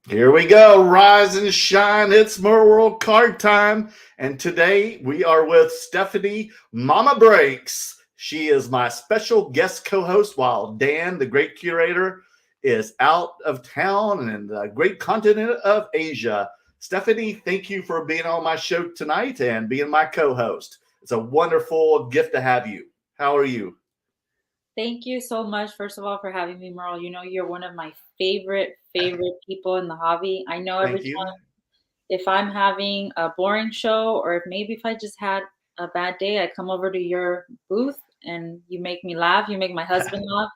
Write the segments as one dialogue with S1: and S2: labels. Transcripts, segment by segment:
S1: Here we go. Rise and shine. It's Mer World Card time. And today we are with Stephanie Mamabreaks. She is my special guest co host while Dan, the great curator, is out of town and in the great continent of Asia. Stephanie, thank you for being on my show tonight and being my co host. It's a wonderful gift to have you. How are you?
S2: Thank you so much, first of all, for having me, Merle. You know, you're one of my favorite people in the hobby. I know every
S1: Thank you.
S2: time if I'm having a boring show or if maybe if I just had a bad day, I come over to your booth and you make me laugh. You make my husband laugh.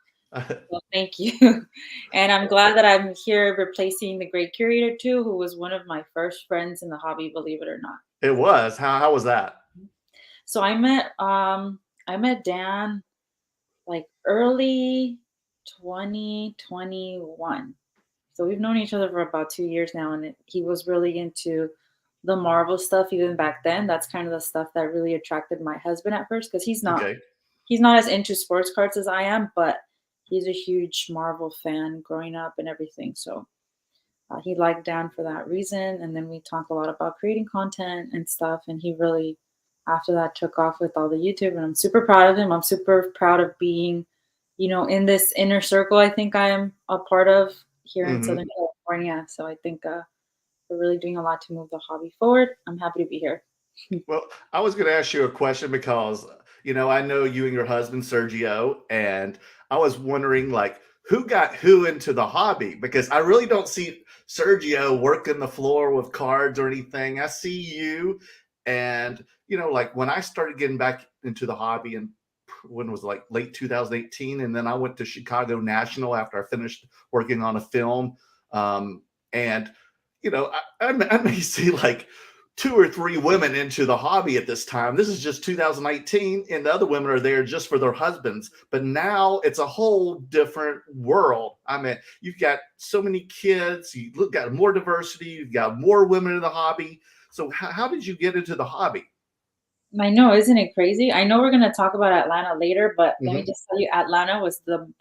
S2: So thank you. And I'm glad that I'm here replacing the great curator too, who was one of my first friends in the hobby, believe it or not.
S1: It was. How was that?
S2: So I met Dan like early 2021. So we've known each other for about 2 years now, and he was really into the Marvel stuff even back then. That's kind of the stuff that really attracted my husband at first because
S1: Okay.
S2: he's not as into sports cards as I am, but he's a huge Marvel fan growing up and everything. So he liked Dan for that reason, and then we talk a lot about creating content and stuff. And he really, after that, took off with all the YouTube, and I'm super proud of him. I'm super proud of being, in this inner circle. I think I am a part of here in
S1: Hmm.
S2: Southern California. So I think we're really doing a lot to move the hobby forward. I'm happy to be here.
S1: Well, I was going to ask you a question because, I know you and your husband, Sergio, and I was wondering, like, who got who into the hobby? Because I really don't see Sergio working the floor with cards or anything. I see you. And, like when I started getting back into the hobby and when it was like late 2018, and then I went to Chicago National after I finished working on a film. And, I may see like two or three women into the hobby at this time. This is just 2019, and the other women are there just for their husbands. But now it's a whole different world. I mean, you've got so many kids, you've got more diversity, you've got more women in the hobby. So, how did you get into the hobby?
S2: I know, isn't it crazy? I know we're gonna talk about Atlanta later, but let me
S1: Hmm.
S2: just tell you, Atlanta was the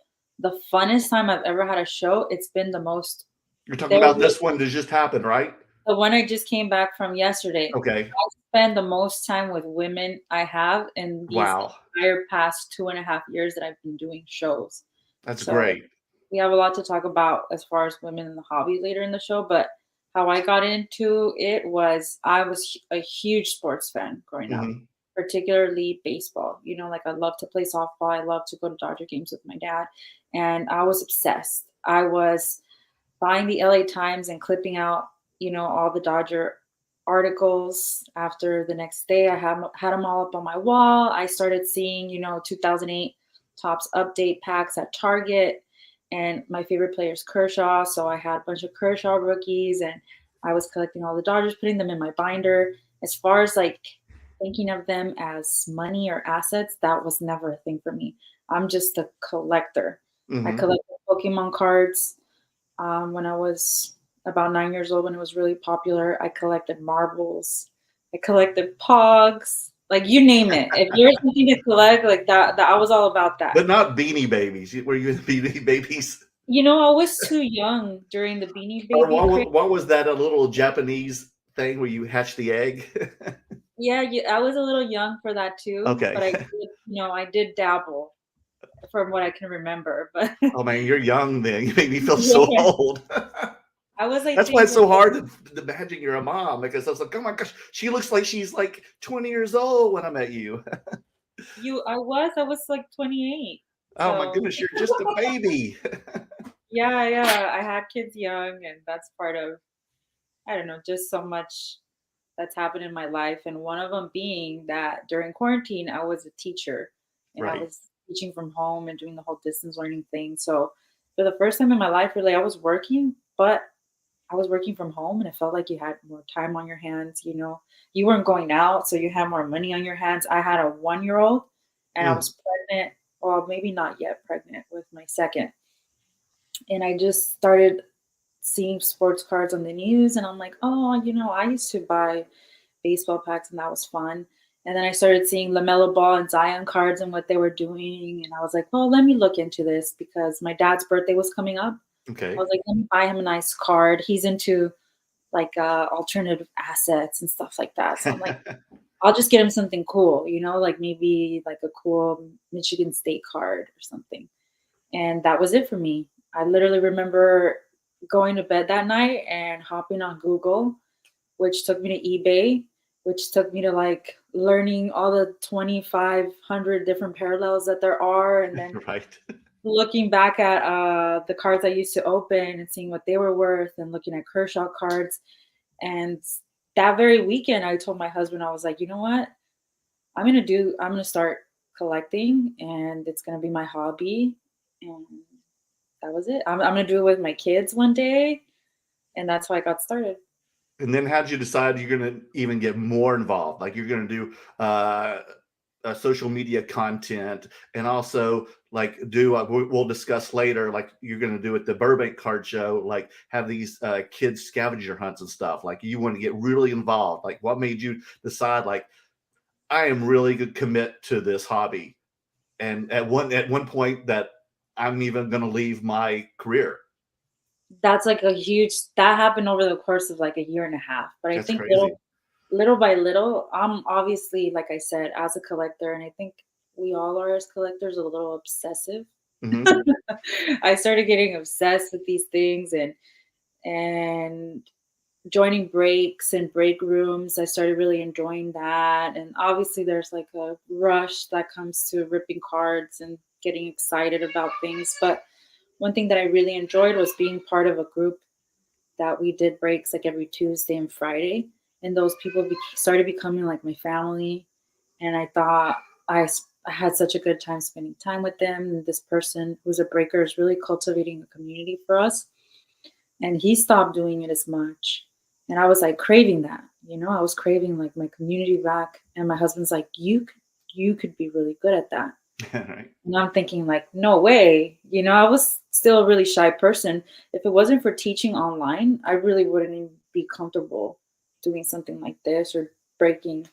S2: funnest time I've ever had a show. It's been the most.
S1: You're talking
S2: There
S1: about
S2: was
S1: this one that just happened, right?
S2: the one I just came back from yesterday.
S1: Okay.
S2: I spend the most time with women I have in these
S1: Wow.
S2: entire past 2.5 years that I've been doing shows.
S1: That's
S2: So
S1: great.
S2: we have a lot to talk about as far as women in the hobby later in the show. But how I got into it was I was a huge sports fan growing up,
S1: Hmm.
S2: particularly baseball. Like I love to play softball. I love to go to Dodger games with my dad. And I was obsessed. I was buying the LA Times and clipping out, all the Dodger articles after the next day. I had them all up on my wall. I started seeing, 2008 Tops update packs at Target, and my favorite player is Kershaw. So I had a bunch of Kershaw rookies, and I was collecting all the Dodgers, putting them in my binder. As far as like thinking of them as money or assets, that was never a thing for me. I'm just a collector. I
S1: Hmm.
S2: collected Pokemon cards when I was about 9 years old when it was really popular. I collected marbles. I collected pogs. Like you name it. If there's something to collect, like that I was all about that.
S1: But not Beanie Babies. Were you in Beanie Babies?
S2: I was too young during the Beanie
S1: Or
S2: Baby craze.
S1: what was that? A little Japanese thing where you hatch the egg?
S2: Yeah, I was a little young for that too,
S1: Okay.
S2: but I did dabble from what I can remember. But
S1: Oh man, you're young then. You make me feel so
S2: yeah,
S1: old.
S2: I was, I
S1: That's why
S2: think,
S1: it's so hard to imagine you're a mom because I was like, oh my gosh, she looks like she's like 20 years old when I met you.
S2: I was like 28.
S1: Oh my
S2: So
S1: goodness, you're just a baby.
S2: yeah, yeah, I had kids young, and that's part of, I don't know, just so much that's happened in my life. And one of them being that during quarantine, I was a teacher and I
S1: Right.
S2: was teaching from home and doing the whole distance learning thing. So for the first time in my life, really, I was working, but I was working from home and it felt like you had more time on your hands. You weren't going out, so you had more money on your hands. I had a 1 year old and I
S1: Mm.
S2: was pregnant. Well, maybe not yet pregnant with my second. And I just started seeing sports cards on the news and I'm like, oh, I used to buy baseball packs and that was fun. And then I started seeing LaMelo Ball and Zion cards and what they were doing. And I was like, well, let me look into this because my dad's birthday was coming up.
S1: Okay.
S2: I was like, let me buy him a nice card. He's into like alternative assets and stuff like that. So I'm like, I'll just get him something cool, like maybe like a cool Michigan State card or something. And that was it for me. I literally remember going to bed that night and hopping on Google, which took me to eBay, which took me to like learning all the 2,500 different parallels that there are. And then
S1: Right.
S2: looking back at the cards I used to open and seeing what they were worth and looking at Kershaw cards. And that very weekend, I told my husband, I was like, you know what? I'm gonna start collecting and it's gonna be my hobby. And that was it. I'm gonna do it with my kids one day. And that's how I got started.
S1: And then how'd you decide you're gonna even get more involved? Like you're gonna do social media content, and also like do we'll discuss later. Like you're gonna do at the Burbank Card Show, like have these kids scavenger hunts and stuff. Like you want to get really involved. Like what made you decide like I am really going to commit to this hobby, and at one point that I'm even going to leave my career.
S2: That's like a huge that happened over the course of like a year and a half. But I
S1: That's
S2: think
S1: crazy.
S2: little by little, I'm obviously, like I said, as a collector, and I think we all are as collectors, a little obsessive.
S1: Hmm.
S2: I started getting obsessed with these things and joining breaks and break rooms. I started really enjoying that. And obviously there's like a rush that comes to ripping cards and getting excited about things. But one thing that I really enjoyed was being part of a group that we did breaks like every Tuesday and Friday. And those people started becoming like my family. And I thought I had such a good time spending time with them. And this person who's a breaker is really cultivating a community for us. And he stopped doing it as much. And I was like craving that. I was craving like my community back. And my husband's like, you could be really good at that.
S1: Right.
S2: And I'm thinking like, no way. I was still a really shy person. If it wasn't for teaching online, I really wouldn't even be comfortable doing something like this or breaking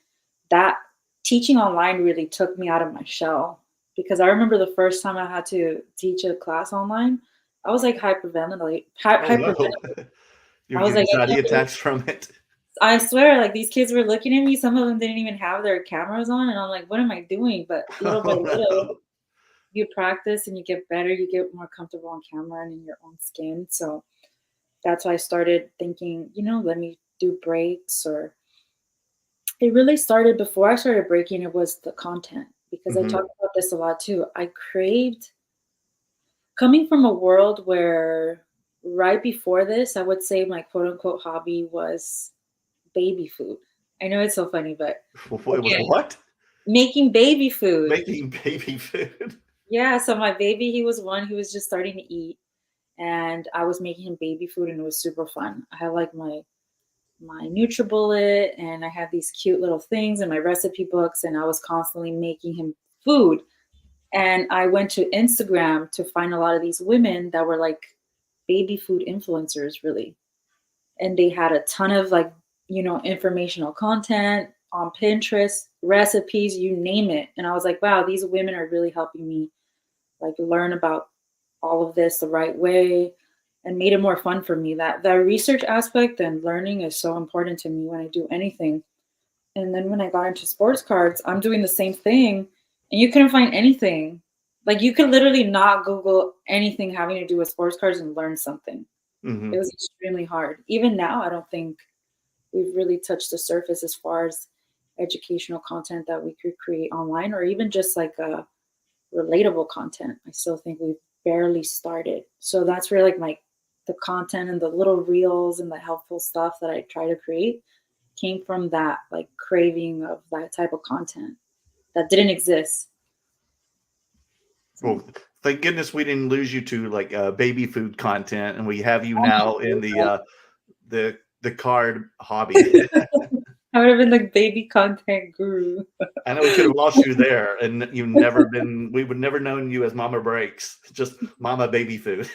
S2: that. Teaching online really took me out of my shell because I remember the first time I had to teach a class online, I was like
S1: Oh no.
S2: hyperventilating.
S1: You're
S2: I was
S1: getting
S2: like, I
S1: anxiety
S2: can't believe
S1: attacks from it.
S2: I swear, like these kids were looking at me. Some of them didn't even have their cameras on, and I'm like, what am I doing? But little by
S1: Oh
S2: little,
S1: no.
S2: you practice and you get better, you get more comfortable on camera and in your own skin. So that's why I started thinking, let me do breaks. Or it really started before I started breaking, it was the content because I
S1: Hmm.
S2: talk about this a lot too. I craved coming from a world where right before this, I would say my quote unquote hobby was baby food. I know it's so funny, but
S1: It was
S2: again,
S1: what?
S2: making baby food.
S1: Making baby food.
S2: Yeah, so my baby, he was one, he was just starting to eat and I was making him baby food and it was super fun. I had like my NutriBullet and I had these cute little things in my recipe books and I was constantly making him food. And I went to Instagram to find a lot of these women that were like baby food influencers really. And they had a ton of like, informational content on Pinterest, recipes, you name it. And I was like, wow, these women are really helping me like learn about all of this the right way and made it more fun for me. That research aspect and learning is so important to me when I do anything. And then when I got into sports cards, I'm doing the same thing and you couldn't find anything. Like you could literally not Google anything having to do with sports cards and learn something. It
S1: Hmm.
S2: was extremely hard. Even now, I don't think we've really touched the surface as far as educational content that we could create online or even just like a relatable content. I still think we've barely started. So that's where like the content and the little reels and the helpful stuff that I try to create came from that like craving of that type of content that didn't exist. So
S1: Well, thank goodness we didn't lose you to like baby food content, and we have you
S2: oh my
S1: now in
S2: goodness.
S1: the card hobby.
S2: I would have been the baby content guru.
S1: I know we could have lost you there, and you've never been. We would never known you as Mama Breaks, just Mama Baby Food.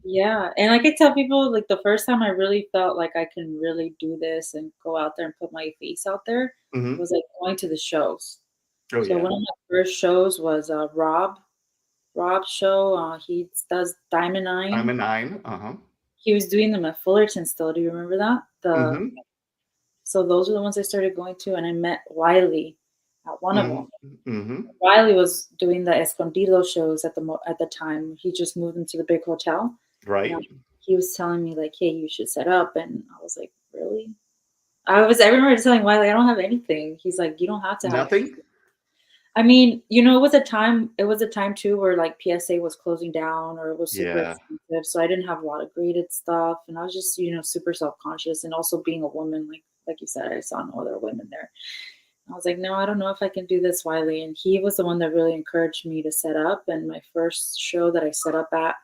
S2: Yeah, and I could tell people like the first time I really felt like I can really do this and go out there and put my face out there
S1: Hmm.
S2: was like going to the shows.
S1: Oh
S2: So
S1: yeah.
S2: one of my first shows was Rob. Rob's show. He does Diamond
S1: I'm a
S2: Nine.
S1: nine. Uh-huh.
S2: He was doing them at Fullerton still. Do you remember that?
S1: Mm-hmm.
S2: So those are the ones I started going to, and I met Wiley at one of them.
S1: Mm-hmm.
S2: Wiley was doing the Escondido shows at the time. He just moved into the big hotel, and
S1: Right.
S2: he was telling me like, "Hey, you should set up," and I was like, "Really?" I remember telling Wiley, "I don't have anything." He's like, "You don't have to have."
S1: Nothing?
S2: I mean, you know, it was a time too where like PSA was closing down or it was super
S1: Yeah.
S2: expensive. So I didn't have a lot of graded stuff and I was just, super self-conscious and also being a woman, like you said, I saw no other women there. I was like, no, I don't know if I can do this, Wiley. And he was the one that really encouraged me to set up. And my first show that I set up at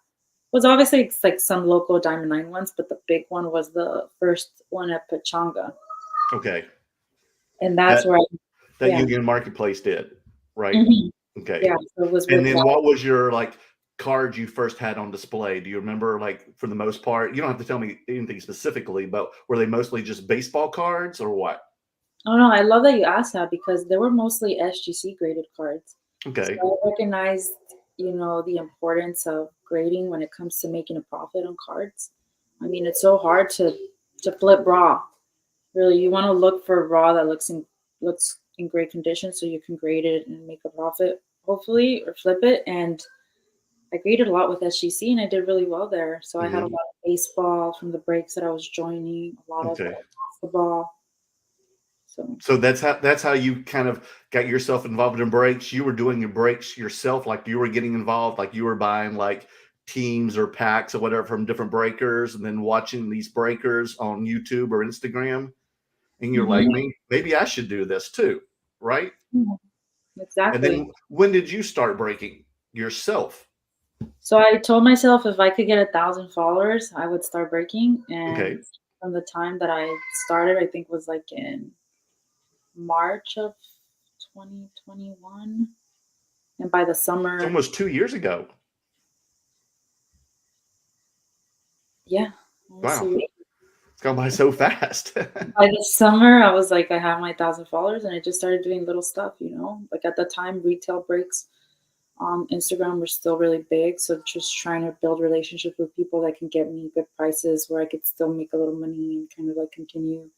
S2: was obviously it's like some local Diamond Nine ones, but the big one was the first one at Pachanga.
S1: Okay.
S2: And that's
S1: That
S2: where
S1: that
S2: yeah.
S1: Union Marketplace did, right?
S2: Mhm.
S1: Okay.
S2: Yeah. So it was
S1: And
S2: with
S1: then what was your like cards you first had on display? Do you remember, like, for the most part? You don't have to tell me anything specifically, but were they mostly just baseball cards or what?
S2: Oh no, I love that you asked that because they were mostly SGC graded cards. So
S1: Okay.
S2: I recognized, the importance of grading when it comes to making a profit on cards. I mean, it's so hard to flip raw. Really, you want to look for raw that looks in great condition so you can grade it and make a profit, hopefully, or flip it. And I graded a lot with SGC and I did really well there. So I had a
S1: Hmm.
S2: lot of baseball from the breaks that I was joining, a lot of
S1: Okay.
S2: basketball. So
S1: So that's how you kind of got yourself involved in breaks. You were doing your breaks yourself, like you were getting involved, like you were buying like teams or packs or whatever from different breakers, and then watching these breakers on YouTube or Instagram, and you're like,
S2: Mhm.
S1: maybe I should do this too, right?
S2: Yeah,
S1: And
S2: exactly.
S1: then when did you start breaking yourself?
S2: So I told myself if I could get 1,000 followers, I would start breaking.
S1: Okay,
S2: And from the time that I started, I think was like in March of 2021. And by the
S1: it's
S2: summer,
S1: almost 2 years ago.
S2: yeah, almost
S1: Wow,
S2: a year.
S1: it's gone by so fast.
S2: By the summer, I was like, I have my 1,000 followers, and I just started doing little stuff. Like at the time, retail breaks on Instagram were still really big. So just trying to build relationships with people that can get me good prices where I could still make a little money and kind of like continue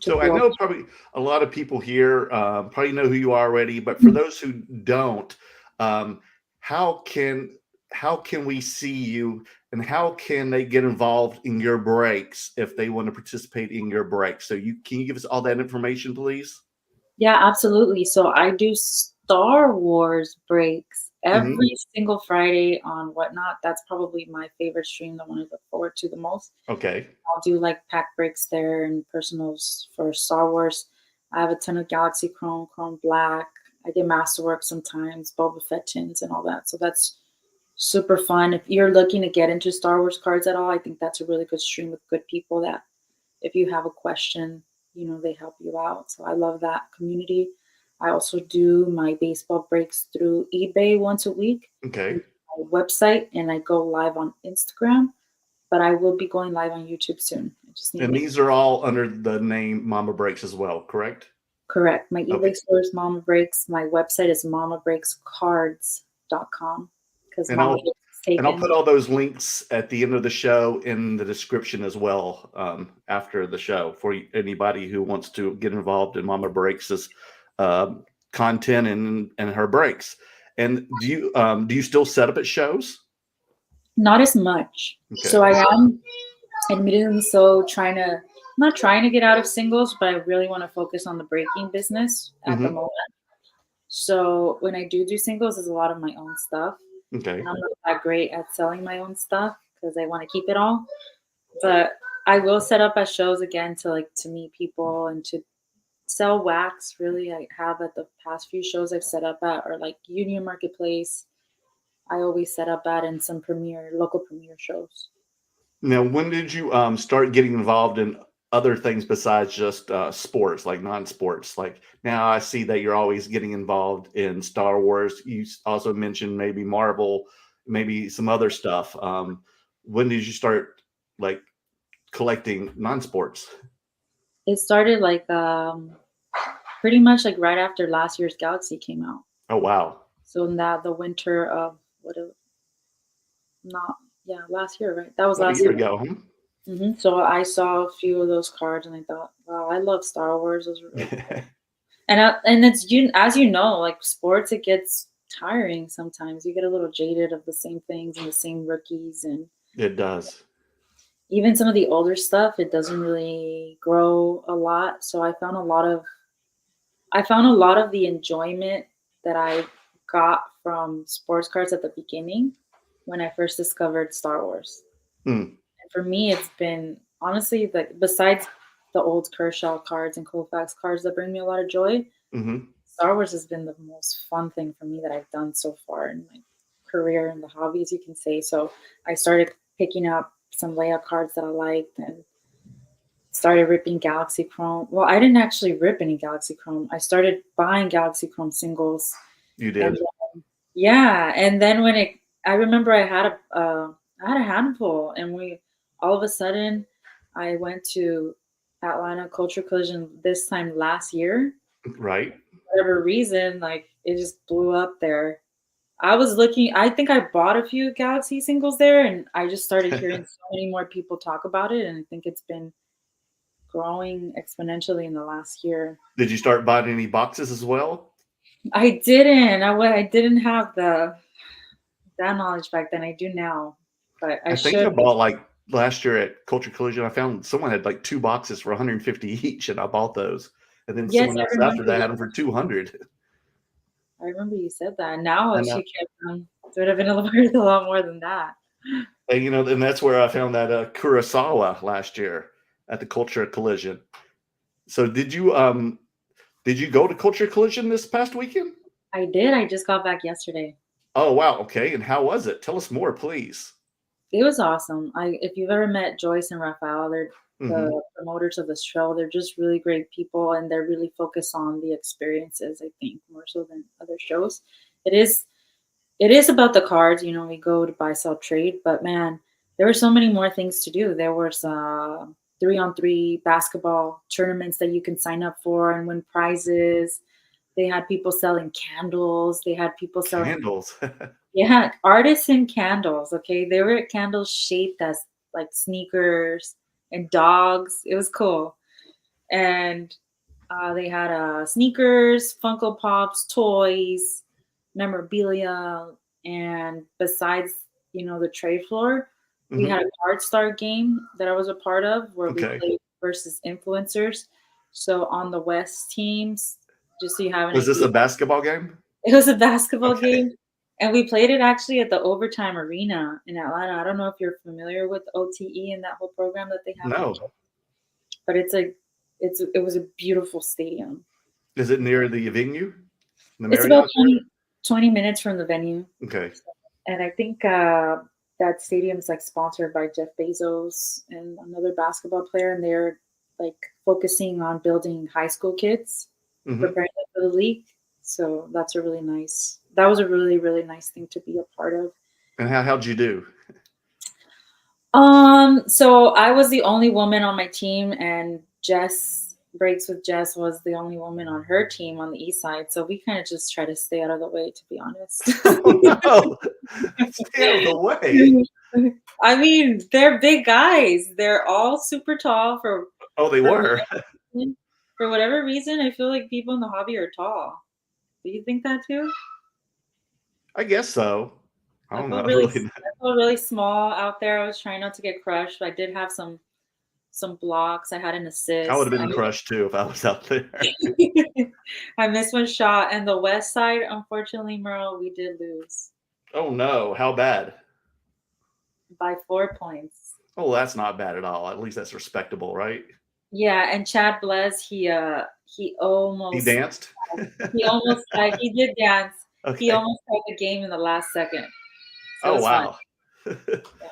S2: to
S1: So I
S2: build.
S1: know probably a lot of people here probably know who you are already, but for those who don't, um, how can how can we see you, and how can they get involved in your breaks if they want to participate in your breaks? So you give us all that information, please?
S2: Yeah, absolutely. So I do Star Wars breaks
S1: Hmm.
S2: every single Friday on Whatnot. That's probably my favorite stream, the one I look forward to the most.
S1: Okay,
S2: I'll do like pack breaks there and personals for Star Wars. I have a ton of Galaxy Chrome, Chrome Black. I get Masterwork sometimes, Boba Fett tins and all that. So that's super fun. If you're looking to get into Star Wars cards at all, I think that's a really good stream with good people that if you have a question, they help you out. So I love that community. I also do my baseball breaks through eBay once a week
S1: okay.
S2: through my website, and I go live on Instagram, but I will be going live on YouTube soon. I just need to
S1: And
S2: make
S1: these are all under the name Mama Breaks as well, correct?
S2: correct. My
S1: Okay.
S2: eBay store is Mama Breaks. My website is mamabreakscards.com because
S1: And
S2: Mama
S1: I'll
S2: Breaks is
S1: and I'll
S2: taken.
S1: put all those links at the end of the show in the description as well, after the show, for anybody who wants to get involved in Mama Breaks's um, content and her breaks. And do you still set up at shows?
S2: Not as much. So
S1: Okay.
S2: I am admittedly so not trying to get out of singles, but I really want to focus on the breaking business at the
S1: Hmm.
S2: moment. So when I do singles, it's a lot of my own stuff,
S1: Okay.
S2: and I'm not that great at selling my own stuff because I want to keep it all. But I will set up at shows again to meet people and to sell wax. Really, I have at the past few shows I've set up at or like Union Marketplace. I always set up at in some local premiere shows.
S1: Now, when did you start getting involved in other things besides just sports, like non-sports? Like, now I see that you're always getting involved in Star Wars. You also mentioned maybe Marvel, maybe some other stuff. When did you start like collecting non-sports?
S2: It started like pretty much like right after last year's Galaxy came out.
S1: Oh wow.
S2: So in the winter of what a not yeah, last year, right? That was
S1: About a
S2: last
S1: year
S2: year.
S1: ago.
S2: So I saw a few of those cards and I thought, wow, I love Star Wars. Those were really cool. And it's you as you know, like sports, it gets tiring sometimes. You get a little jaded of the same things and the same rookies, and
S1: It does.
S2: even some of the older stuff, it doesn't really grow a lot. So I found a lot of the enjoyment that I got from sports cards at the beginning when I first discovered Star Wars.
S1: Hmm.
S2: And for me, it's been honestly like besides the old Kershaw cards and Koufax cards that bring me a lot of joy,
S1: Hmm.
S2: Star Wars has been the most fun thing for me that I've done so far in my career in the hobby, as you can say. So I started picking up some layout cards that I liked and started ripping Galaxy Chrome. Well, I didn't actually rip any Galaxy Chrome. I started buying Galaxy Chrome singles,
S1: You
S2: and
S1: did.
S2: yeah, and then I remember I had a handful, and we all of a sudden, I went to Atlanta Culture Collision this time last year.
S1: Right.
S2: Whatever reason, like it just blew up there. I was looking. I think I bought a few Galaxy singles there, and I just started hearing so many more people talk about it, and I think it's been growing exponentially in the last year.
S1: Did you start buying any boxes as well?
S2: I didn't. I didn't have that knowledge back then. I do now, but I
S1: I think
S2: should.
S1: I bought like last year at Culture Collision. I found someone had like two boxes for 150 each, and I bought those. And then
S2: Yes,
S1: someone
S2: I
S1: else
S2: remember.
S1: after that had them for 200.
S2: I remember you said that. Now
S1: And
S2: she kept it would have been a lot more than that.
S1: and that's where I found that Kurosawa last year at the Culture Collision. So did you go to Culture Collision this past weekend?
S2: I did. I just got back yesterday.
S1: Oh wow, okay. And how was it? Tell us more, please.
S2: It was awesome. If you've ever met Joyce and Raphael, they're
S1: Hmm.
S2: the promoters of the show. They're just really great people, and they're really focused on the experiences. I think more so than other shows. It is it is about the cards. We go to buy, sell, trade, but man, there were so many more things to do. There was 3-on-3 basketball tournaments that you can sign up for and win prizes. They had people selling candles. They had people selling,
S1: Candles.
S2: yeah, artisan candles. Okay, they were candles shaped as like sneakers and dogs. It was cool, and they had sneakers, Funko Pops, toys, memorabilia, and besides, the trade floor, we
S1: Hmm.
S2: had a card star game that I was a part of where we
S1: Okay.
S2: played versus influencers. So on the West teams, just so you have an
S1: Was this
S2: idea,
S1: a basketball game?
S2: it was a basketball
S1: Okay.
S2: game, and we played it actually at the Overtime Arena in Atlanta. I don't know if you're familiar with OTE and that whole program that they have for
S1: No.
S2: kids, but it was a beautiful stadium.
S1: Is it near the venue? The
S2: It's about
S1: Marriott there?
S2: 20 minutes from the venue.
S1: Okay.
S2: And I think that stadium's like sponsored by Jeff Bezos and another basketball player, and they're like focusing on building high school kids,
S1: Hmm.
S2: preparing them for the league. So that was a really, really nice thing to be a part of.
S1: And how'd you do?
S2: So I was the only woman on my team, and Jess Breaks with Jess was the only woman on her team on the east side. So we kind of just try to stay out of the way, to be honest.
S1: Oh no. Stay out of the way.
S2: I mean, they're big guys. They're all super tall
S1: Oh, they
S2: for
S1: were.
S2: whatever reason. For whatever reason, I feel like people in the hobby are tall. Do you think that too?
S1: I guess so. I
S2: I
S1: don't
S2: felt
S1: know.
S2: really,
S1: Really.
S2: I felt really small out there. I was trying not to get crushed. I did have some blocks. I had an
S1: I would
S2: assist.
S1: have been crushed too if I was out there.
S2: I missed one shot. And the west side, unfortunately, Merle, we did lose
S1: Oh no. How bad?
S2: by 4 points.
S1: Oh, that's not bad at all. At least that's respectable, right?
S2: Yeah, and Chad Blez, he
S1: He
S2: almost
S1: danced.
S2: he did dance. He
S1: Okay.
S2: almost had the game in the last second. So it
S1: Oh
S2: was fun.
S1: wow.
S2: Yeah.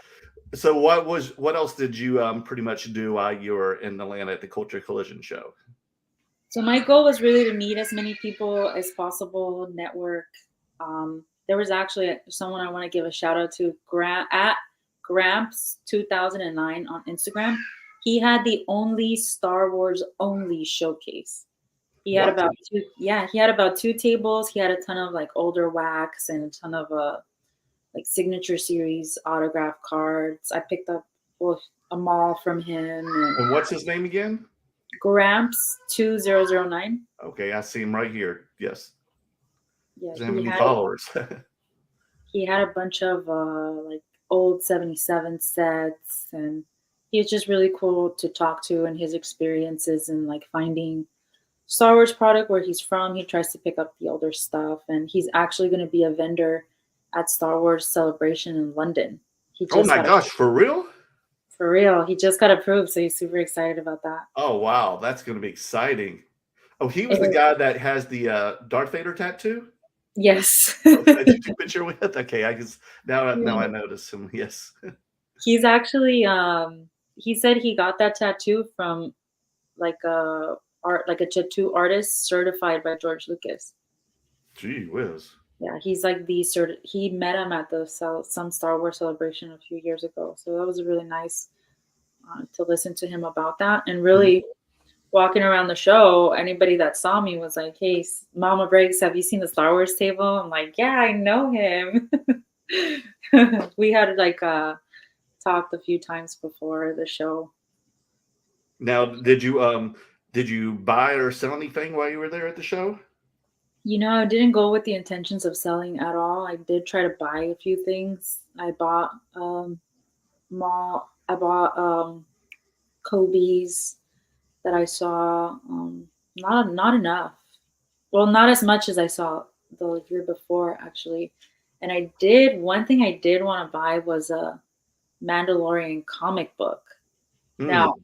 S1: So what else did you pretty much do while you were in Atlanta at the Culture Collision show?
S2: So my goal was really to meet as many people as possible, network. There was actually someone I want to give a shout out to, at Gramps 2009 on Instagram. He had the only Star Wars only showcase. He had
S1: What?
S2: about two, yeah, he had about two tables. He had a ton of like older wax and a ton of like signature series autograph cards. I picked up a mall from him. And
S1: And what's his name again?
S2: Gramps 2009.
S1: Okay, I see him right here. Yes.
S2: Yeah,
S1: Doesn't have any followers.
S2: he had a bunch of like old 77 sets, and he was just really cool to talk to, and his experiences and like finding Star Wars product where he's from. He tries to pick up the older stuff, and he's actually going to be a vendor at Star Wars Celebration in London. He
S1: Oh
S2: just
S1: my
S2: got
S1: gosh, for real?
S2: for real. He just got approved, so he's super excited about that.
S1: Oh wow, that's going to be exciting. Oh, he was the
S2: And-
S1: guy that has the Darth Vader tattoo.
S2: yes.
S1: Oh, that you took a picture with. Okay, I guess now I notice him. Yes.
S2: He's actually he said he got that tattoo from like a tattoo artist certified by George Lucas.
S1: Gee whiz.
S2: Yeah, he's like he met him at some Star Wars celebration a few years ago. So that was really nice to listen to him about that. And really walking around the show, anybody that saw me was like, "Hey, Mamabreaks, have you seen the Star Wars table?" I'm like, "Yeah, I know him." We had like talked a few times before the show.
S1: Now, did you buy or sell anything while you were there at the show?
S2: I didn't go with the intentions of selling at all. I did try to buy a few things. I bought I bought Kobe's that I saw. Not enough. Well, not as much as I saw the year before, actually. And one thing I did want to buy was a Mandalorian comic book.
S1: Hmm.
S2: Now,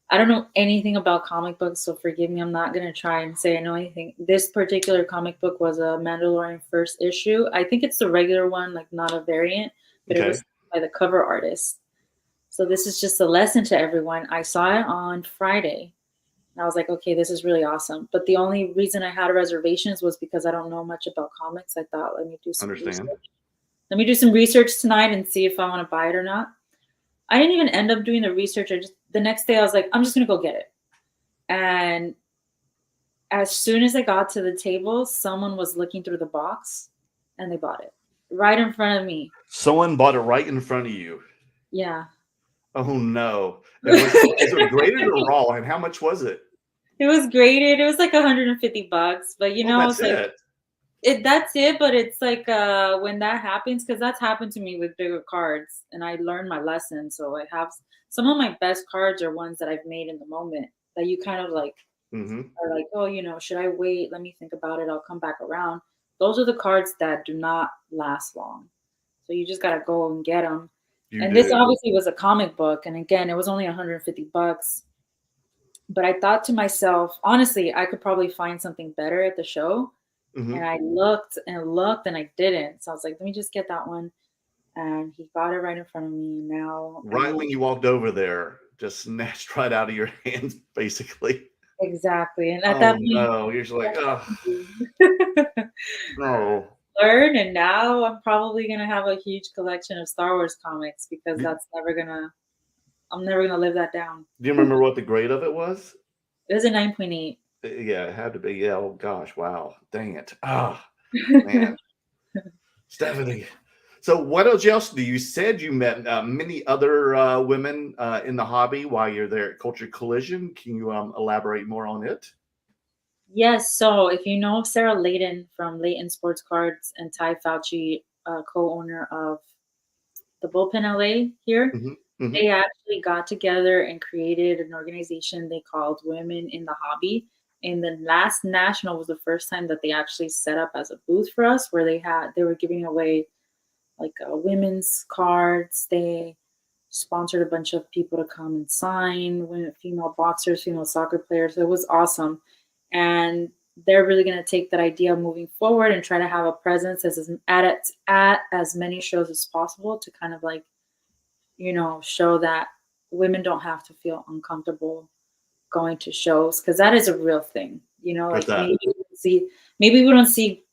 S2: I don't know anything about comic books, so forgive me. I'm not going to try and say I know anything. This particular comic book was a Mandalorian first issue. I think it's the regular one, like not a variant, but it
S1: Okay.
S2: was by the cover artist. So this is just a lesson to everyone. I saw it on Friday. And I was like, okay, this is really awesome. But the only reason I had reservations was because I don't know much about comics. I thought, let me do some research.
S1: Understand.
S2: Let me do some research tonight and see if I want to buy it or not. I didn't even end up doing the research. The next day I was like, I'm just gonna go get it. And as soon as I got to the table, someone was looking through the box and they bought it right in front of me.
S1: Someone bought it right in front of you.
S2: Yeah.
S1: Oh no. Is it graded or raw? And how much was it?
S2: It was graded. It was like $150, but
S1: Oh, that's
S2: it's like
S1: it.
S2: that's it. But it's like when that happens, because that's happened to me with bigger cards, and I learned my lesson. So I have some of my best cards are ones that I've made in the moment that you kind of like
S1: Hmm.
S2: are like, oh, should I wait? Let me think about it. I'll come back around. Those are the cards that do not last long. So you just gotta go and get them.
S1: You
S2: And this
S1: do.
S2: obviously was a comic book, and again, it was only $150. But I thought to myself, honestly, I could probably find something better at the show.
S1: Hmm.
S2: And I looked and looked and I didn't. So I was like, let me just get that one. And he got it right in front of me. And now
S1: Right when you walked over there, just snatched right out of your hands, basically.
S2: exactly. And at
S1: Oh
S2: that
S1: no. You're just like, oh
S2: point,
S1: no.
S2: learn. And now I'm probably gonna have a huge collection of Star Wars comics because
S1: Do
S2: I'm never gonna live that down.
S1: you remember what the grade of it was?
S2: It was a 9.8.
S1: Yeah, it had to be. Yeah. Oh gosh. Wow. Dang it. Ah, man. Stephanie. So what else do you said you met many other women in the hobby while you're there at Culture Collision? Can you elaborate more on it?
S2: Yes, so if you know Sarah Layton from Layton Sports Cards and Ty Fauci, co-owner of the Bullpen LA here,
S1: Hmm. Hmm.
S2: they actually got together and created an organization they called Women in the Hobby. And the last national was the first time that they actually set up as a booth for us, where they were giving away like women's cards. They sponsored a bunch of people to come and sign, female boxers, female soccer players. It was awesome. And they're really going to take that idea moving forward and try to have a presence at as many shows as possible to kind of like, show that women don't have to feel uncomfortable going to shows, because that is a real thing.
S1: What's
S2: Like
S1: that?
S2: maybe we don't see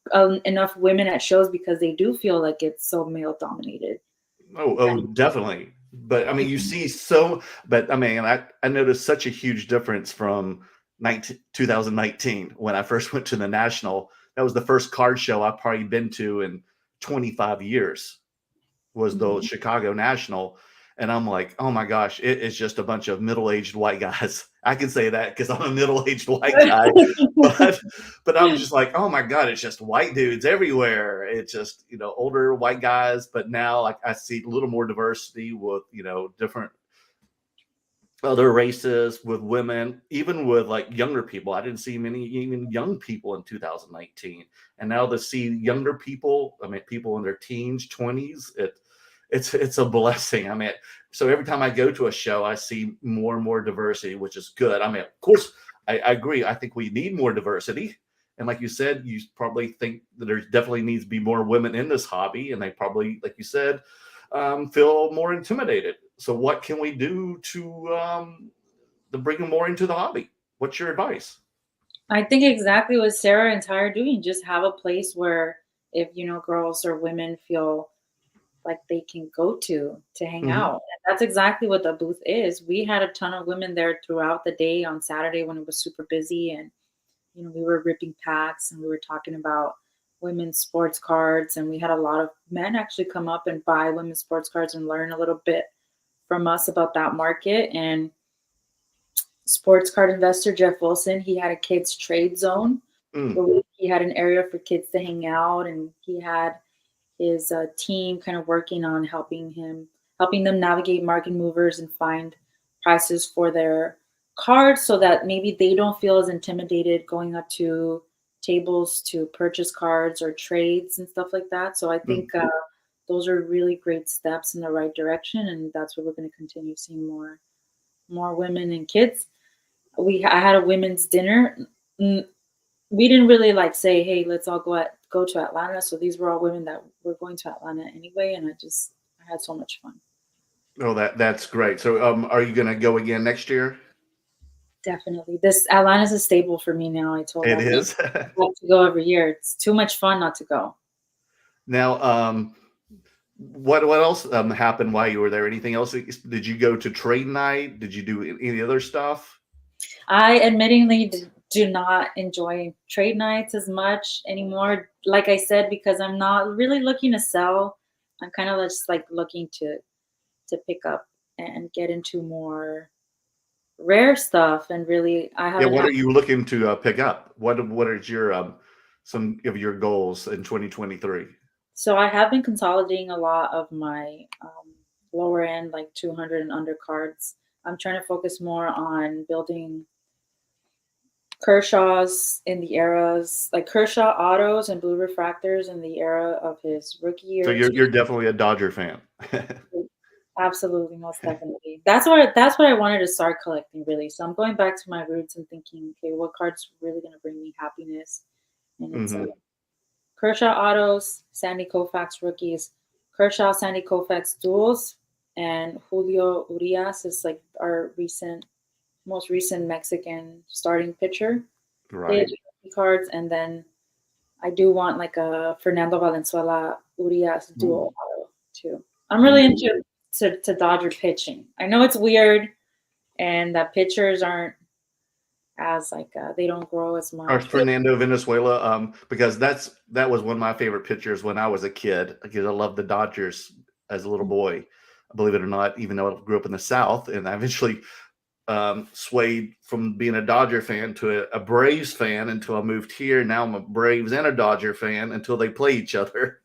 S2: enough women at shows because they do feel like it's so male dominated.
S1: Oh, definitely. But I mean, you see but I mean, I noticed such a huge difference from 2019 when I first went to the National. That was the first card show I've probably been to in 25 years. was the
S2: Mhm.
S1: Chicago National. And I'm like, oh my gosh, it is just a bunch of middle-aged white guys. I can say that because I'm a middle-aged white guy, but I'm just like, oh my God, it's just white dudes everywhere. It's just, older white guys. But now like I see a little more diversity with, different other races, with women, even with like younger people. I didn't see many even young people in 2019, and now to see younger people, I mean, people in their teens, 20s, it's a blessing. I mean, so every time I go to a show, I see more and more diversity, which is good. I mean, of course, I agree. I think we need more diversity. And like you said, you probably think that there definitely needs to be more women in this hobby, and they probably, like you said, feel more intimidated. So, what can we do to bring them more into the hobby? What's your advice?
S2: I think exactly what Sarah and Ty are doing. Just have a place where if girls or women feel like they can go to hang
S1: Hmm.
S2: out. And that's exactly what the booth is. We had a ton of women there throughout the day on Saturday when it was super busy, and we were ripping packs and we were talking about women's sports cards, and we had a lot of men actually come up and buy women's sports cards and learn a little bit from us about that market. And sports card investor Jeff Wilson, he had a kids trade zone
S1: Mm,
S2: where he had an area for kids to hang out, and he had his team kind of working on helping them navigate market movers and find prices for their cards so that maybe they don't feel as intimidated going up to tables to purchase cards or trades and stuff like that. So I
S1: mm.
S2: think those are really great steps in the right direction, and that's what we're going to continue seeing more women and kids. I had a women's dinner. Mm, we didn't really like say, "Hey, let's all go to Atlanta." So these were all women that were going to Atlanta anyway, and I had so much fun.
S1: Oh, that's great. So, are you going to go again next year?
S2: Definitely, this Atlanta's a staple for me now. I told
S1: It
S2: Abby
S1: is.
S2: I have to go every year. It's too much fun not to go.
S1: Now, what else happened while you were there? Anything else? Did you go to trade night? Did you do any other stuff?
S2: I admittingly do not enjoy trade nights as much anymore. Like I said, because I'm not really looking to sell. I'm kind of just like looking to pick up and get into more rare stuff. And really, I
S1: Yeah,
S2: haven't
S1: what
S2: had.
S1: are you looking to pick up? What is your some of your goals in 2023?
S2: So I have been consolidating a lot of my lower end, like 200 and under cards. I'm trying to focus more on building Kershaw's in the eras, like Kershaw autos and blue refractors in the era of his rookie
S1: So
S2: year.
S1: you're definitely a Dodger fan.
S2: Absolutely, most definitely. That's what I wanted to start collecting really. So I'm going back to my roots and thinking, okay, what cards really gonna bring me happiness? And it's
S1: Hmm.
S2: Kershaw autos, Sandy Koufax rookies, Kershaw Sandy Koufax duels, and Julio Urias is like our most recent Mexican starting pitcher. His
S1: Right.
S2: rookie cards, and then I do want like a Fernando Valenzuela Urias
S1: Ooh.
S2: duel auto too. I'm really
S1: Ooh.
S2: into to Dodger pitching. I know it's weird, and that pitchers aren't as like they don't grow as
S1: Or
S2: much.
S1: Fernando Venezuela, because that was one of my favorite pitchers when I was a kid. Because I loved the Dodgers as a little boy, believe it or not. Even though I grew up in the South, and I eventually swayed from being a Dodger fan to a Braves fan until I moved here. Now I'm a Braves and a Dodger fan until they play each other.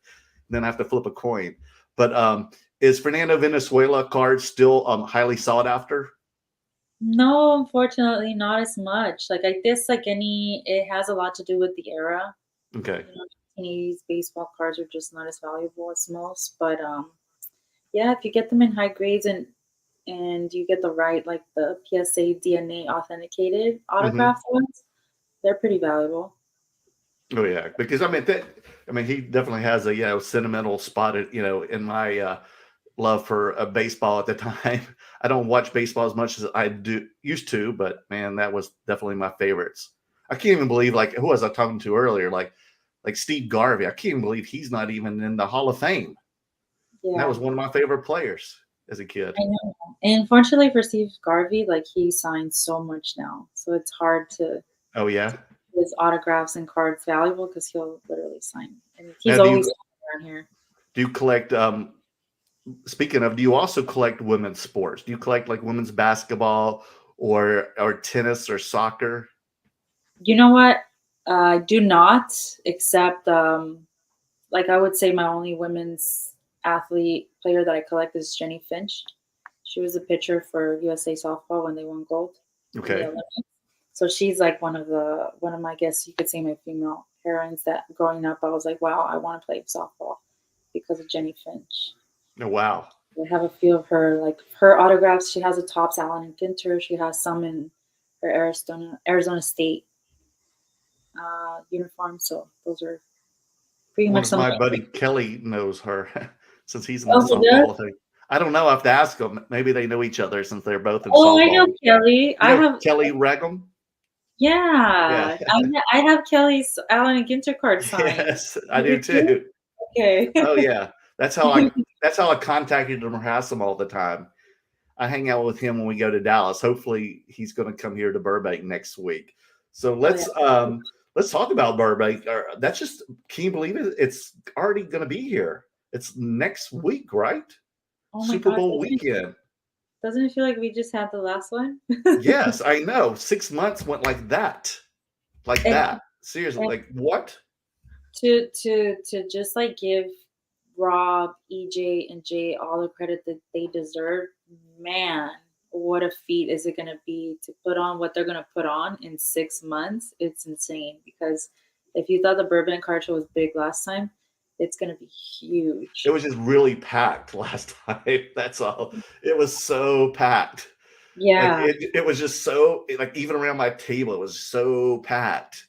S1: Then I have to flip a coin. But is Fernando Venezuela card still highly sought after?
S2: No, unfortunately, not as much. Like I guess like any, it has a lot to do with the era.
S1: Okay.
S2: 1980s baseball cards are just not as valuable as most. But yeah, if you get them in high grades and you get the right like the PSA DNA authenticated
S1: Hmm.
S2: autographed ones, they're pretty valuable.
S1: Oh yeah, because I mean that. I mean he definitely has a sentimental spot in my love for baseball at the time. I don't watch baseball as much as I do used to, but man, that was definitely my favorites. I can't even believe like who was I talking to earlier, like Steve Garvey. I can't even believe he's not even in the Hall of Fame. And that
S2: Yeah,
S1: was one of my favorite players as a kid.
S2: I know. And unfortunately for Steve Garvey, like he signs so much now, so it's hard to
S1: Oh yeah.
S2: his autographs and cards valuable because he'll literally sign, and he's
S1: Now
S2: always around here.
S1: do you collect speaking of, do you also collect women's sports? Do you collect like women's basketball or tennis or soccer?
S2: You know what? I do not, except like I would say my only women's athlete player that I collect is Jenny Finch. She was a pitcher for USA softball when they won gold in the
S1: Okay.
S2: Olympics. So she's like one of my, I guess you could say, my female parents that growing up I was like, wow, I want to play softball because of Jenny Finch.
S1: Oh, wow.
S2: I have a few of her, like her autographs. She has a Tops Allen and Ginter. She has some in her Arizona State uniform. So those are pretty
S1: One
S2: much
S1: of
S2: some of
S1: my
S2: my
S1: buddy Kelly knows her since he's in the
S2: oh, he does?
S1: softball thing. I don't know. I have to ask them. Maybe they know each other since they're both in
S2: Oh, I know
S1: softball.
S2: Kelly.
S1: You
S2: I
S1: know
S2: have
S1: Kelly Regum? Yeah.
S2: yeah. I have Kelly's Allen and Ginter card signed.
S1: Yes, I
S2: You
S1: do
S2: do too?
S1: too.
S2: Okay.
S1: Oh yeah. That's how I that's how I contacted him or harass him all the time. I hang out with him when we go to Dallas. Hopefully he's going to come here to Burbank next week. So
S2: Oh yeah.
S1: let's talk about Burbank. That's just, can you believe it? It's already going to be here. It's next week, right?
S2: Oh my
S1: Super
S2: God.
S1: Bowl weekend.
S2: Doesn't it feel like we just had the last one?
S1: Yes, I know. 6 months went like that. Like
S2: And,
S1: that. Seriously,
S2: and
S1: like what?
S2: to just like give Rob, EJ, and Jay all the credit that they deserve, man, what a feat is it going to be to put on what they're going to put on in 6 months? It's insane because if you thought the Burbank Card Show was big last time, it's going to be
S1: It
S2: huge.
S1: was just really packed last time. That's all. It was so packed. Like
S2: Yeah,
S1: it was just so, like, even around my table, it was so packed.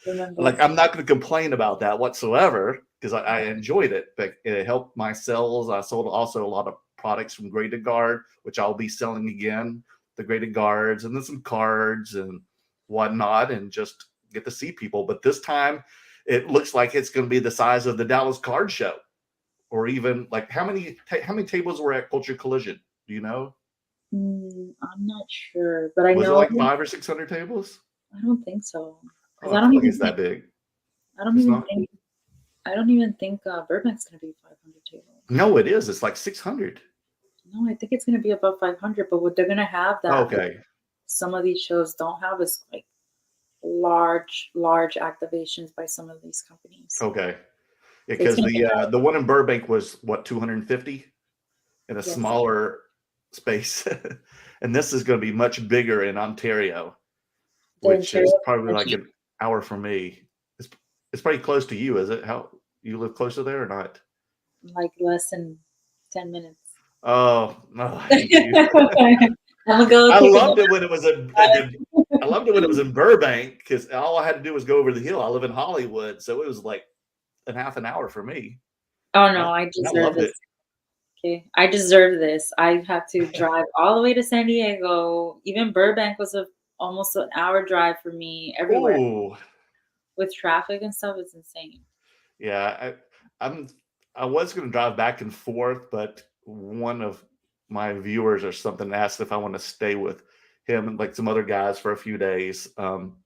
S2: remember.
S1: Like, I'm not going to complain about that whatsoever because I enjoyed it. But it helped my sales. I sold also a lot of products from Graded Guard, which I'll be selling again. The Graded Guards, and then some cards and whatnot, and just get to see people. But this time, it looks like it's going to be the size of the Dallas Card Show, or even like how many tables were at Culture Collision? Do you know?
S2: I'm not sure, but I
S1: Was it
S2: know
S1: like 500 or 600 tables?
S2: I don't think so
S1: Oh,
S2: because
S1: I feel like it's that big.
S2: I don't
S1: It's
S2: even
S1: not.
S2: think I don't even think Burbank's going to be 500 tables.
S1: No, it is. It's like 600.
S2: No, I think it's going to be above 500. But what they're going to have that
S1: Okay.
S2: some of these shows don't have is like large activations by some of these companies.
S1: Okay. Yeah,
S2: So it's
S1: because
S2: going to be
S1: the one in Burbank was what, 250 in a
S2: yes,
S1: smaller space, and this is going to be much bigger in Ontario,
S2: the
S1: which is
S2: interior
S1: probably like an hour from me. It's pretty close to you, is it? How you live closer there or not?
S2: like less than 10 minutes.
S1: Oh no, I hate you.
S2: I'm gonna go
S1: I
S2: take
S1: loved
S2: a
S1: it when it was I loved it when it was in Burbank because all I had to do was go over the hill. I live in Hollywood, so it was like a half an hour for me.
S2: Oh
S1: I,
S2: no, I
S1: I
S2: deserve
S1: loved
S2: this.
S1: it.
S2: Okay, I deserve this. I have to drive all the way to San Diego. Even Burbank was almost an hour drive for me everywhere.
S1: Oh,
S2: With traffic and stuff, it's insane.
S1: yeah. I'm. I was going to drive back and forth, but one of my viewers or something asked if I want to stay with him and like some other guys for a few days.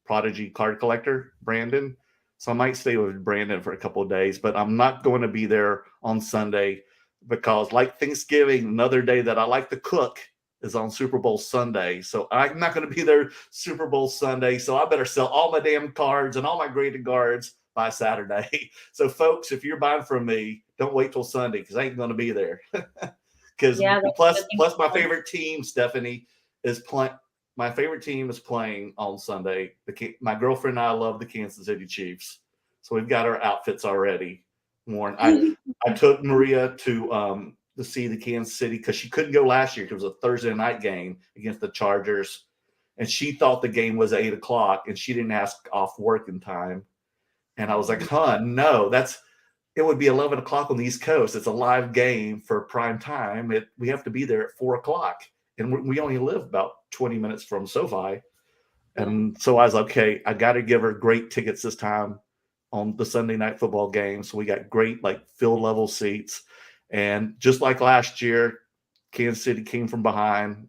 S1: Prodigy card collector Brandon. So I might stay with Brandon for a couple of days, but I'm not going to be there on Sunday because, like Thanksgiving, another day that I like to cook is on Super Bowl Sunday. So I'm not going to be there Super Bowl Sunday. So I better sell all my damn cards and all my graded cards by Saturday. So folks, if you're buying from me, don't wait till Sunday because I ain't going to be there. Because
S2: Yeah, that's the
S1: plus
S2: thing.
S1: plus my favorite team, Stephanie, is playing. My favorite team is playing on Sunday. My girlfriend and I love the Kansas City Chiefs, so we've got our outfits already worn. I took Maria to see the Kansas City because she couldn't go last year because it was a Thursday night game against the Chargers, and she thought the game was at 8 o'clock, and she didn't ask off work in time. And I was like, "Huh, no, it would be 11 o'clock on the East Coast. It's a live game for prime time. We have to be there at 4 o'clock, and we only live about 20 minutes from SoFi."
S2: Yeah.
S1: And so I was like, okay, I got to give her great tickets this time on the Sunday night football game. So we got great, like, field level seats. And just like last year, Kansas City came from behind.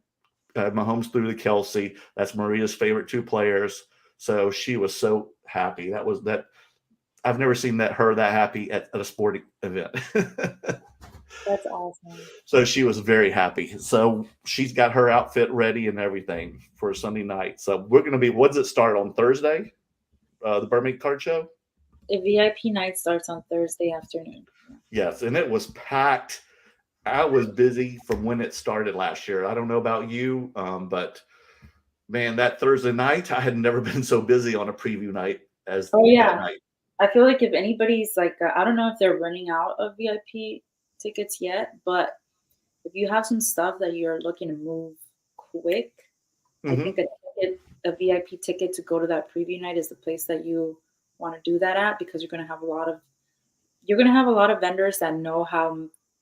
S1: Mahomes threw to Kelsey. That's Maria's favorite two players. So she was so happy. That. I've never seen her that happy at a sporting event.
S2: That's awesome.
S1: So she was very happy. So she's got her outfit ready and everything for Sunday night. So we're going to be, what does it start on Thursday? The Birmingham Card Show?
S2: A VIP night starts on Thursday afternoon.
S1: Yes. And it was packed. I was busy from when it started last year. I don't know about you, but man, that Thursday night, I had never been so busy on a preview night as
S2: Oh
S1: that
S2: yeah.
S1: night.
S2: I feel like if anybody's like, I don't know if they're running out of VIP tickets yet, but if you have some stuff that you're looking to move quick, I
S1: Hmm.
S2: think a VIP ticket to go to that preview night is the place that you want to do that at, because you're going to have a lot of vendors that know how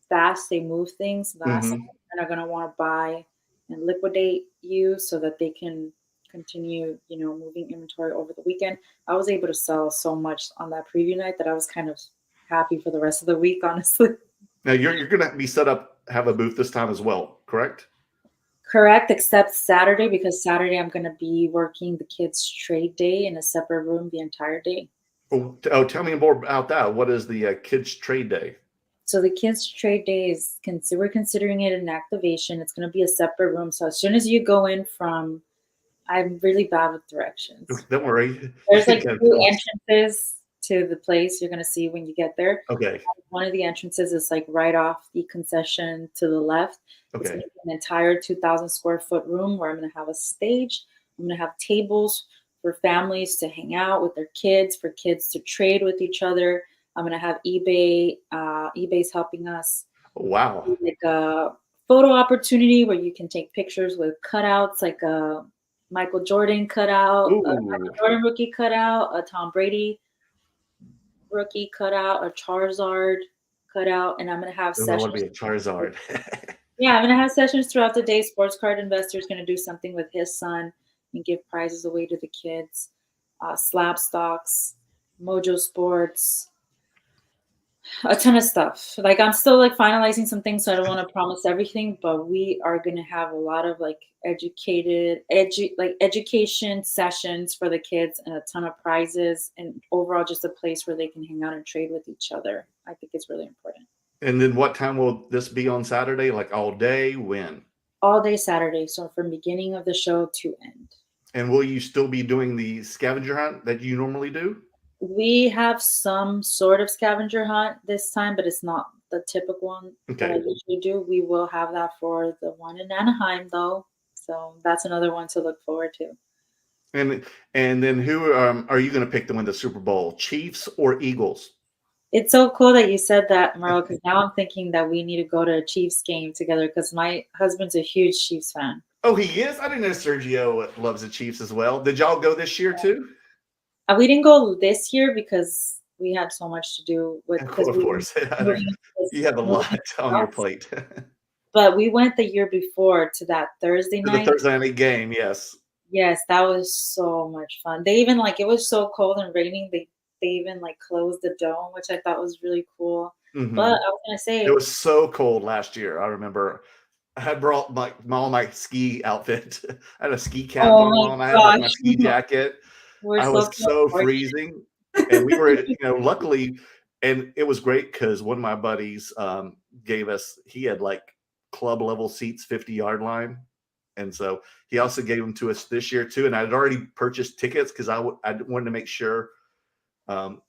S2: fast they move things last
S1: Hmm.
S2: minute and are going to want to buy and liquidate you so that they can continue, moving inventory over the weekend. I was able to sell so much on that preview night that I was kind of happy for the rest of the week, honestly.
S1: Now you're going to be set up, have a booth this time as well, correct?
S2: Correct, except Saturday, because Saturday I'm going to be working the kids' trade day in a separate room the entire day.
S1: Oh, tell me more about that. What is the kids trade day?
S2: So the kids' trade day is we're considering it an activation. It's going to be a separate room. So as soon as you go in from, I'm really bad with directions.
S1: Don't worry.
S2: There's
S1: You
S2: like
S1: can
S2: two
S1: tell us.
S2: entrances to the place you're going to see when you get there.
S1: Okay.
S2: One of the entrances is like right off the concession to the left. It's going
S1: Okay.
S2: to be an entire 2,000 square foot room where I'm going to have a stage. I'm going to have tables for families to hang out with their kids, for kids to trade with each other. I'm going to have eBay. eBay's helping us
S1: Wow.
S2: do like a photo opportunity where you can take pictures with cutouts, like a Michael Jordan cutout, a
S1: Ooh.
S2: Michael Jordan rookie cutout, a Tom Brady rookie cutout, a Charizard cutout, and I'm gonna have
S1: Ooh, I want to
S2: sessions.
S1: be a Charizard.
S2: Yeah, I'm gonna have sessions throughout the day. Sports card investor is gonna do something with his son and give prizes away to the kids. Slab stocks, Mojo Sports, a ton of stuff. Like I'm still like finalizing some things, so I don't want to promise everything, but we are gonna have a lot of like education sessions for the kids and a ton of prizes, and overall just a place where they can hang out and trade with each other. I think it's really important.
S1: And then what time will this be on Saturday? Like all day? When?
S2: All day Saturday, so from beginning of the show to end.
S1: And will you still be doing the scavenger hunt that you normally do?
S2: We have some sort of scavenger hunt this time, but it's not the typical one that I
S1: Okay.
S2: usually do. We will have that for the one in Anaheim, though. So that's another one to look forward to.
S1: And then who are you going to pick to win the Super Bowl? Chiefs or Eagles?
S2: It's so cool that you said that, Merle, because now I'm thinking that we need to go to a Chiefs game together because my husband's a huge Chiefs fan.
S1: Oh, he is. I didn't know Sergio loves the Chiefs as well. Did y'all go this year too?
S2: We didn't go this year because we had so much to do with because
S1: Of
S2: we
S1: course.
S2: were moving
S1: You have a
S2: moving
S1: lot on your
S2: house.
S1: plate.
S2: But we went the year before to that Thursday
S1: To the
S2: night.
S1: Thursday night game, yes.
S2: Yes, that was so much fun. They even like it was so cold and raining. They even like closed the dome, which I thought was really cool. But
S1: Hmm.
S2: I was gonna
S1: It
S2: say,
S1: was so cold last year. I remember I had brought my ski outfit. I had a ski cap
S2: oh my
S1: on. I had like my
S2: gosh,
S1: ski jacket.
S2: we're
S1: I
S2: so
S1: was so freezing, and we were,
S2: California.
S1: luckily, and it was great because one of my buddies gave us. He had like club level seats, 50-yard line, and so he also gave them to us this year too. And I had already purchased tickets because I wanted to make sure um,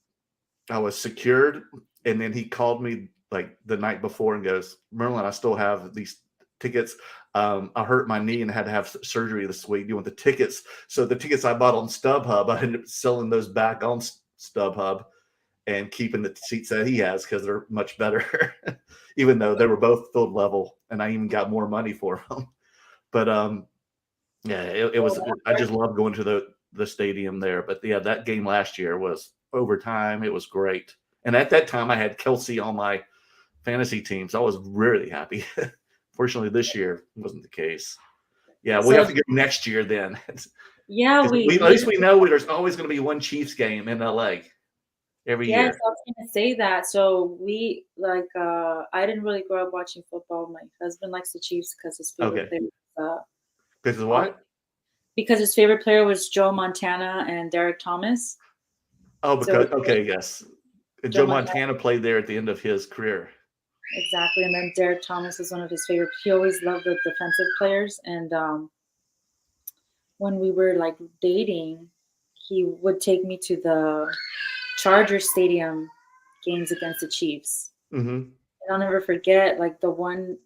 S1: I was secured. And then he called me like the night before and goes, Merlin, I still have these tickets. I hurt my knee and had to have surgery this week. Do you want the tickets? So the tickets I bought on StubHub, I ended up selling those back on StubHub and keeping the seats that he has because they're much better, even though they were both filled level, and I even got more money for them. But yeah, it was. I just love going to the stadium there. But yeah, that game last year was overtime. It was great, and at that time I had Kelsey on my fantasy team, so I was really happy. Fortunately, this year wasn't the case. Yeah, we have
S2: So
S1: to go next year then.
S2: yeah,
S1: Because
S2: we
S1: at least we know there's always going to be one Chiefs game in LA every
S2: yes,
S1: year.
S2: I was gonna say that. So we like I didn't really grow up watching football. My husband likes the Chiefs because his favorite
S1: Okay,
S2: player
S1: because of
S2: uh,
S1: what?
S2: because his favorite player was Joe Montana and Derek Thomas.
S1: Oh,
S2: So
S1: because okay, yes. And
S2: Joe
S1: Joe
S2: Montana,
S1: Montana played there at the end of his career.
S2: exactly. And then Derek Thomas was one of his favorite. He always loved the defensive players. And when we were like dating, he would take me to the Charger Stadium games against the Chiefs.
S1: Mm-hmm.
S2: And I'll never forget like the one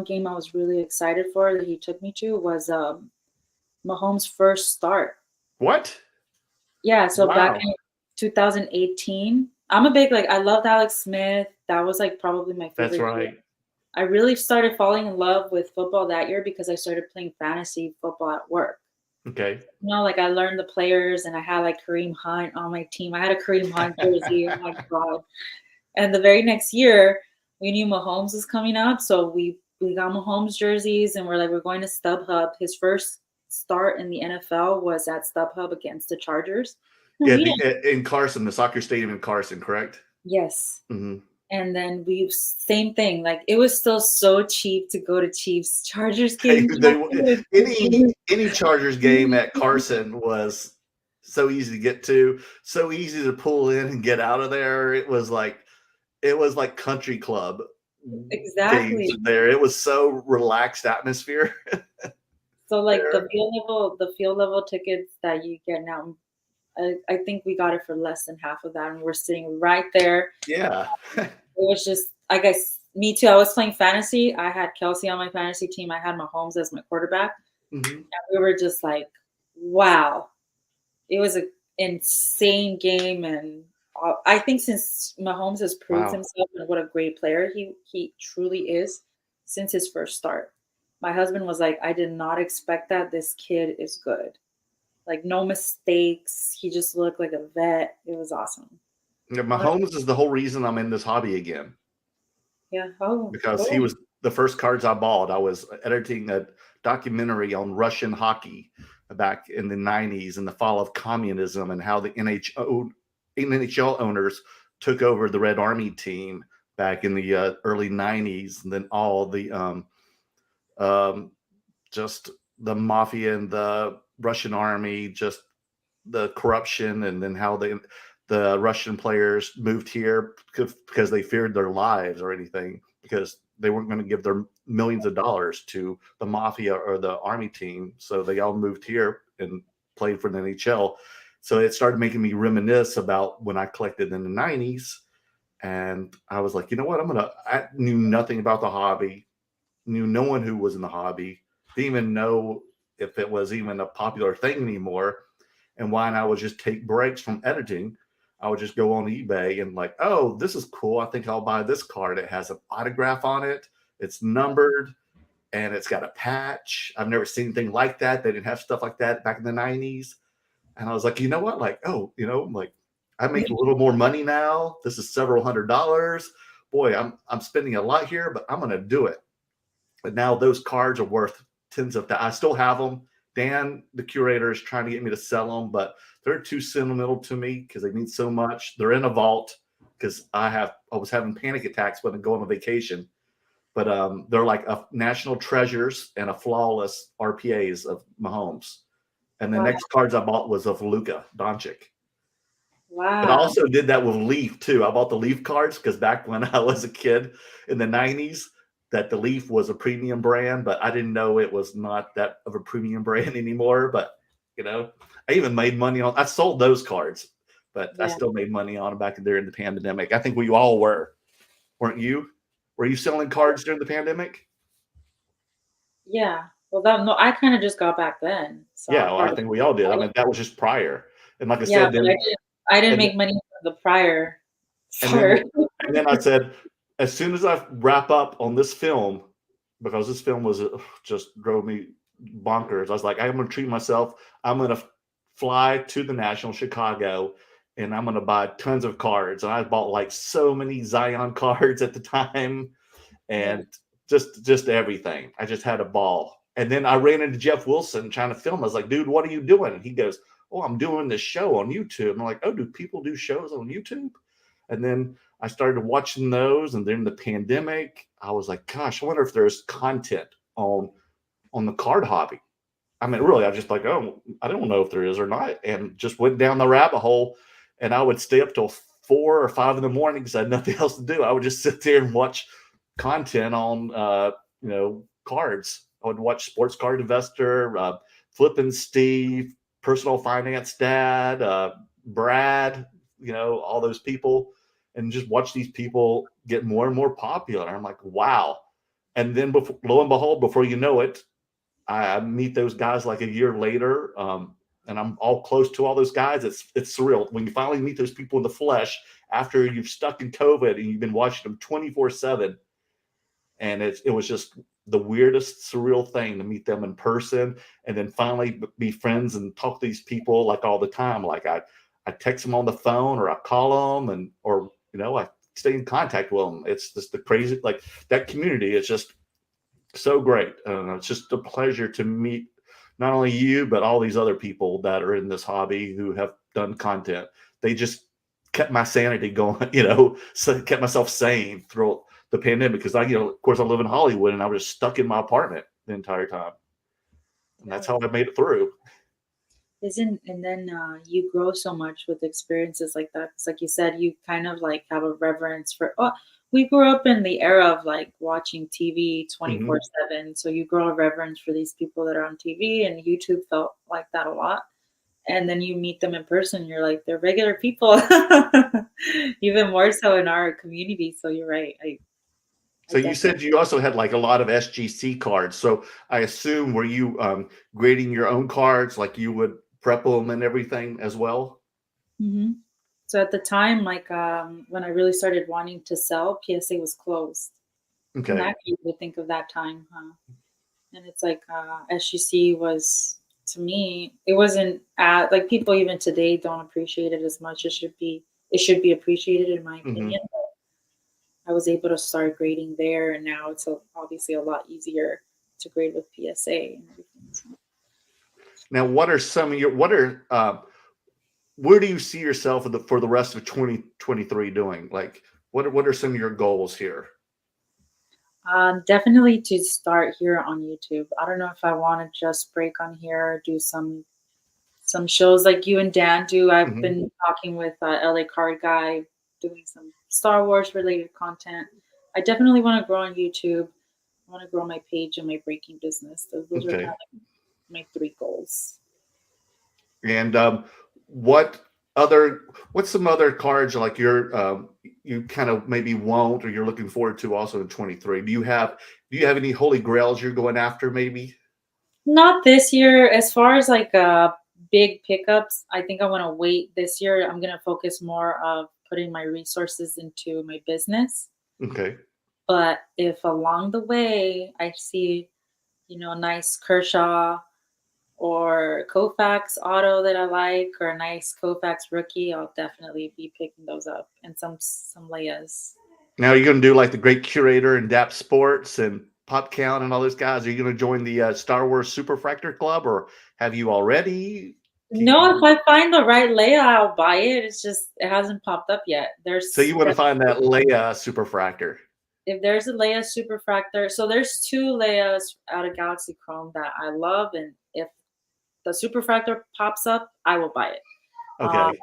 S2: game I was really excited for that he took me to was Mahomes' first start.
S1: What?
S2: Yeah, so back
S1: Wow.
S2: in 2018, I'm a big like I loved Alex Smith. That was like probably my
S1: That's
S2: favorite year.
S1: right.
S2: I really started falling in love with football that year because I started playing fantasy football at work.
S1: Okay.
S2: Like I learned the players and I had like Kareem Hunt on my team. I had a Kareem Hunt jersey. Oh my God. And the very next year, we knew Mahomes was coming up. So we got Mahomes jerseys and we're going to StubHub. His first start in the NFL was at StubHub against the Chargers. And
S1: Yeah,
S2: we didn't.
S1: in Carson, the soccer stadium in Carson, correct?
S2: Yes.
S1: Mm-hmm.
S2: And then we same thing. Like it was still so cheap to go to Chiefs Chargers
S1: They,
S2: games.
S1: they any Chargers game at Carson was so easy to get to, so easy to pull in and get out of there. It was like country club games
S2: Exactly.
S1: there. It was so relaxed atmosphere
S2: So like
S1: there.
S2: the field level tickets that you get now, I think we got it for less than half of that, and we're sitting right there.
S1: Yeah.
S2: It was just, I guess, me too. I was playing fantasy. I had Kelsey on my fantasy team. I had Mahomes as my quarterback.
S1: Mm-hmm.
S2: And we were just like, wow. It was an insane game. And I think since Mahomes has proved
S1: Wow.
S2: himself and what a great player he truly is since his first start. My husband was like, I did not expect that. This kid is good. Like, no mistakes. He just looked like a vet. It was awesome.
S1: Yeah,
S2: What?
S1: Mahomes is the whole reason I'm in this hobby again,
S2: Yeah. Oh,
S1: because he
S2: cool.
S1: was the first cards I bought. I was editing a documentary on Russian hockey back in the 90s and the fall of communism and how the NHL owners took over the Red Army team back in the early 90s. And then all the um, just the mafia and the Russian army, just the corruption, and then how the Russian players moved here because they feared their lives or anything, because they weren't going to give their millions of dollars to the mafia or the army team. So they all moved here and played for the NHL. So it started making me reminisce about when I collected in the 90s. And I was like, you know what? I knew nothing about the hobby, knew no one who was in the hobby, didn't even know if it was even a popular thing anymore. And why not? I would just take breaks from editing. I would just go on eBay and like, oh, this is cool. I think I'll buy this card. It has an autograph on it. It's numbered and it's got a patch. I've never seen anything like that. They didn't have stuff like that back in the 90s. And I was like, you know what? Like, oh, like I make a little more money now. This is several $100s. Boy, I'm spending a lot here, but I'm gonna do it. But now those cards are worth tens of thousands. I still have them. Dan, the curator, is trying to get me to sell them, but they're too sentimental to me because they mean so much. They're in a vault because I was having panic attacks when I go on a vacation. But they're like a national treasures and a flawless RPAs of Mahomes. And the
S2: Wow.
S1: next cards I bought was of Luka Doncic. But I
S2: Wow.
S1: also did that with Leaf too. I bought the Leaf cards because back when I was a kid in the 90s, that the Leaf was a premium brand, but I didn't know it was not that of a premium brand anymore. But I even made money on. I sold those cards, but I
S2: Yeah.
S1: still made money on them back during the pandemic. I think we all were, weren't you? Were you selling cards during the pandemic?
S2: Yeah. Well, no, I kind of just got back then, so
S1: Yeah,
S2: I
S1: well, I
S2: probably.
S1: think we all did. I mean, that was just prior. And like I
S2: Yeah,
S1: said,
S2: but
S1: then
S2: I didn't
S1: and
S2: make money from the prior
S1: And then
S2: start.
S1: and then I said, as soon as I wrap up on this film, because this film was just drove me bonkers. I was like, I'm going to treat myself. I'm going to fly to the National Chicago, and I'm going to buy tons of cards. And I bought like so many Zion cards at the time,
S2: Yeah.
S1: and just everything. I just had a ball. And then I ran into Jeff Wilson trying to film. I was like, dude, what are you doing? And he goes, oh, I'm doing this show on YouTube. I'm like, oh, do people do shows on YouTube? And then I started watching those, and then the pandemic, I was like, gosh, I wonder if there's content on the card hobby. I mean, really, I just like, oh, I don't know if there is or not, and just went down the rabbit hole. And I would stay up till 4 or 5 in the morning because I had nothing else to do. I would just sit there and watch content on cards. I would watch Sports Card Investor, Flippin' Steve, Personal Finance Dad, Brad, all those people, and just watch these people get more and more popular. I'm like, wow. And then lo and behold, before you know it, I meet those guys like a year later, and I'm all close to all those guys. It's surreal when you finally meet those people in the flesh after you've stuck in COVID and you've been watching them 24/7. And it was just the weirdest, surreal thing to meet them in person, and then finally be friends and talk to these people like all the time. Like I text them on the phone, or I call them, or I stay in contact with them. It's just the crazy, like that community is just so great. It's just a pleasure to meet not only you, but all these other people that are in this hobby who have done content. They just kept my sanity going, so kept myself sane through the pandemic, because of course I live in Hollywood and I was stuck in my apartment the entire time. And that's how I made it through.
S2: And then you grow so much with experiences like that. It's like you said, you kind of like have a reverence for. Oh, we grew up in the era of like watching TV
S1: Mhm.
S2: 24/7, so you grow a reverence for these people that are on TV, and YouTube felt like that a lot. And then you meet them in person, you're like, they're regular people, even more so in our community. So you're right. I
S1: So you
S2: definitely.
S1: said you also had like a lot of SGC cards. So I assume, were you grading your own cards, like you would prep them and everything as well?
S2: Mhm. So at the time, like when I really started wanting to sell, PSA was closed. And
S1: Okay.
S2: that you would think of that time, huh? And it's like SGC was, to me, it wasn't like people even today don't appreciate it as much. It should be appreciated in my
S1: Hmm.
S2: opinion. I was able to start grading there, and now it's obviously a lot easier to grade with PSA and everything. So.
S1: Now, what are some of your where do you see yourself for the rest of 2023 doing? Like, what are some of your goals here?
S2: Definitely to start here on YouTube. I don't know if I want to just break on here, do some shows like you and Dan do. I've
S1: Hmm.
S2: been talking with LA Card Guy, doing some Star Wars related content. I definitely want to grow on YouTube. I want to grow my page and my breaking business. Those are kind
S1: Okay.
S2: of like my three goals.
S1: And what's some other cards like you kind of maybe won't, or you're looking forward to also in 23? Do you have any holy grails you're going after maybe?
S2: Not this year. As far as like big pickups, I think I want to wait this year. I'm gonna focus more of putting my resources into my business.
S1: Okay.
S2: But if along the way I see, a nice Kershaw or Kofax auto that I like, or a nice Kofax rookie, I'll definitely be picking those up, and some Leias.
S1: Now you're going to do like the Great Curator and DAP Sports and Pop Count and all those guys. Are you going to join the Star Wars Superfractor Club, or have you already?
S2: No, if I find the right Leia, I'll buy it. It's just it hasn't popped up yet.
S1: So you want to find that Leia Superfractor?
S2: If there's a Leia Superfractor, so there's two Leias out of Galaxy Chrome that I love, and if the Superfractor pops up, I will buy it. Uh,
S1: Okay,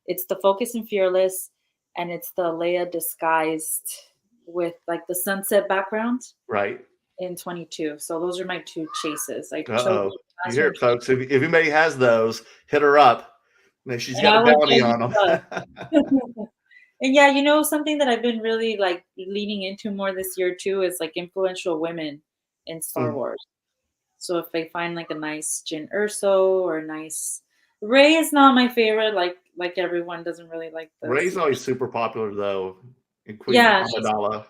S2: it's the Focus and Fearless, and it's the Leia disguised with like the sunset background
S1: right.
S2: in 22. So those are my two chases. I chose
S1: Uh-oh. You
S2: last
S1: hear
S2: year,
S1: it, folks. If anybody has those, hit her up. She's
S2: and
S1: got a
S2: I will
S1: bounty
S2: give you
S1: on
S2: love.
S1: them.
S2: And yeah, something that I've been really like leaning into more this year too is like influential women in Star
S1: Mm.
S2: Wars. So if I find like a nice Jyn Erso or a nice Ray is not my favorite. Like everyone doesn't really like the
S1: Ray's
S2: secret.
S1: always super popular though, and Queen
S2: Yeah, she's
S1: Amidala.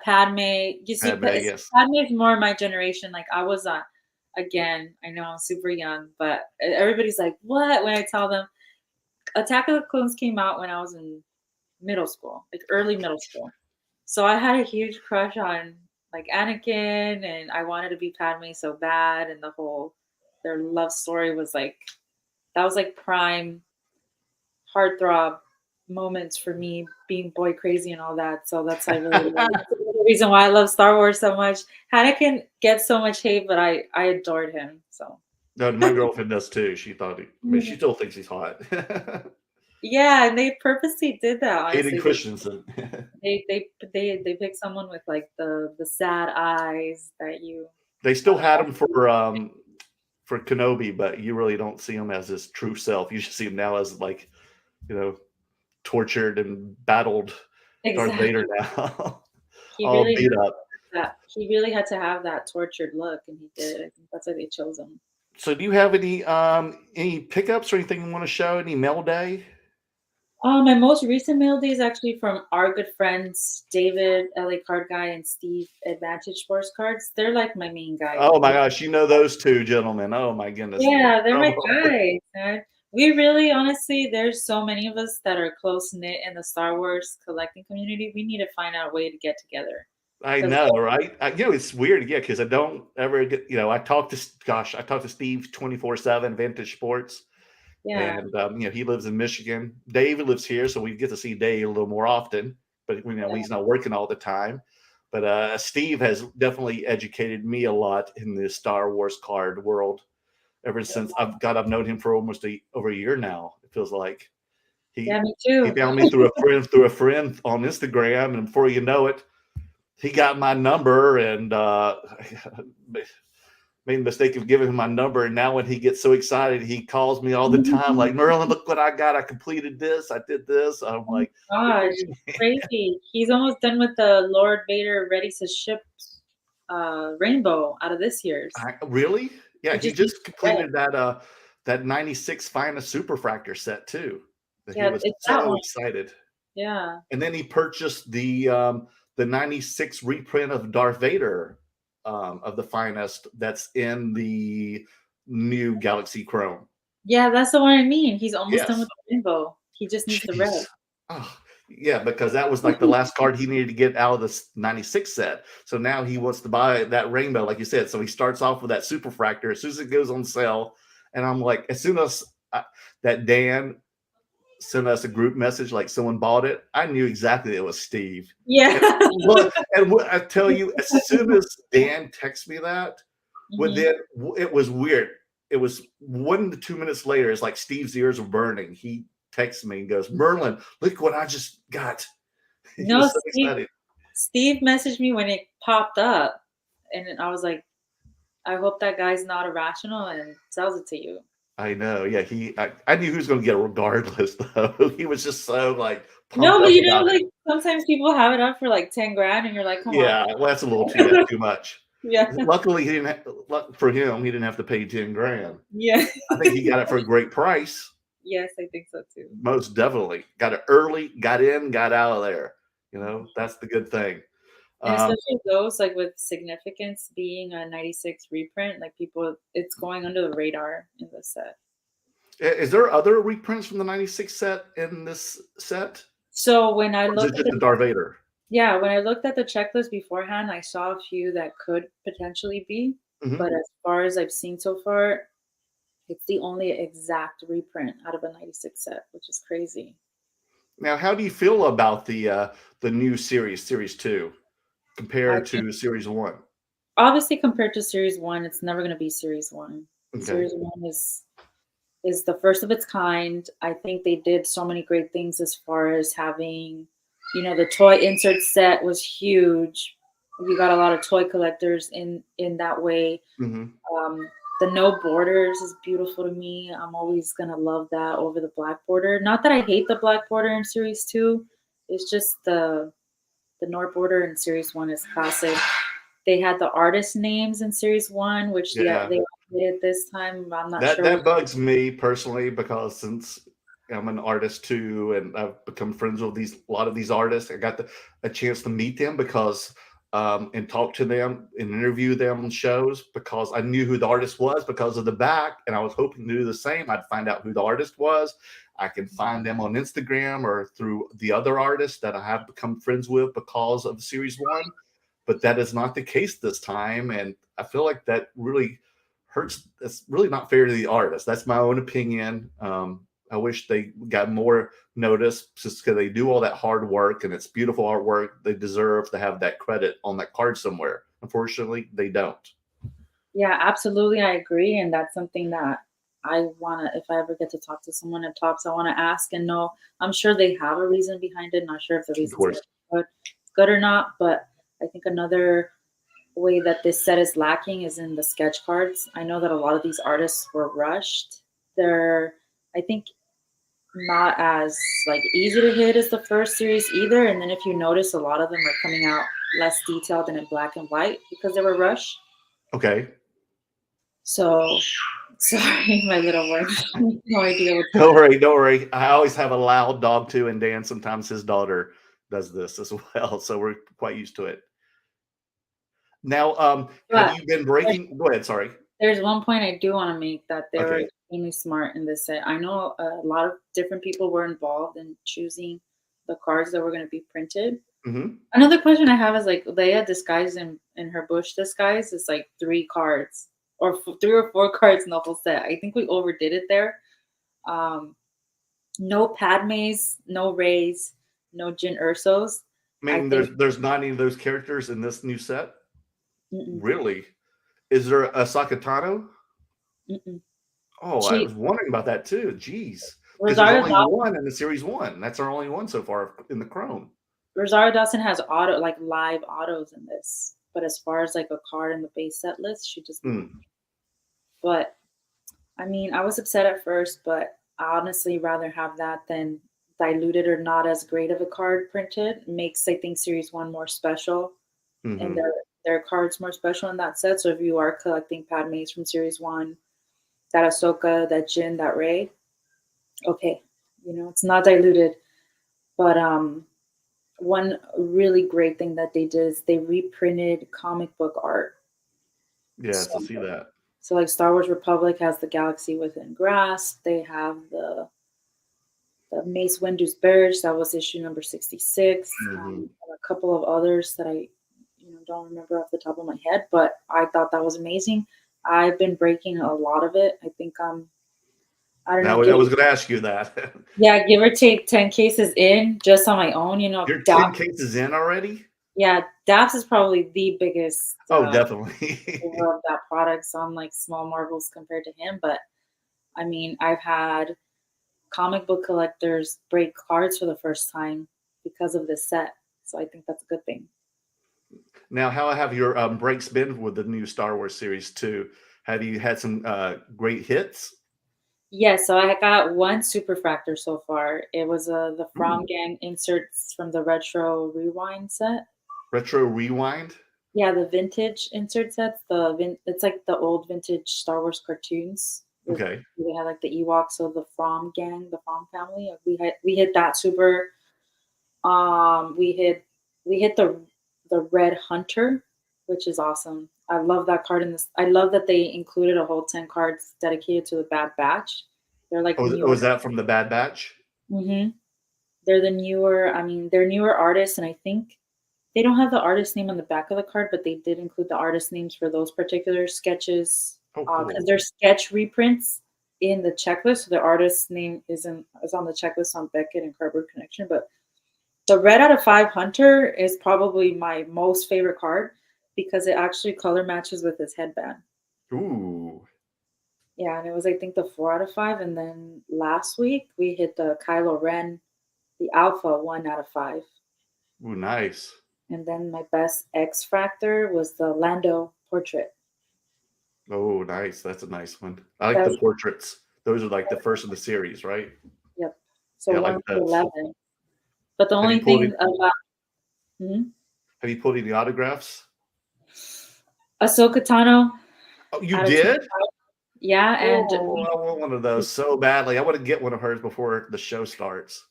S2: Padme. You see,
S1: Padme, yes.
S2: Padme is more my generation. Like I was again, I know I'm super young, but everybody's like, "What?" When I tell them Attack of the Clones came out when I was in middle school, like early middle school. So I had a huge crush on like Anakin, and I wanted to be Padme so bad, and their love story was like that was like prime heartthrob moments for me, being boy crazy and all that. So that's I really love. That's the reason why I love Star Wars so much. Anakin gets so much hate, but I adored him. So
S1: No, my girlfriend does too. She thought I mean, she still thinks he's hot.
S2: Yeah, and they purposely did that,
S1: Hayden
S2: honestly.
S1: Christensen.
S2: They picked someone with, like, the sad eyes that you
S1: They still had him
S2: automatically
S1: for Kenobi, but you really don't see him as his true self. You just see him now as like, you know, tortured and battled Darth
S2: exactly.
S1: Vader now,
S2: He
S1: all
S2: really
S1: beat
S2: had
S1: up.
S2: he really had to have that tortured look, and he did. I think that's why they chose him.
S1: So do you have any pickups or anything you want to show? Any mail day?
S2: My most recent mail day is actually from our good friends, David, LA Card Guy, and Steve, Advantage Sports Cards. They're like my main guys.
S1: Oh my gosh, you know those two gentlemen. Oh my goodness.
S2: Yeah, they're my
S1: Oh,
S2: guys, man. We really, honestly, there's so many of us that are close knit in the Star Wars collecting community. We need to find out a way to get together.
S1: I
S2: 'Cause
S1: know, right? It's weird, yeah, because I don't ever get, I talk to Steve 24/7, Vintage Sports,
S2: yeah,
S1: and he lives in Michigan. Dave lives here, so we get to see Dave a little more often, but
S2: yeah,
S1: he's not working all the time. But Steve has definitely educated me a lot in the Star Wars card world ever since I've known him for almost over a year now. It feels like
S2: yeah,
S1: he
S2: me
S1: he
S2: too.
S1: found me through a friend on Instagram, and before you know it, he got my number and made the mistake of giving him my number. And now when he gets so excited, he calls me all the time, like, Merlin, look what I got. I completed this. I did this. I'm
S2: Oh my
S1: like,
S2: gosh, crazy. He's almost done with the Lord Vader Ready to Ship rainbow out of this year's.
S1: Really? Yeah,
S2: He
S1: he
S2: just needs
S1: just
S2: the red.
S1: completed that 96 finest superfractor set too. That he
S2: Yeah,
S1: was
S2: it's that
S1: so
S2: one.
S1: excited.
S2: Yeah.
S1: And then he purchased the 96 reprint of Darth Vader, of the finest, that's in the new Galaxy Chrome.
S2: Yeah, that's the one I mean. He's almost done
S1: Yes.
S2: with the rainbow. He just needs the red.
S1: Jeez. Oh, yeah, because that was like the last card he needed to get out of this 96 set. So now he wants to buy that rainbow, like you said. So he starts off with that superfractor as soon as it goes on sale. And I'm like, as soon as that Dan sent us a group message, like someone bought it, I knew exactly it was Steve.
S2: Yeah.
S1: And what I tell you, as soon as Dan texted me that,
S2: Mhm.
S1: it was weird. It was 1 to 2 minutes later. It's like Steve's ears were burning. He texts me and goes, Merlin, look what I just got. He
S2: No,
S1: was so excited.
S2: Steve messaged me when it popped up, and then I was like, "I hope that guy's not irrational and sells it to you."
S1: I know. Yeah, I knew he was going to get it regardless, though. He was just so like
S2: No,
S1: pumped
S2: but
S1: up
S2: you know,
S1: about it.
S2: like sometimes people have it up for like 10 grand, and you're like, "Come on."
S1: Yeah, well, that's a little too much.
S2: Yeah,
S1: Luckily, for him, he didn't have to pay 10 grand.
S2: yeah.
S1: I think he got it for a great price.
S2: Yes, I think so too.
S1: Most definitely. Got it early, got in, got out of there. That's the good thing.
S2: And
S1: Um,
S2: especially those like with significance being a 96 reprint, like people, it's going under the radar in the set.
S1: is there other reprints from the 96 set in this set?
S2: So when I
S1: Or is it
S2: looked at
S1: just
S2: the
S1: the Darth Vader?
S2: yeah, when I looked at the checklist beforehand, I saw a few that could potentially be,
S1: Mhm.
S2: but as far as I've seen so far, it's the only exact reprint out of a 96 set, which is crazy.
S1: Now, how do you feel about the new series 2,
S2: I
S1: compared
S2: think
S1: to series 1?
S2: obviously compared to series 1, it's never gonna be series 1.
S1: Okay.
S2: Series 1 is the first of its kind. I think they did so many great things as far as having, the toy insert set was huge. You got a lot of toy collectors in that way.
S1: Mhm.
S2: Um, the no borders is beautiful to me. I'm always gonna love that over the black border. Not that I hate the black border in series 2. It's just the no border in series 1 is classic. They had the artist names in series 1, which
S1: Yeah.
S2: they did this time. I'm not
S1: That
S2: sure what.
S1: that bugs me personally, because since I'm an artist too, and I've become friends with a lot of these artists, I got a chance to meet them because and talk to them and interview them on shows, because I knew who the artist was because of the back, and I was hoping to do the same. I'd find out who the artist was. I can find them on Instagram or through the other artists that I have become friends with because of Series One, but that is not the case this time, and I feel like that really hurts. It's really not fair to the artist. That's my own opinion. I wish they got more notice, just because they do all that hard work and it's beautiful artwork. They deserve to have that credit on that card somewhere. Unfortunately, they don't.
S2: Yeah, absolutely, I agree, and that's something that I wanna if I ever get to talk to someone at Tops, I wanna ask and know. I'm sure they have a reason behind it. Not sure if the
S1: Of
S2: reason's
S1: course.
S2: good or not, but I think another way that this set is lacking is in the sketch cards. I know that a lot of these artists were rushed. They're, I think, not as like easy to hit as the first series either. And then if you notice, a lot of them are coming out less detailed and in black and white because they were rushed.
S1: Okay.
S2: So sorry, my little one. No idea what's
S1: Don't
S2: happening.
S1: worry, don't worry. I always have a loud dog too, and Dan sometimes his daughter does this as well, so we're quite used to it. Now, have
S2: But
S1: you been
S2: there's,
S1: breaking? Go ahead. Sorry.
S2: there's one point I do want to make that they were
S1: Okay.
S2: extremely smart in this set. I know a lot of different people were involved in choosing the cards that were going to be printed.
S1: Hmm.
S2: Another question I have is like Leia disguised in her bush disguise is like 3 cards or 3 or 4 cards in the whole set. I think we overdid it there. Um, no Padmes, no Rays, no Jin Ursos.
S1: I
S2: I
S1: mean,
S2: think
S1: there's not any of those characters in this new set.
S2: mm-mm,
S1: Really? Is there a Sakatano?
S2: mm-mm.
S1: Oh, I
S2: She
S1: was wondering about that too. Jeez, because there's
S2: Rosario
S1: only one in the series one. That's our only one so far in the Chrome.
S2: Rosario Dawson has auto like live autos in this, but as far as like a card in the base set list, she does not.
S1: Mm.
S2: But I mean, I was upset at first, but I honestly rather have that than diluted or not as great of a card printed. Makes I think Series One more special, and
S1: Hmm.
S2: their cards more special in that set. So if you are collecting Padmes from Series One, that Ahsoka, that Jin, that Rey, okay, it's not diluted. But one really great thing that they did is they reprinted comic book art.
S1: Yes, I
S2: So,
S1: see that.
S2: so like Star Wars Republic has the Galaxy Within Grasp. They have the Mace Windu's Barrage. That was issue number 66.
S1: Hmm.
S2: And a couple of others that I don't remember off the top of my head, but I thought that was amazing. I've been breaking a lot of it. I think I don't know,
S1: Now, I was going to ask you that.
S2: give or take 10 cases in just on my own.
S1: You're 10 cases in already?
S2: Yeah, DAPS is probably the biggest
S1: Oh, definitely.
S2: over of that product. So I'm like small marbles compared to him. But I mean, I've had comic book collectors break cards for the first time because of this set. So I think that's a good thing.
S1: Now, how have your breaks been with the new Star Wars series too? Have you had some great hits?
S2: Yeah, so I got one superfractor so far. It was the From
S1: Ooh,
S2: Gang inserts from the Retro Rewind set.
S1: retro rewind.
S2: Yeah, the vintage insert sets. It's like the old vintage Star Wars cartoons.
S1: Okay.
S2: They had like the Ewoks, so the From gang, the From family. We hit that super. We hit the Red Hunter, which is awesome. I love that card in this. I love that they included a whole 10 cards dedicated to the Bad Batch. They're like the
S1: Oh,
S2: newer.
S1: is that from the Bad Batch?
S2: Hmm. They're the newer. I mean, they're newer artists, and I think they don't have the artist name on the back of the card, but they did include the artist names for those particular sketches
S1: Oh,
S2: because
S1: cool.
S2: they're sketch reprints in the checklist. So the artist's name is on the checklist on Beckett and Cardboard Connection. But the Red out of 5 Hunter is probably my most favorite card because it actually color matches with his headband.
S1: Ooh,
S2: Yeah, and it was I think the 4 out of 5, and then last week we hit the Kylo Ren, the Alpha 1 out of 5.
S1: ooh, nice.
S2: And then my best X Fractor was the Lando portrait.
S1: Oh, nice. That's a nice one. I like
S2: That
S1: the
S2: was,
S1: portraits. Those are like the first of the series, right?
S2: yep. So
S1: Yeah, I
S2: 1
S1: like
S2: to
S1: those.
S2: 11. But the
S1: Have you
S2: only
S1: pulled
S2: thing
S1: it?
S2: about mhm.
S1: Have you pulled any autographs?
S2: Ahsoka Tano
S1: Oh, you
S2: out of
S1: did?
S2: 25. Yeah, and
S1: Oh, I want one of those so badly. I want to get one of hers before the show starts.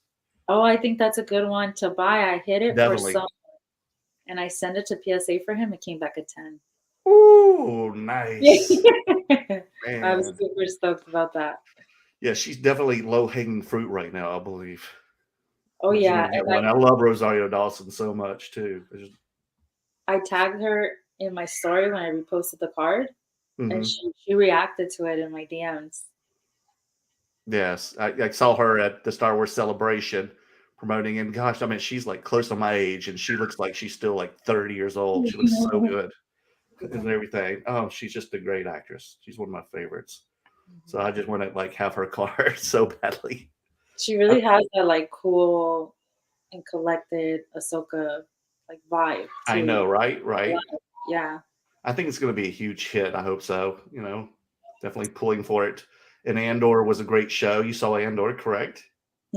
S2: oh, I think that's a good one to buy. I hit it for
S1: Definitely.
S2: some, and I sent it to PSA for him. It came back at 10.
S1: Ooh,
S2: Yeah.
S1: nice.
S2: I was
S1: Man.
S2: super stoked about that.
S1: Yeah, she's definitely low hanging fruit right now, I believe.
S2: Oh
S1: I'm just
S2: yeah,
S1: gonna get one. I love Rosario Dawson so much too.
S2: I tagged her in my story when I reposted the card, and
S1: Mhm.
S2: she reacted to it in my DMs.
S1: Yes, I saw her at the Star Wars Celebration promoting, and gosh, I mean, she's like close to my age, and she looks like she's still like 30 years old. She looks so good and everything. Oh, she's just a great actress. She's one of my favorites. So I just want to like have her card so badly.
S2: She
S1: I,
S2: really has that like cool and collected Ahsoka like vibe
S1: I
S2: too.
S1: know, right?
S2: I
S1: Right.
S2: love it. Yeah,
S1: I think it's going to be a huge hit. I hope so. Definitely pulling for it. And Andor was a great show. You saw Andor, correct?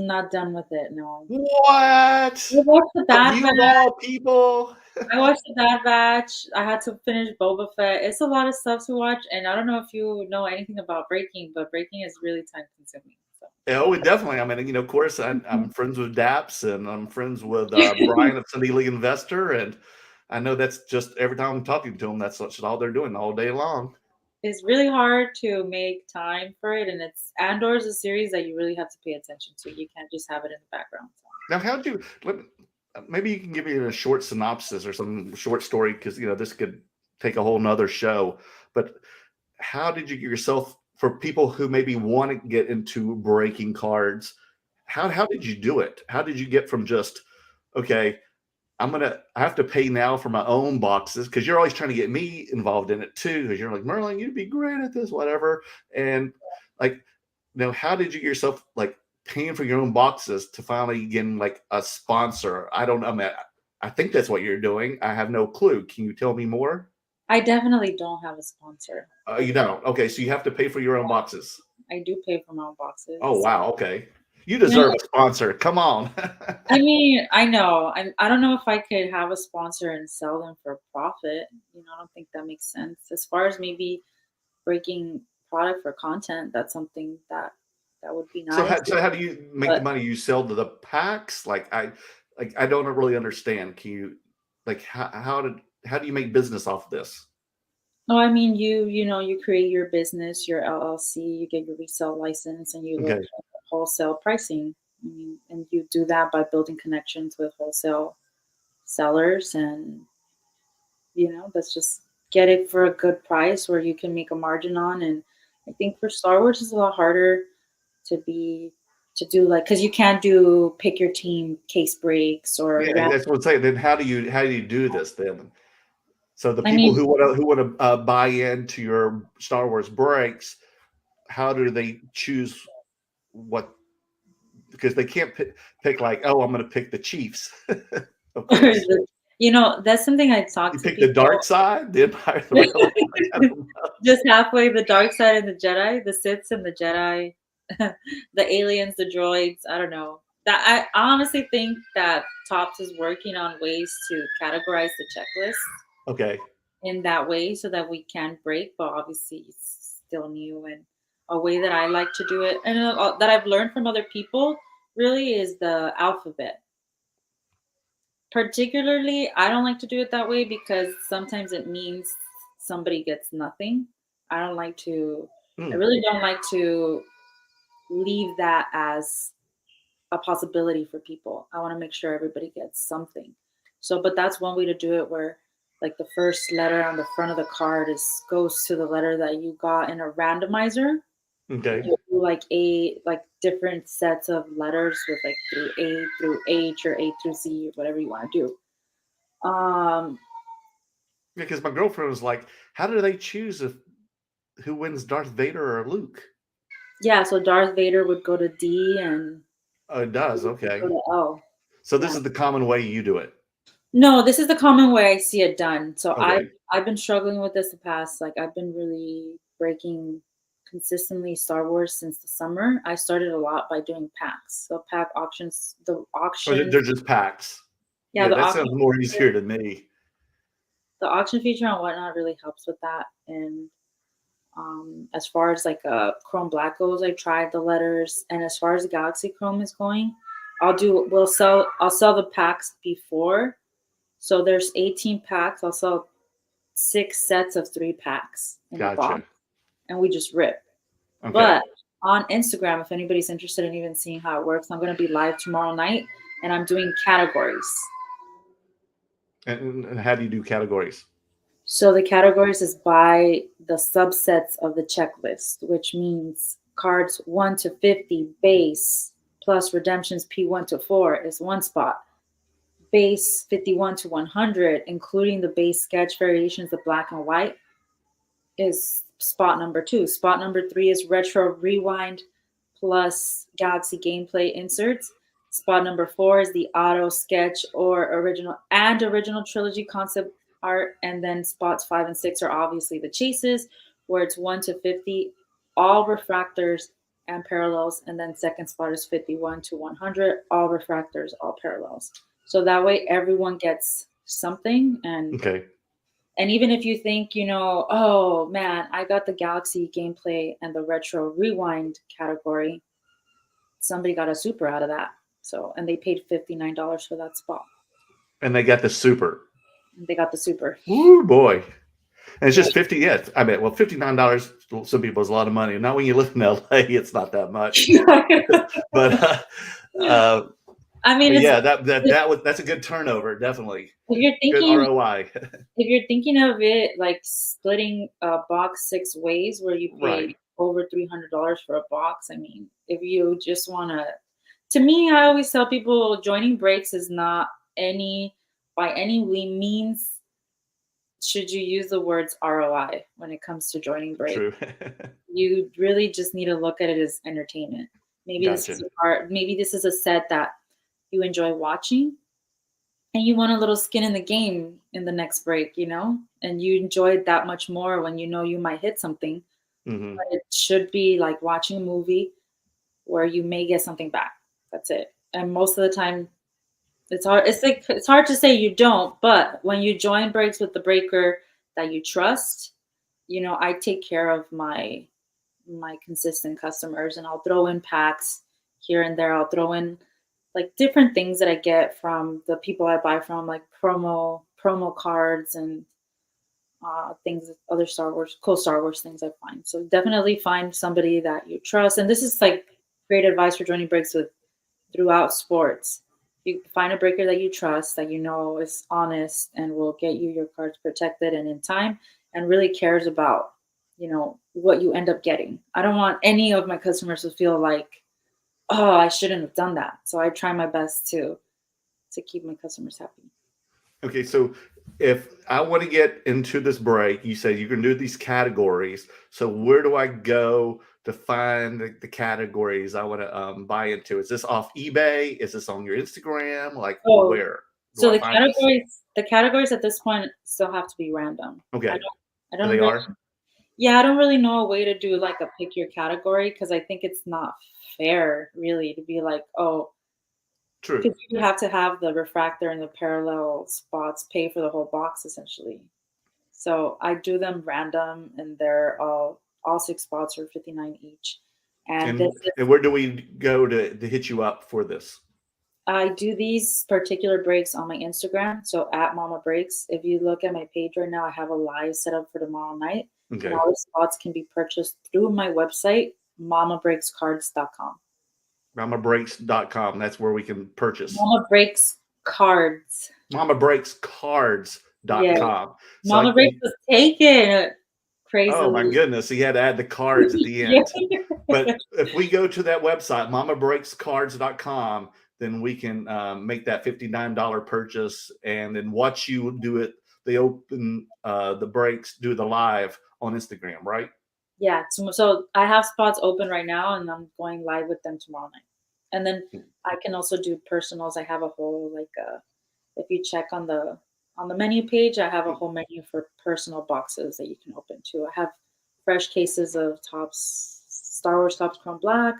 S2: not done with it. No,
S1: What?
S2: I watched the
S1: Of
S2: Bad
S1: you
S2: Batch.
S1: of all people?
S2: I watched the Bad Batch. I had to finish Boba Fett. It's a lot of stuff to watch, and I don't know if you know anything about breaking, but breaking is really time consuming. So.
S1: Oh, definitely. I mean, of course, I'm friends with Daps and I'm friends with Brian of Sunday League Investor. And I know that's just every time I'm talking to them, that's all they're doing all day long.
S2: It's really hard to make time for it, and it's Andor is a series that you really have to pay attention to. You can't just have it in the background. So.
S1: Now, maybe you can give me a short synopsis or some short story because, this could take a whole nother show. But how did you get yourself, for people who maybe want to get into breaking cards, how did you do it? How did you get from just, okay, I have to pay now for my own boxes because you're always trying to get me involved in it too. Because you're like, Merlin, you'd be great at this, whatever. And like, how did you get yourself like paying for your own boxes to finally getting like a sponsor? I don't know. I think that's what you're doing. I have no clue. Can you tell me more?
S2: I definitely don't have a sponsor.
S1: You don't. Okay, so you have to pay for your own boxes.
S2: I do pay for my own
S1: Oh
S2: boxes.
S1: wow. Okay, you
S2: You know,
S1: deserve a sponsor. Come on.
S2: I mean, I know. I don't know if I could have a sponsor and sell them for profit. I don't think that makes sense. As far as maybe breaking product for content, that's something that would be
S1: So
S2: nice.
S1: how do you make the
S2: But
S1: money? You sell to the packs? I don't really understand. Can you like how do you make business off of this?
S2: no, I mean you create your business, your LLC, you get your resale license, and you look
S1: Okay.
S2: at wholesale pricing. I mean, and you do that by building connections with wholesale sellers, and that's just get it for a good price where you can make a margin on. And I think for Star Wars it's a lot harder to be to do like because you can't do pick your team case breaks or
S1: Yeah, that's what I'm saying. Then how do you do this then? So the
S2: I
S1: people
S2: mean
S1: who want to buy into your Star Wars breaks, how do they choose what? Because they can't pick like, oh, I'm going to pick the Chiefs, of course.
S2: that's something I
S1: You
S2: talk to
S1: pick the dark
S2: people.
S1: side, the Empire, the Rebellion. Like, I don't know.
S2: Just halfway, the dark side and the Jedi, the Siths and the Jedi, the aliens, the droids. I don't know. That I honestly think that Tops is working on ways to categorize the checklist
S1: Okay.
S2: in that way so that we can break, but obviously it's still new. And a way that I like to do it and that I've learned from other people really is the alphabet. Particularly, I don't like to do it that way because sometimes it means somebody gets nothing. I don't like to, I
S1: Hmm.
S2: really don't like to leave that as a possibility for people. I want to make sure everybody gets something. So, but that's one way to do it where like the first letter on the front of the card goes to the letter that you got in a randomizer.
S1: Okay.
S2: You do like different sets of letters with like through A through H or A through Z or whatever you want to do.
S1: Because my girlfriend was like, how do they choose if who wins, Darth Vader or Luke?
S2: Yeah, so Darth Vader would go to D and
S1: Oh, it does.
S2: Luke would go
S1: Okay.
S2: to L.
S1: So this
S2: Yeah.
S1: is the common way you do it.
S2: No, this is the common way I see it done. So
S1: Okay.
S2: I've been struggling with this the past. Like I've been really breaking consistently Star Wars since the summer. I started a lot by doing packs. So pack auctions,
S1: Or they're just packs.
S2: yeah,
S1: Yeah, that sounds more easier to me.
S2: the auction feature on Whatnot really helps with that. And as far as like Chrome Black goes, I tried the letters, and as far as the Galaxy Chrome is going, I'll sell the packs before. So there's 18 packs. I'll sell 6 sets of 3 packs in a box,
S1: Gotcha.
S2: and we just rip.
S1: Okay.
S2: But on Instagram, if anybody's interested in even seeing how it works, I'm going to be live tomorrow night, and I'm doing categories.
S1: And how do you do categories?
S2: So the categories is by the subsets of the checklist, which means cards 1 to 50 base plus redemptions P1 to 4 is one spot. Base 51 to 100, including the base sketch variations of black and white, is spot number 2. Spot number 3 is retro rewind plus Galaxy gameplay inserts. Spot number 4 is the auto sketch or original trilogy concept art. And then spots 5 and 6 are obviously the chases, where it's 1 to 50, all refractors and parallels. And then second spot is 51 to 100, all refractors, all parallels. So that way everyone gets something.
S1: Okay.
S2: And even if you think, oh man, I got the Galaxy gameplay and the retro rewind category, somebody got a super out of that. So, and they paid $59 for that spot.
S1: And they got the super.
S2: They got the super.
S1: Ooh, boy. And it's just 50. Yeah. I mean, well, $59, some people is a lot of money. Not when you live in LA, it's not that much. But,
S2: I mean,
S1: yeah, that's a good turnover, definitely.
S2: If you're thinking
S1: good ROI.
S2: If you're thinking of it like splitting a box 6 ways, where you pay over $300 for a box, I mean, if you just want to me, I always tell people joining breaks is not by any means should you use the words ROI when it comes to joining breaks.
S1: True.
S2: You really just need to look at it as entertainment. Maybe
S1: Gotcha.
S2: maybe this is a set that you enjoy watching, and you want a little skin in the game in the next break, and you enjoy it that much more when you might hit something.
S1: Mm-hmm.
S2: But it should be like watching a movie where you may get something back. That's it. And most of the time, it's hard. It's hard to say you don't, but when you join breaks with the breaker that you trust, I take care of my consistent customers, and I'll throw in packs here and there. I'll throw in like different things that I get from the people I buy from, like promo cards and things, other cool Star Wars things I find. So definitely find somebody that you trust. And this is like great advice for joining breaks throughout sports. You find a breaker that you trust, that is honest and will get you your cards protected and in time, and really cares about, what you end up getting. I don't want any of my customers to feel like, oh, I shouldn't have done that. So I try my best to keep my customers happy.
S1: Okay, so if I want to get into this break, you say you can do these categories. So where do I go to find the categories I want to buy into? Is this off eBay? Is this on your Instagram? Like where?
S2: So the categories at this point still have to be random.
S1: Okay.
S2: I don't
S1: they
S2: really,
S1: are?
S2: Yeah, I don't really know a way to do like a pick your category, because I think it's not fair really to be like, oh,
S1: true,
S2: because you have to have the refractor and the parallel spots pay for the whole box essentially. So I do them random, and they're all 6 spots are $59 each. And
S1: where do we go to hit you up for this?
S2: I do these particular breaks on my Instagram, so at Mamabreaks. If you look at my page right now, I have a live set up for tomorrow night.
S1: Okay.
S2: And all the spots can be purchased through my website, mamabreakscards.com.
S1: Mamabreaks.com. That's where we can purchase.
S2: Mamabreaks cards.
S1: Mamabreakscards.com.
S2: Yeah. So Mamabreaks was taken. Crazy.
S1: Oh my goodness. He had to add the cards at the end. But if we go to that website, mamabreakscards.com, then we can make that $59 purchase and then watch you do it. They open the breaks, do the live on Instagram, right?
S2: Yeah. So I have spots open right now, and I'm going live with them tomorrow night. And then I can also do personals. I have a whole if you check on the menu page, I have a whole menu for personal boxes that you can open too. I have fresh cases of Topps Star Wars Topps Chrome Black,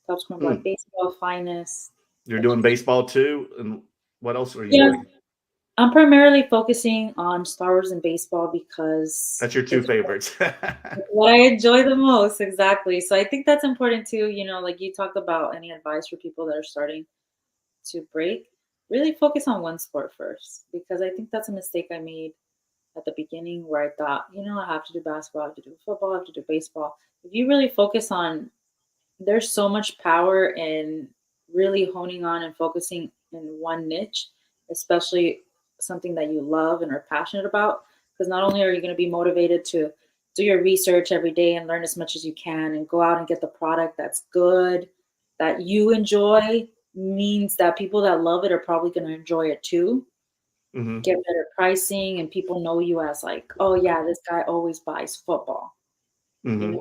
S2: Topps Chrome Black Baseball Finest.
S1: You're doing baseball too, and what else are you doing?
S2: I'm primarily focusing on Star Wars and baseball because
S1: that's your 2 favorites.
S2: What I enjoy the most, exactly. So I think that's important too. Like you talk about any advice for people that are starting to break. Really focus on one sport first, because I think that's a mistake I made at the beginning, where I thought, I have to do basketball, I have to do football, I have to do baseball. If you really focus on, there's so much power in really honing on and focusing in one niche, especially something that you love and are passionate about, because not only are you going to be motivated to do your research every day and learn as much as you can and go out and get the product that's good, that you enjoy, means that people that love it are probably going to enjoy it too. Get better pricing, and people know you as like, oh yeah, this guy always buys football.
S1: Hmm.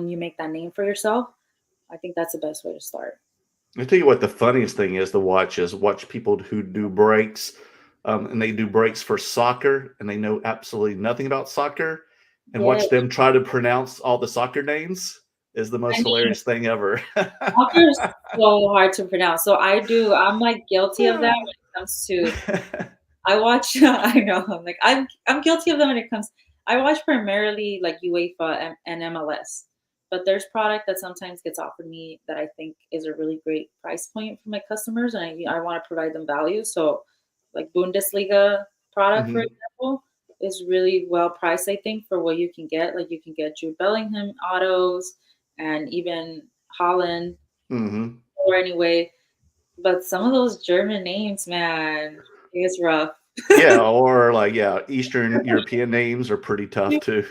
S2: You make that name for yourself. I think that's the best way to start.
S1: I tell you what, the funniest thing is to watch people who do breaks, and they do breaks for soccer, and they know absolutely nothing about soccer, and
S2: Yeah,
S1: watch them try to pronounce all the soccer names is the
S2: I
S1: most
S2: mean,
S1: hilarious thing ever.
S2: soccer is so hard to pronounce. So I'm like guilty of that when it comes to I watch I know, I'm guilty of them when it comes I watch primarily like UEFA and MLS. But there's product that sometimes gets offered me that I think is a really great price point for my customers, and I want to provide them value. So like Bundesliga product, for
S1: Hmm.
S2: example, is really well priced, I think, for what you can get. Like you can get Jude Bellingham autos and even Holland
S1: Hmm.
S2: or anyway. But some of those German names, man, it's rough.
S1: Yeah, or like, yeah, Eastern European names are pretty tough too.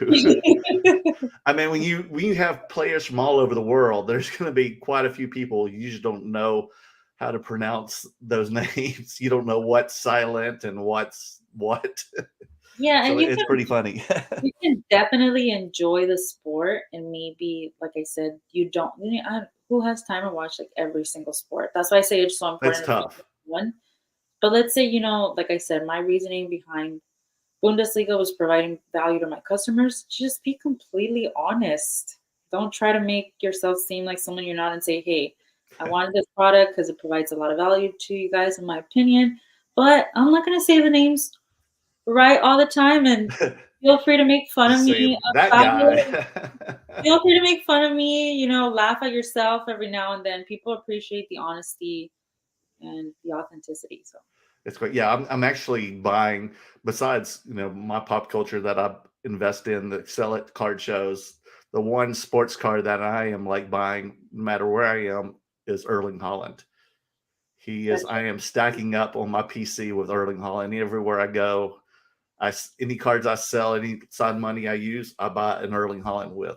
S1: I mean, when you have players from all over the world, there's going to be quite a few people you just don't know how to pronounce those names. You don't know what's silent and what's what.
S2: Yeah,
S1: So
S2: and
S1: it's pretty funny.
S2: you can definitely enjoy the sport, and maybe, like I said, you don't. Who has time to watch like every single sport? That's why I say it's so
S1: It's
S2: important to pick
S1: tough.
S2: one. But let's say, like I said, my reasoning behind Bundesliga was providing value to my customers. Just be completely honest. Don't try to make yourself seem like someone you're not and say, hey, I wanted this product because it provides a lot of value to you guys, in my opinion. But I'm not going to say the names right all the time. And feel free to make fun of
S1: Just
S2: me
S1: say that
S2: about
S1: guy.
S2: it. Feel free to make fun of me, laugh at yourself every now and then. People appreciate the honesty and the authenticity. So,
S1: It's great. Yeah, I'm actually buying, besides, my pop culture that I invest in that sell at card shows, the one sports card that I am like buying no matter where I am is Erling Holland. I am stacking up on my PC with Erling Holland. Everywhere I go, any cards I sell, any side money I use, I buy an Erling Holland with.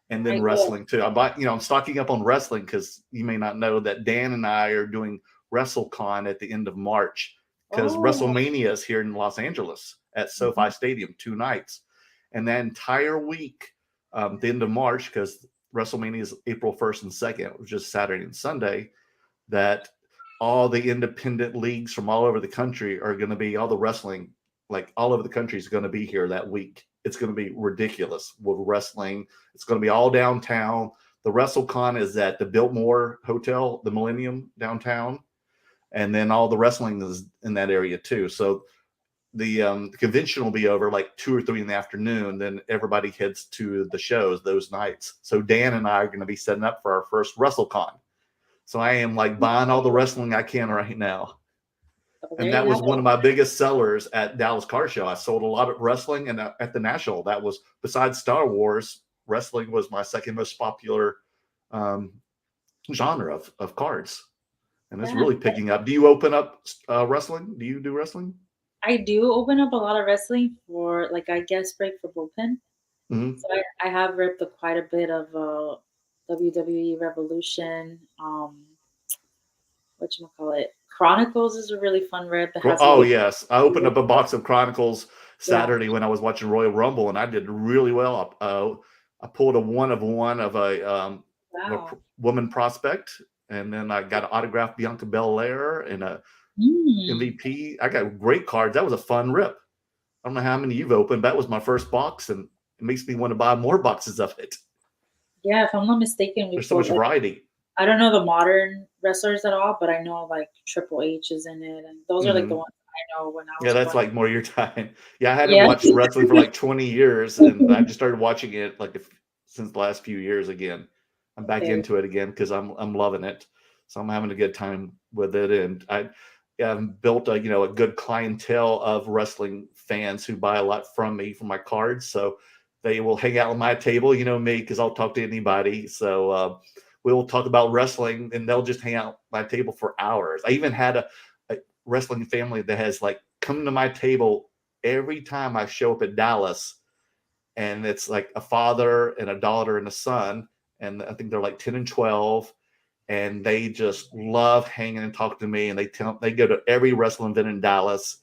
S1: And then
S2: yeah.
S1: wrestling too. I'm stocking up on wrestling because you may not know that Dan and I are doing WrestleCon at the end of March because
S2: Oh,
S1: WrestleMania is here in Los Angeles at SoFi
S2: mhm.
S1: Stadium 2 nights. And that entire week, the end of March, because WrestleMania is April 1st and 2nd, which is Saturday and Sunday, that all the independent leagues from all over the country are going to be, all the wrestling, like all over the country is going to be here that week. It's going to be ridiculous with wrestling. It's going to be all downtown. The WrestleCon is at the Biltmore Hotel, the Millennium downtown, and then all the wrestling is in that area too. So the convention will be over like 2 or 3 in the afternoon. Then everybody heads to the shows those nights. So Dan and I are going to be setting up for our first WrestleCon. So I am like buying all the wrestling I can right now.
S2: So
S1: And
S2: there
S1: that
S2: you have
S1: was one
S2: it.
S1: of my biggest sellers at Dallas Car Show. I sold a lot of wrestling, and at the National, that was, besides Star Wars, wrestling was my second most popular um, genre of cards, and it's
S2: Yeah,
S1: really picking up. Do you open up wrestling? Do you do wrestling?
S2: I do open up a lot of wrestling for like I guest break for bullpen.
S1: Hmm.
S2: So I have ripped up quite a bit of WWE Revolution. Whatchamacallit, Chronicles is a really fun rip. It has a
S1: Oh
S2: lot.
S1: yes, I opened up a box of Chronicles
S2: Yeah.
S1: Saturday when I was watching Royal Rumble, and I did really well. I pulled a one of one of a
S2: Wow.
S1: woman prospect, and then I got an autographed Bianca Belair and a
S2: Mm.
S1: MVP. I got great cards. That was a fun rip. I don't know how many you've opened. That was my first box, and it makes me want to buy more boxes of it.
S2: Yeah, if I'm not mistaken, we
S1: There's so
S2: pulled
S1: much
S2: like
S1: variety.
S2: I don't know the modern wrestlers at all, but I know like Triple H is in it, and those are like the
S1: Hmm.
S2: ones I know when I
S1: Yeah,
S2: was
S1: that's
S2: growing.
S1: like more your time. Yeah, I hadn't
S2: Yeah.
S1: watched wrestling for like 20 years, and I just started watching it since the last few years again. I'm back
S2: Okay.
S1: into it again because I'm loving it. So I'm having a good time with it, and I built a good clientele of wrestling fans who buy a lot from me for my cards. So they will hang out on my table, me, because I'll talk to anybody. So we'll talk about wrestling, and they'll just hang out at my table for hours. I even had a wrestling family that has like come to my table every time I show up at Dallas, and it's like a father and a daughter and a son, and I think they're like 10 and 12, and they just love hanging and talking to me, and they go to every wrestling event in Dallas,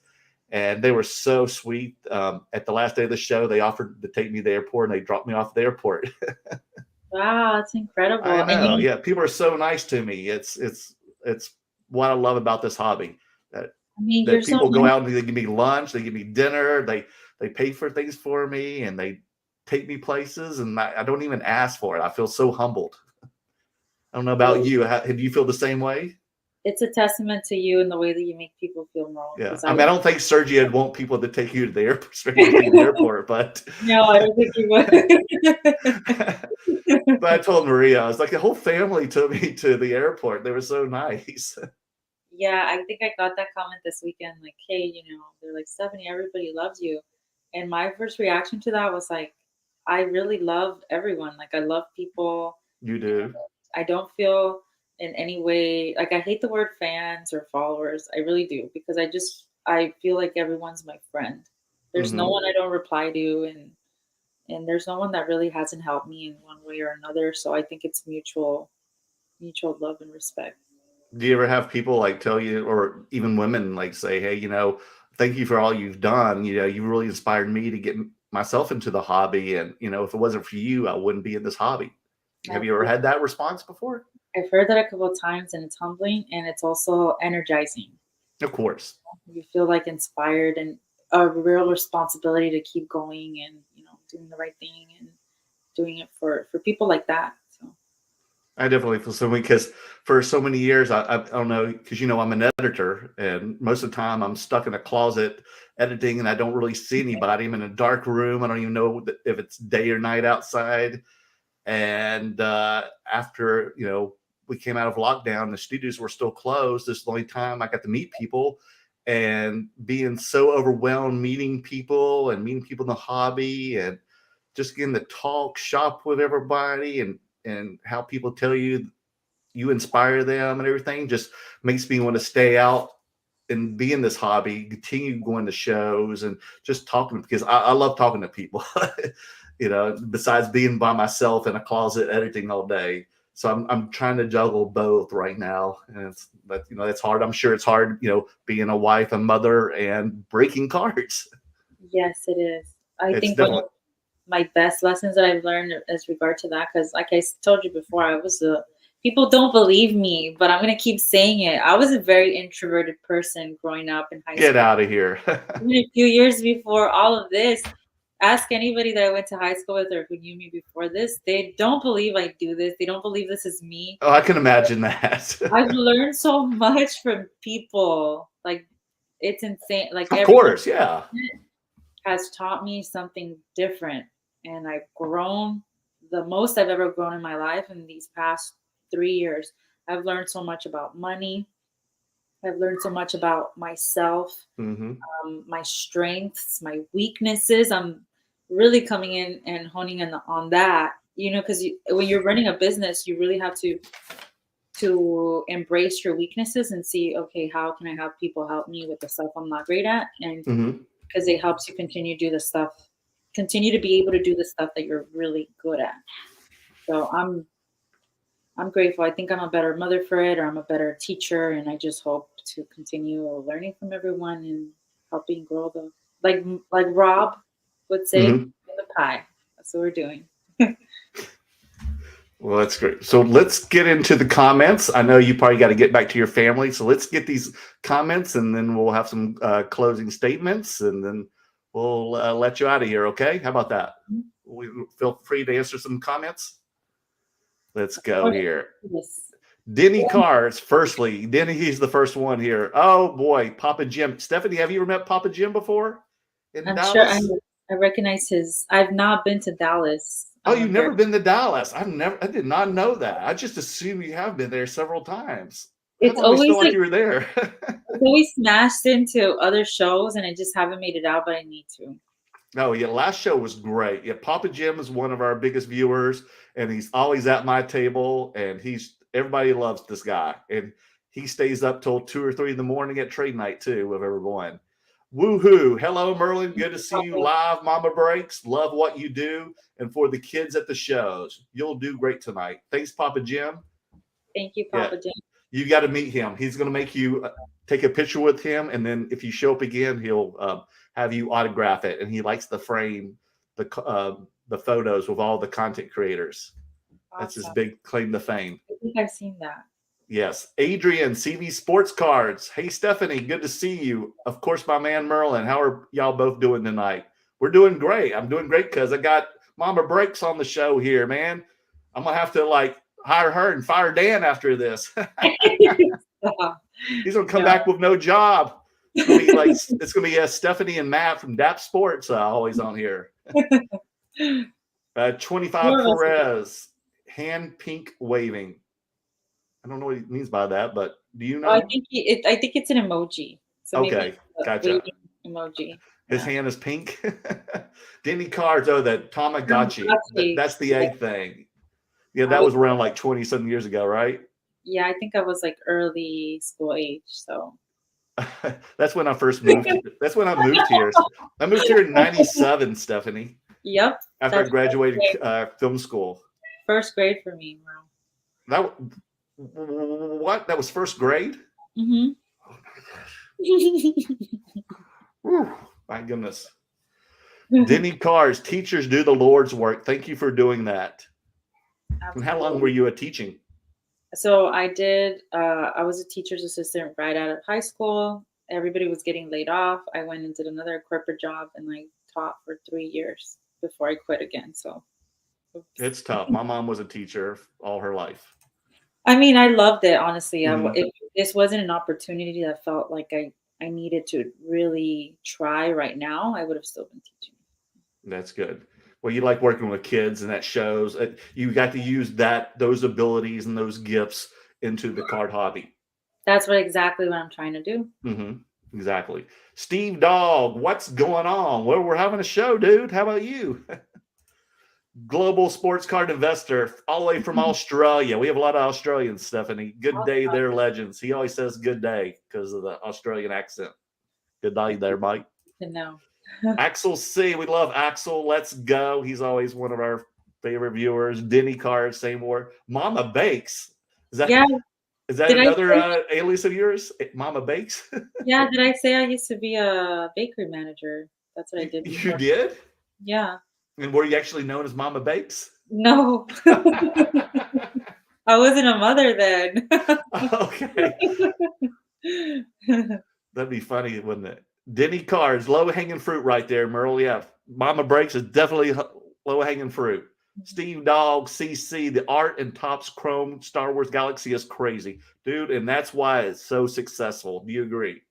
S1: and they were so sweet. At the last day of the show, they offered to take me to the airport, and they dropped me off at the airport.
S2: Wow, that's
S1: I
S2: incredible. And
S1: know. Yeah, people are so nice to me. It's what I love about this hobby. That
S2: I mean, you're
S1: that
S2: so
S1: people go
S2: nice.
S1: out and they give me lunch, they give me dinner, they pay for things for me, and they take me places, and I don't even ask for it. I feel so humbled. I don't know about you. Do you feel the same way?
S2: It's a testament to you and the way that you make people feel more.
S1: Yeah.
S2: Because
S1: I
S2: I
S1: mean, I
S2: would,
S1: don't think Sergio would want people to take you to the airport, strangers to the airport, but
S2: no, I don't think you would.
S1: but I told Maria, I was like, the whole family took me to the airport. They were so nice.
S2: Yeah, I think I got that comment this weekend. Like, hey, they're like, Stephanie, everybody loves you. And my first reaction to that was like, I really love everyone. Like, I love people.
S1: You do.
S2: I don't feel in any way like I hate the word fans or followers. I really do because I feel like everyone's my friend. There's no
S1: Hmm.
S2: one I don't reply to, and there's no one that really hasn't helped me in one way or another. So I think it's mutual love and respect.
S1: Do you ever have people like tell you, or even women like say, hey, thank you for all you've done. You really inspired me to get myself into the hobby. And, if it wasn't for you, I wouldn't be in this hobby. Have
S2: I've
S1: you ever had that response before?
S2: I've heard that a couple of times, and it's humbling, and it's also energizing.
S1: Of course.
S2: You feel like inspired and a real responsibility to keep going and doing the right thing and doing it for people like that. So
S1: I definitely feel so because for so many years, I don't know, because I'm an editor, and most of the time I'm stuck in a closet editing, and I don't really see anybody. I'm in a dark room. I don't even know if it's day or night outside. And after we came out of lockdown, the studios were still closed. This is the only time I got to meet people, and being so overwhelmed meeting people in the hobby, and just getting to talk shop with everybody, and how people tell you inspire them and everything just makes me want to stay out and be in this hobby, continue going to shows and just talking, because I love talking to people. Besides being by myself in a closet editing all day. So I'm trying to juggle both right now, and it's hard. I'm sure it's hard, being a wife, a mother, and breaking cards.
S2: yes, it is. I
S1: It's
S2: think one
S1: definitely.
S2: of my best lessons that I've learned as regard to that, because like told you before, I was a people don't believe me, but I'm gonna keep saying it. I was a very introverted person growing up in high
S1: Get
S2: school.
S1: out of here.
S2: Even a few years before all of this, ask anybody that I went to high school with or who knew me before this, they don't believe I do this. They don't believe this is me.
S1: Oh, I can imagine that.
S2: I've learned so much from people. Like it's insane. Like
S1: Of
S2: everyone
S1: course, yeah.
S2: has taught me something different, and I've grown the most I've ever grown in my life in these past 3 years. I've learned so much about money. I've learned so much about myself,
S1: Hmm.
S2: my strengths, my weaknesses. I'm really coming in and honing in on that. Because when you're running a business, you really have to embrace your weaknesses and see, okay, how can I have people help me with the stuff I'm not great at, and
S1: Hmm.
S2: because it helps you continue to be able to do the stuff that you're really good at. So I'm grateful. I think I'm a better mother for it, or I'm a better teacher, and I just hope to continue learning from everyone and helping grow the like Rob would say,
S1: Hmm.
S2: in the pie. That's what we're doing.
S1: Well, that's great. So let's get into the comments. I know you probably got to get back to your family. So let's get these comments, and then we'll have some closing statements, and then we'll let you out of here. Okay? How about that? We feel free to answer some comments. Let's go here.
S2: Yes.
S1: Denny Cars, firstly. Denny, he's the first one here. Oh, boy. Papa Jim. Stephanie, have you ever met Papa Jim before in
S2: I'm sure
S1: Dallas?
S2: I recognize his. I've not been to Dallas.
S1: Oh,
S2: I'm a
S1: you've never
S2: very
S1: been to Dallas. I did not know that. I just assumed you have been there several times. I've
S2: it's
S1: always
S2: always
S1: felt like
S2: like
S1: you were there.
S2: it's always smashed into other shows, and I just haven't made it out, but I need to.
S1: Oh, yeah. Last show was great. Yeah. Papa Jim is one of our biggest viewers, and he's always at my table, and everybody loves this guy. And he stays up till 2 or 3 in the morning at trade night, too, with everyone. Woohoo. Hello, Merlin. Good to see you live, Mamabreaks. Love what you do. And for the kids at the shows, you'll do great tonight. Thanks, Papa Jim.
S2: Thank you,
S1: Yeah.
S2: Papa Jim.
S1: You got to meet him. He's going to make you take a picture with him, and then if you show up again, he'll have you autograph it. And he likes to frame the photos with all the content creators. That's his
S2: Awesome.
S1: big claim to fame.
S2: I think I've seen that.
S1: Yes. Adrian, CV Sports Cards. Hey, Stephanie, good to see you. Of course, my man Merlin. How are y'all both doing tonight? We're doing great. I'm doing great because I got Mamabreaks on the show here, man. I'm going to have to hire her and fire Dan after this. He's going to come back with no job. It's going to be Stephanie and Matt from DAP Sports always on here. 25 Perez, hand pink waving. I don't know what he means by that, but do you know?
S2: I think it's an emoji. So
S1: okay, gotcha.
S2: Emoji.
S1: His hand is pink. Denny Cards, that Tamagotchi. That's the egg thing. Yeah, that was around 20-some years ago, right?
S2: Yeah, I think I was early school age, so.
S1: That's when I first moved. That's when I moved here. I moved here in '97, Stephanie.
S2: Yep.
S1: After I graduated film school.
S2: First grade for me.
S1: Wow. That was first grade?
S2: Mm-hmm.
S1: Whew, my goodness. Denny Cars, teachers do the Lord's work. Thank you for doing that. Absolutely. And how long were you teaching?
S2: So I did, I was a teacher's assistant right out of high school. Everybody was getting laid off. I went and did another corporate job and I taught for 3 years before I quit again. So
S1: it's tough. My mom was a teacher all her life.
S2: I mean, I loved it, honestly. If this wasn't an opportunity that felt like I needed to really try right now, I would have still been teaching.
S1: That's good. Well, you like working with kids, and that shows. You got to use those abilities and those gifts into the card hobby.
S2: That's exactly what I'm trying to do.
S1: Mm-hmm. Exactly. Steve Dog, what's going on? Well, we're having a show, dude. How about you? Global sports card investor all the way from Australia. We have a lot of Australians, Stephanie. Good day there, legends. He always says good day because of the Australian accent. Good day there, Mike.
S2: No.
S1: Axel C. We love Axel. Let's go. He's always one of our favorite viewers. Denny Card, same word. Mama Bakes. Is that another alias of yours? Mama Bakes?
S2: Yeah. Did I say I used to be a bakery manager? That's what I did before.
S1: You did?
S2: Yeah.
S1: And were you actually known as Mama Bakes?
S2: No. I wasn't a mother then.
S1: Okay. That'd be funny, wouldn't it? Denny Cards, low-hanging fruit right there, Merle. Yeah, Mamabreaks is definitely low-hanging fruit. Steve Dog, CC, the art and Topps Chrome Star Wars Galaxy is crazy. Dude, and that's why it's so successful. Do you agree?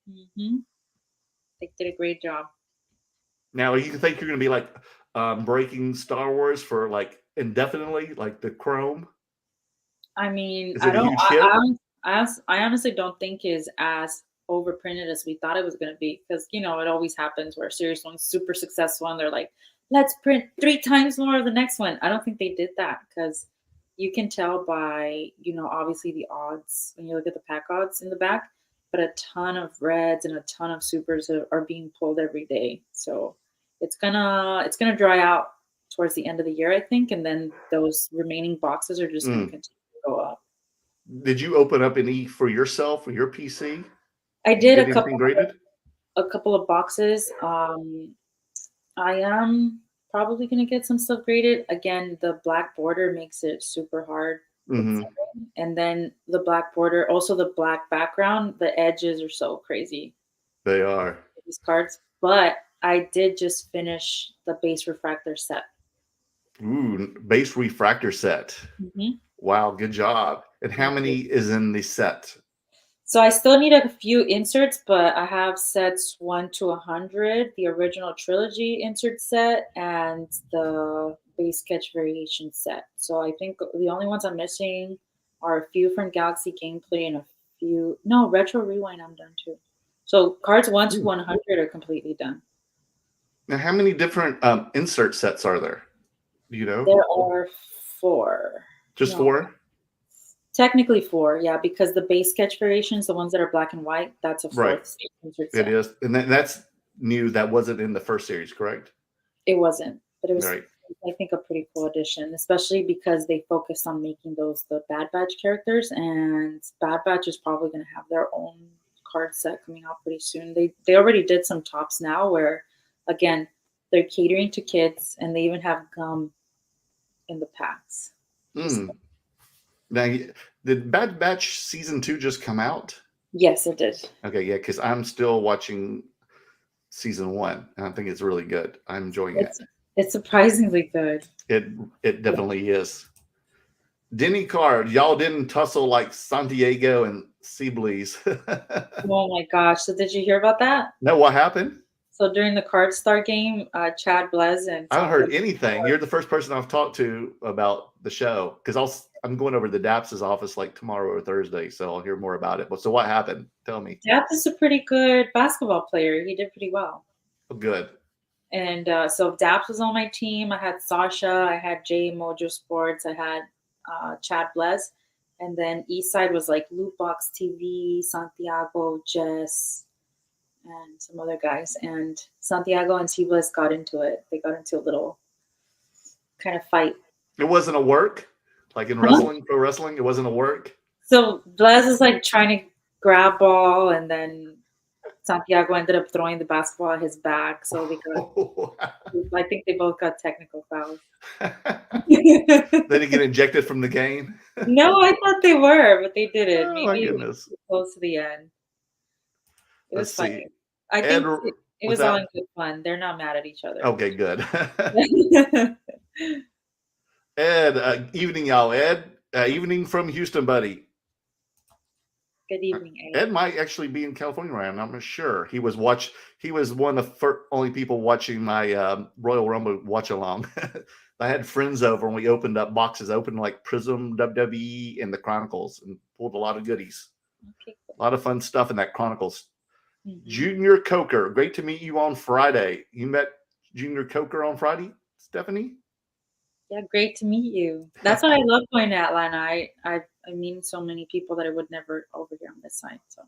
S2: Mm-hmm. They did a great job.
S1: Now, you think you're going to be breaking Star Wars for indefinitely, like the Chrome?
S2: I mean, I honestly don't think is as overprinted as we thought it was going to be, because it always happens where a series one's super successful and they're like, let's print 3 times more of the next one. I don't think they did that, because you can tell by obviously the odds when you look at the pack odds in the back, but a ton of reds and a ton of supers are being pulled every day. So it's gonna dry out towards the end of the year, I think, and then those remaining boxes are just going to continue to go up.
S1: Did you open up any for yourself for your PC?
S2: I did a couple of boxes. I am probably going to get some stuff graded. Again, the black border makes it super hard.
S1: Mm-hmm.
S2: And then the black border, also the black background, the edges are so crazy.
S1: They are.
S2: These cards. But I did just finish the base refractor set.
S1: Ooh, base refractor set.
S2: Mm-hmm.
S1: Wow, good job. And how many is in the set?
S2: So I still need a few inserts, but I have sets 1 to 100, the original trilogy insert set, and the base sketch variation set. So I think the only ones I'm missing are a few from Galaxy Gameplay and a few. No, Retro Rewind I'm done too. So cards 1 to 100 are completely done.
S1: Now, how many different insert sets are there? Do you know?
S2: There are 4.
S1: Just 4?
S2: Technically 4, yeah, because the base sketch variations, the ones that are black and white, that's a 4th insert set.
S1: It is. And that's new. That wasn't in the first series, correct?
S2: It wasn't, but it was.
S1: Right.
S2: I think a pretty cool addition, especially because they focused on making those the Bad Batch characters, and Bad Batch is probably going to have their own card set coming out pretty soon. They already did some tops now where, again, they're catering to kids, and they even have gum in the packs.
S1: Mm. Now, did Bad Batch season 2 just come out?
S2: Yes, it did.
S1: Okay, yeah, because I'm still watching season 1, and I think it's really good. I'm enjoying it.
S2: It's surprisingly good.
S1: It definitely is. Denny Card, y'all didn't tussle like Santiago and Seablees.
S2: Oh my gosh! So did you hear about that?
S1: No, what happened?
S2: So during the Card Star game, Chad Blez and
S1: I haven't heard anything. You're the first person I've talked to about the show because I'm going over to the Daps' office like tomorrow or Thursday, so I'll hear more about it. But so what happened? Tell me.
S2: Daps is a pretty good basketball player. He did pretty well.
S1: Oh, good.
S2: And so Daps was on my team. I had Sasha. I had Jay Mojo Sports. I had Chad Blez. And then Eastside was like Lootbox TV, Santiago, Jess, and some other guys. And Santiago and Seablees got into it. They got into a little kind of fight.
S1: It wasn't a work? Like in wrestling, pro wrestling, it wasn't a work?
S2: So Blez is like trying to grab ball, and then Santiago ended up throwing the basketball at his back. So they got, I think they both got technical fouls.
S1: They didn't get ejected from the game?
S2: No, I thought they were, but they didn't.
S1: Oh,
S2: Maybe
S1: my goodness.
S2: Close to the end. It was
S1: Let's
S2: funny.
S1: see.
S2: I think
S1: Ed,
S2: it was all in good fun. They're not mad at each other.
S1: Okay, good. Ed, evening, y'all. Ed, evening from Houston, buddy.
S2: Good evening, Ed.
S1: Ed might actually be in California right now. I'm not sure. He was one of the only people watching my Royal Rumble watch along. I had friends over and we opened up boxes, opened like Prism, WWE, and the Chronicles, and pulled a lot of goodies.
S2: Okay, cool.
S1: A lot of fun stuff in that Chronicles.
S2: Mm-hmm.
S1: Junior Coker, great to meet you on Friday. You met Junior Coker on Friday, Stephanie?
S2: Yeah, great to meet you. That's why I love going to Atlanta. I meet so many people that I would never over here on this side. So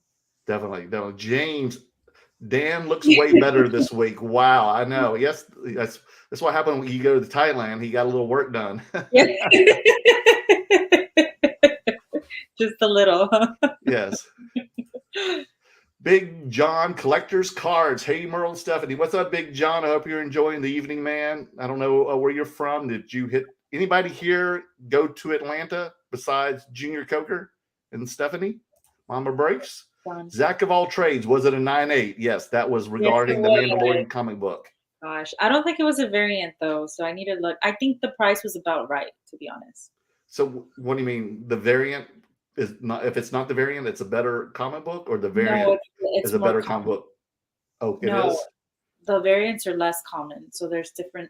S1: definitely. James, Dan looks way better this week. Wow, I know. Yes, that's what happened when you go to Thailand. He got a little work done.
S2: Just a little.
S1: Yes. Big John collectors cards. Hey, Merle and Stephanie. What's up, Big John? I hope you're enjoying the evening, man. I don't know where you're from. Did you hit anybody here go to Atlanta besides Junior Coker and Stephanie? Mamabreaks? Zach of all trades. Was it a 9.8? Yes, that was regarding the Mandalorian comic book.
S2: Gosh, I don't think it was a variant though, so I need to look. I think the price was about right, to be honest.
S1: So what do you mean? The variant is not, if it's not the variant, it's a better comic book, or the variant is a better comic book? Oh, it is?
S2: The variants are less common. So there's different.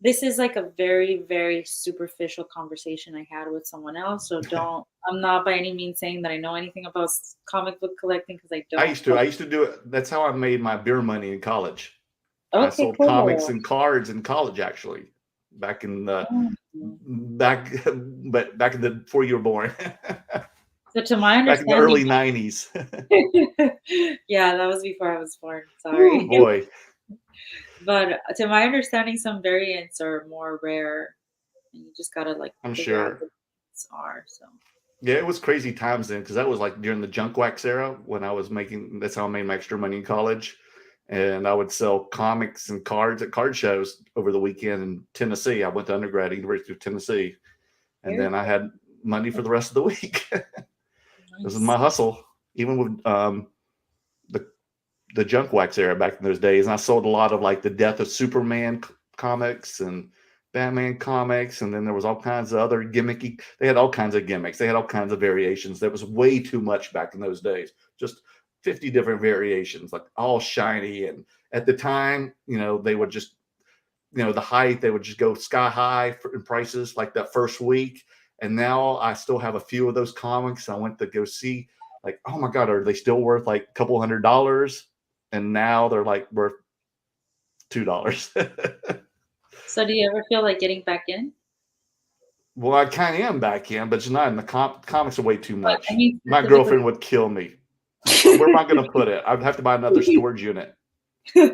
S2: This is like a very, very superficial conversation I had with someone else. So I'm not by any means saying that I know anything about comic book collecting, because I don't.
S1: I used to do it. That's how I made my beer money in college.
S2: Okay,
S1: I sold comics and cards in college, actually, back in the back in the before you were born.
S2: So to my understanding,
S1: back in the early 90s.
S2: Yeah, that was before I was born. Sorry.
S1: Oh, boy.
S2: But to my understanding, some variants are more rare, and you just gotta like.
S1: I'm sure.
S2: Are so.
S1: Yeah, it was crazy times then, because that was like during the junk wax era when I was making. That's how I made my extra money in college. And I would sell comics and cards at card shows over the weekend in Tennessee. I went to undergrad at University of Tennessee. And then I had money for the rest of the week. This is my hustle, even with the junk wax era back in those days. And I sold a lot of like the Death of Superman comics and Batman comics. And then there was all kinds of other gimmicky. They had all kinds of gimmicks. They had all kinds of variations. That was way too much back in those days. Just 50 different variations, like all shiny. And at the time, they would just, the height, they would just go sky high in prices like that first week. And now I still have a few of those comics. I went to go see, like, oh my God, are they still worth like a couple $100? And now they're like worth $2.
S2: So do you ever feel like getting back in?
S1: Well, I kind of am back in, but it's not in the comics are way too much.
S2: I mean,
S1: my girlfriend would kill me. Where am I going to put it? I'd have to buy another storage unit. I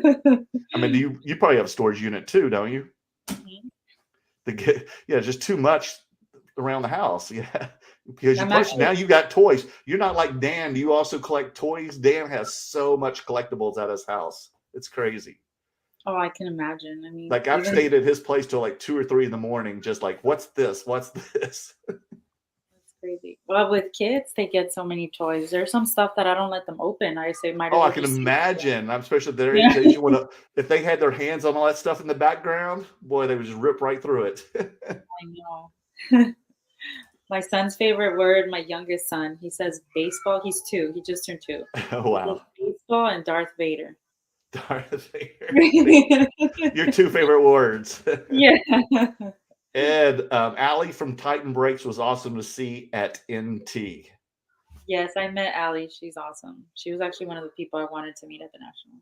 S1: mean, you probably have a storage unit too, don't you?
S2: Mm-hmm.
S1: just too much around the house. Yeah. Because
S2: I'm
S1: plus
S2: actually
S1: now you got toys. You're not like Dan. Do you also collect toys? Dan has so much collectibles at his house. It's crazy.
S2: oh, I can imagine. I mean,
S1: Like I've
S2: even
S1: stayed at his place till like 2 or 3 in the morning, just like, what's this? What's this?
S2: that's crazy. Well, with kids, they get so many toys. There's some stuff that I don't let them open. I say, might
S1: Oh,
S2: as
S1: I
S2: well
S1: can
S2: just save it.
S1: imagine. I'm especially at their age.
S2: Yeah.
S1: They just want to. If they had their hands on all that stuff in the background, boy, they would just rip right through it.
S2: I know. My son's favorite word, my youngest son, he says baseball. He's 2. He just turned 2.
S1: Oh
S2: He says
S1: wow,
S2: baseball and Darth Vader.
S1: Darth Vader. Your 2 favorite words.
S2: Yeah.
S1: Ed, Allie from Titan Breaks was awesome to see at NT.
S2: Yes, I met Allie. She's awesome. She was actually one of the people I wanted to meet at the national.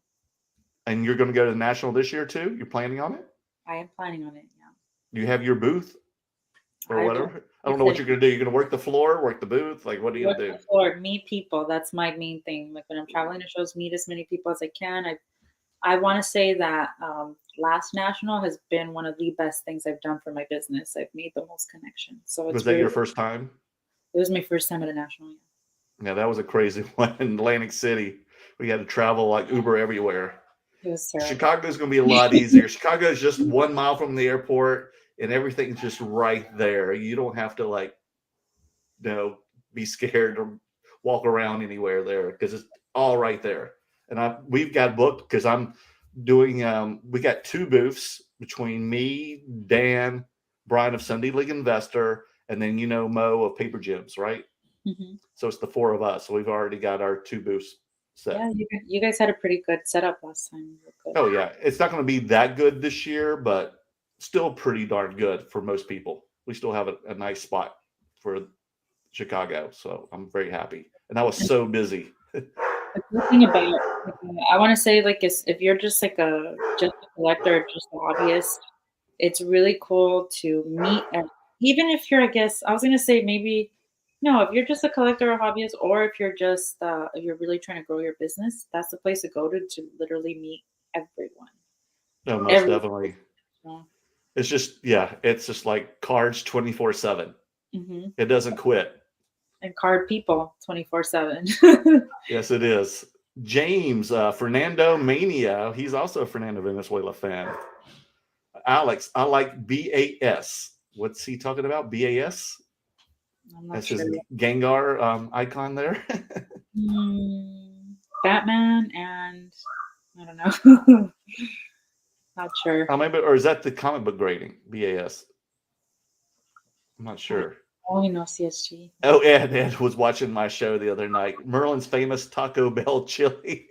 S1: And you're going to go to the National this year too? You're planning on it?
S2: I am planning on it. Yeah.
S1: Do you have your booth or
S2: I don't.
S1: whatever? I
S2: Like
S1: don't
S2: I
S1: know what
S2: said,
S1: you're going to do. You're going to work the floor, work the booth? Like, what are you
S2: work
S1: going to
S2: the
S1: do?
S2: floor, meet people. That's my main thing. Like when I'm traveling to shows, meet as many people as I can. I want to say that last national has been one of the best things I've done for my business. I've made the most connections. So
S1: Was
S2: it's
S1: that
S2: really,
S1: your first time?
S2: it was my first time at a national.
S1: Yeah, that was a crazy one in Atlantic City. We had to travel like Uber everywhere.
S2: It was terrible.
S1: Chicago's going to be a lot easier. Chicago is just 1 mile from the airport, and everything's just right there. You don't have to like, be scared or walk around anywhere there because it's all right there. And we've got booked because I'm doing. We got 2 booths between me, Dan, Brian of Sunday League Investor, and then Mo of Paper Gems, right?
S2: Hmm.
S1: So it's the 4 of us. So we've already got our 2 booths set.
S2: Yeah, you guys had a pretty good setup last time. You were good.
S1: Oh yeah, it's not going to be that good this year, but still pretty darn good for most people. We still have a nice spot for Chicago, so I'm very happy. And I was so busy.
S2: The good thing about like, I want to say like is if you're just like just a collector, just a hobbyist, it's really cool to meet. Even if you're, I guess I was gonna say maybe no, if you're just a collector or hobbyist, or if you're just if you're really trying to grow your business, that's the place to go to literally meet everyone.
S1: No, most
S2: Everyone.
S1: definitely. It's just like cards 24/7.
S2: Mm-hmm.
S1: It doesn't quit.
S2: And card people 24/7.
S1: Yes, it is. James, Fernando Mania. He's also a Fernando Venezuela fan. Alex, I like BAS. What's he talking about? BAS?
S2: I'm not
S1: That's
S2: sure.
S1: his Gengar icon there.
S2: Batman and I don't know. Not sure.
S1: Maybe, or is that the comic book grading? BAS. I'm not
S2: I
S1: sure.
S2: only know CSG.
S1: Oh, Ed was watching my show the other night. Merlin's famous Taco Bell chili.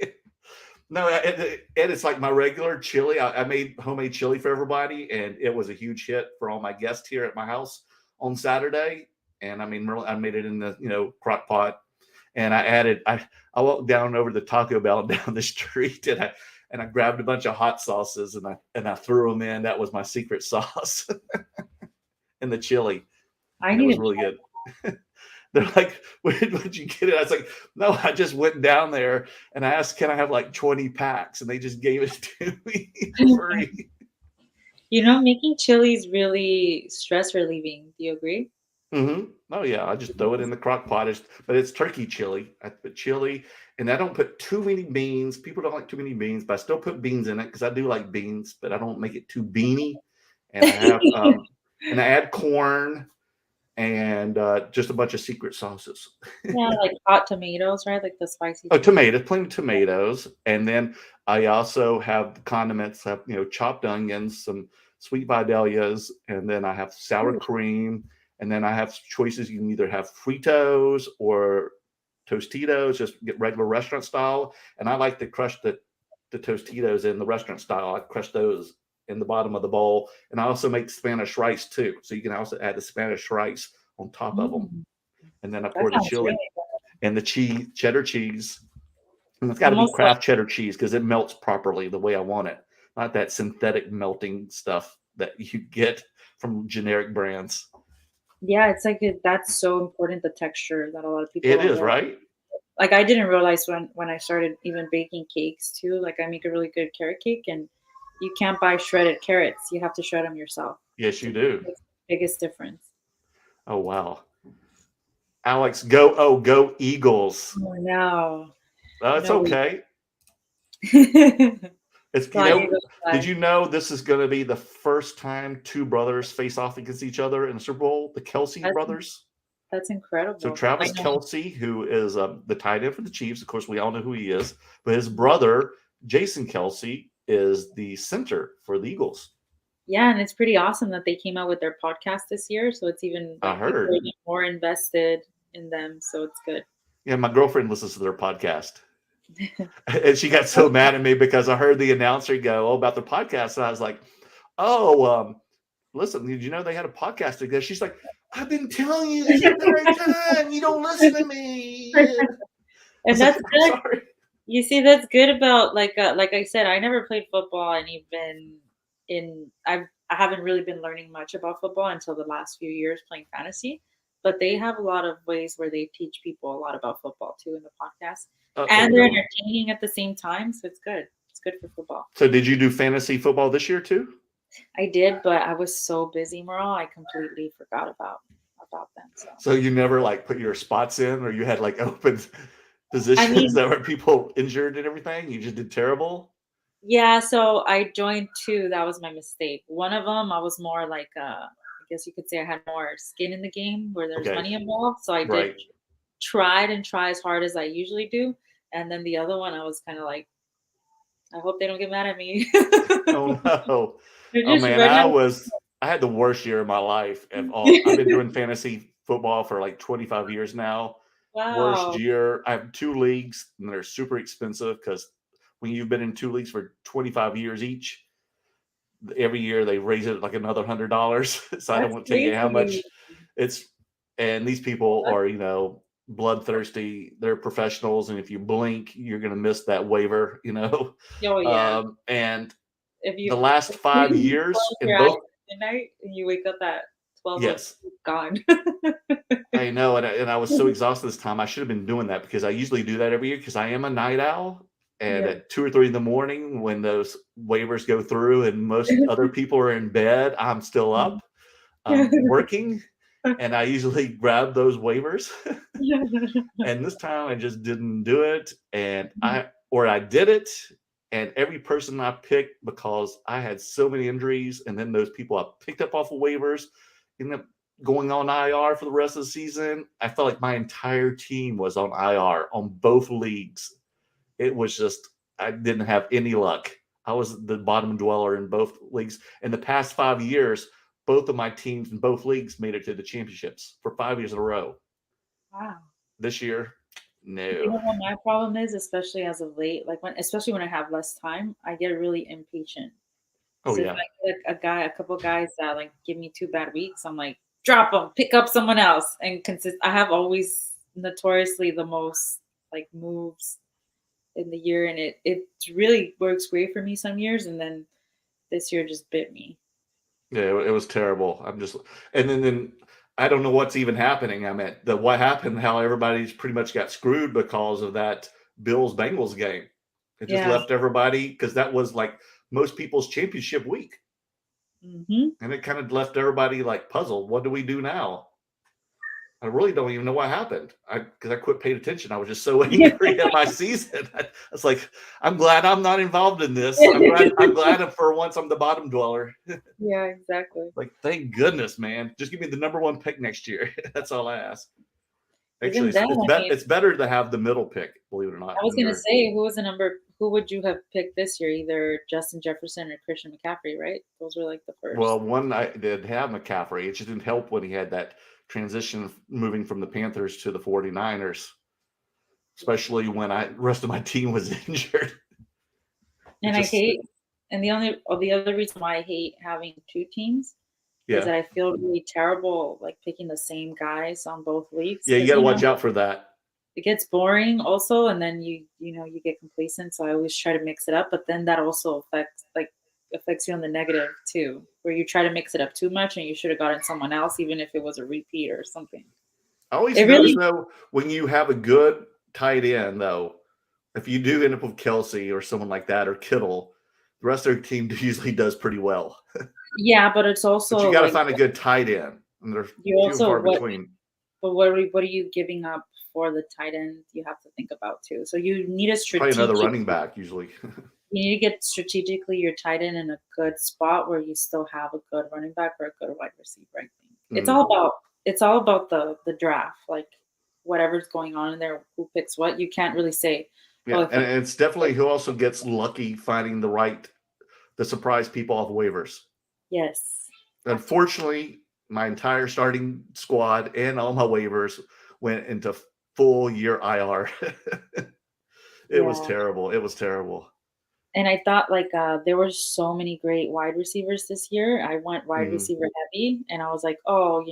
S1: No, Ed, it's like my regular chili. I made homemade chili for everybody, and it was a huge hit for all my guests here at my house on Saturday. And I mean, Merlin, I made it in the crock pot, and I walked down over the Taco Bell down the street, and I grabbed a bunch of hot sauces and I threw them in. That was my secret sauce in the chili,
S2: I
S1: and it
S2: need
S1: was
S2: to
S1: really good. They're like, where'd you get it? I was like, no, I just went down there and I asked, can I have like 20 packs? And they just gave it to me free.
S2: making chili is really stress relieving. Do you agree?
S1: Mm-hmm. Oh, yeah. I just throw it in the crock pot. But it's turkey chili. I put chili and I don't put too many beans. People don't like too many beans, but I still put beans in it because I do like beans, but I don't make it too beany. And I have, and I add corn and just a bunch of secret sauces.
S2: Yeah, like hot tomatoes, right? Like the spicy
S1: Oh,
S2: tomatoes.
S1: tomatoes, plain tomatoes, and then I also have the condiments. Have chopped onions, some sweet vidalias, and then I have sour
S2: Ooh.
S1: cream, and then I have choices. You can either have Fritos or Tostitos, just get regular restaurant style. And I like to crush the Tostitos in the restaurant style. I crush those in the bottom of the bowl, and I also make Spanish rice too. So you can also add the Spanish rice on top of them,
S2: Mm,
S1: and then I
S2: that
S1: pour the
S2: sounds
S1: chili
S2: really good.
S1: and the cheddar cheese. And it's got to be
S2: Almost like
S1: Kraft cheddar cheese because it melts properly the way I want it, not that synthetic melting stuff that you get from generic brands.
S2: yeah, it's like that's so important, the texture that a lot of people
S1: It
S2: don't
S1: is,
S2: realize.
S1: right?
S2: Like I didn't realize when I started even baking cakes too. Like I make a really good carrot cake, and you can't buy shredded carrots. You have to shred them yourself.
S1: Yes, you
S2: So
S1: do.
S2: it makes the biggest difference.
S1: Oh wow. Alex, go! Oh, go Eagles!
S2: Oh, no.
S1: It's
S2: No.
S1: okay. It's
S2: Fly Eagles
S1: Did
S2: fly.
S1: you know this is going to be the first time two brothers face off against each other in the Super Bowl? The Kelsey
S2: That's
S1: brothers.
S2: that's
S1: So
S2: incredible. I
S1: Travis
S2: know.
S1: Kelsey, who is the tight end for the Chiefs, of course, we all know who he is. But his brother, Jason Kelsey, is the center for the Eagles.
S2: Yeah, and it's pretty awesome that they came out with their podcast this year, so it's even
S1: I
S2: like people are
S1: heard.
S2: even more invested in them, so it's good.
S1: Yeah, my girlfriend listens to their podcast. And she got so mad at me because I heard the announcer go, "Oh, about the podcast." And I was like, "Oh, listen, did you know they had a podcast together?" She's like, "I've been telling you this entire time. You don't listen to me." I
S2: And
S1: was like,
S2: that's
S1: "I'm
S2: good.
S1: sorry."
S2: You see, that's good about like I said, I never played football, and even I haven't really been learning much about football until the last few years playing fantasy. But they have a lot of ways where they teach people a lot about football too in the podcast,
S1: They
S2: and they're
S1: do.
S2: entertaining at the same time. So it's good. It's good for football.
S1: So, did you do fantasy football this year too?
S2: I did, but I was so busy, Merle, I completely forgot about them. So
S1: So you never like put your spots in, or you had like open
S2: I
S1: positions
S2: mean,
S1: that were people injured and everything. You just did terrible.
S2: yeah, so I joined 2, that was my mistake. One of them, I was more like, I guess you could say I had more skin in the game where there's
S1: Okay,
S2: money involved, so I did
S1: right.
S2: tried and try as hard as I usually do, and then the other one, I was kinda like, "I hope they don't get mad at me."
S1: Oh no.
S2: They're
S1: Oh
S2: just
S1: man,
S2: running.
S1: I had the worst year of my life of all. I've been doing fantasy football for like 25 years now. Worst
S2: Wow.
S1: year. I have two leagues and they're super expensive because when you've been in two leagues for 25 years each, every year they raise it like another $100. So I don't
S2: That's
S1: want to tell you how
S2: crazy.
S1: much it's, and these people
S2: That's
S1: are, bloodthirsty. They're professionals. And if you blink, you're going to miss that waiver.
S2: Oh, yeah.
S1: And
S2: If
S1: the
S2: you
S1: last 5 years
S2: close
S1: in
S2: your eyes
S1: both,
S2: at midnight and you wake up at 12:02,
S1: yes,
S2: it's gone.
S1: I know, and I was so exhausted this time. I should have been doing that because I usually do that every year because I am a night owl. And
S2: Yeah.
S1: at 2 or 3 in the morning, when those waivers go through and most other people are in bed, I'm still up, working, and I usually grab those waivers. And this time, I just didn't do it, and I did it, and every person I picked because I had so many injuries, and then those people I picked up off of waivers ended up going on IR for the rest of the season. I felt like my entire team was on IR on both leagues. It was just I didn't have any luck. I was the bottom dweller in both leagues. In the past 5 years, both of my teams in both leagues made it to the championships for 5 years in a row.
S2: Wow.
S1: This year,
S2: You
S1: no.
S2: know what my problem is, especially as of late, like especially when I have less time, I get really impatient.
S1: Oh
S2: So if
S1: yeah.
S2: I get a couple guys that like give me 2 bad weeks, I'm like, drop them, pick up someone else, and consist. I have always notoriously the most like moves in the year, and it really works great for me some years, and then this year just bit me.
S1: Yeah, it was terrible. And then I don't know what's even happening. I mean, what happened, how everybody's pretty much got screwed because of that Bills Bengals game. It just
S2: Yeah.
S1: left everybody because that was like most people's championship week.
S2: Hmm.
S1: And it kind of left everybody like puzzled. What do we do now? I really don't even know what happened. Because I quit paying attention. I was just so angry at my season. I was like, I'm glad I'm not involved in this. I'm glad for once I'm the bottom dweller.
S2: Yeah, exactly.
S1: Like, thank goodness, man. Just give me the number one pick next year. That's all I ask. Actually,
S2: Even then, I mean,
S1: it's better to have the middle pick, believe it or not,
S2: I was
S1: when
S2: gonna
S1: you're
S2: say, who was the number? Who would you have picked this year? Either Justin Jefferson or Christian McCaffrey, right? Those were like the
S1: well,
S2: first.
S1: one I did have McCaffrey. It just didn't help when he had that transition moving from the Panthers to the 49ers,
S2: Yeah.
S1: especially when rest of my team was injured. It
S2: And I
S1: just
S2: hate, and the other reason why I hate having 2 teams is
S1: yeah.
S2: that I feel really terrible like picking the same guys on both leagues
S1: Yeah, you
S2: because
S1: gotta watch out for that.
S2: it gets boring also, and then you get complacent. So I always try to mix it up, but then that also affects you on the negative too, where you try to mix it up too much and you should have gotten someone else, even if it was a repeat or something.
S1: I always
S2: It
S1: notice
S2: really,
S1: though, when you have a good tight end, though, if you do end up with Kelsey or someone like that or Kittle, the rest of their team usually does pretty well.
S2: Yeah, but it's
S1: But you
S2: also
S1: got to
S2: like
S1: find a good tight end, and there's
S2: you
S1: few and
S2: also
S1: far between.
S2: what are you giving up for the tight end? You have to think about too. So you need a
S1: Probably another
S2: strategic.
S1: running back usually.
S2: You need to get strategically your tight end in a good spot where you still have a good running back or a good wide receiver. I think
S1: Mm.
S2: it's all about the draft, like whatever's going on in there, who picks what. You can't really say, oh,
S1: Yeah,
S2: if
S1: and
S2: a
S1: it's definitely who also gets lucky finding the surprise people off waivers.
S2: yes, absolutely,
S1: Unfortunately, my entire starting squad and all my waivers went into full year IR. It was
S2: yeah.
S1: terrible. It was terrible.
S2: And I thought like there were so many great wide receivers this year. I went wide
S1: Mm.
S2: receiver heavy, and I was like, oh,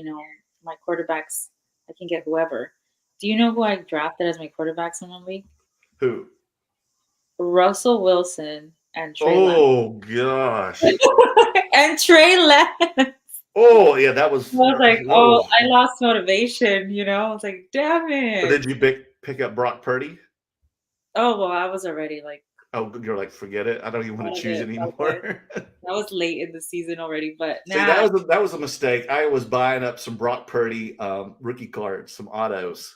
S2: my quarterbacks, I can get whoever. Do you know who I drafted as my quarterbacks in 1 week?
S1: Who?
S2: Russell Wilson and Trey Lance.
S1: Oh gosh.
S2: And Trey Lance.
S1: Oh yeah, that
S2: I
S1: was
S2: was like, oh,
S1: whoa.
S2: I lost motivation, I was like, damn
S1: But
S2: it.
S1: did you pick up Brock Purdy?
S2: Oh, well, I was already like
S1: Oh, you're like, forget it. I don't even want
S2: out
S1: to
S2: of
S1: choose
S2: it. Okay.
S1: anymore.
S2: That was late in the season already, but
S1: See,
S2: nah.
S1: that was a mistake. I was buying up some Brock Purdy rookie cards, some autos,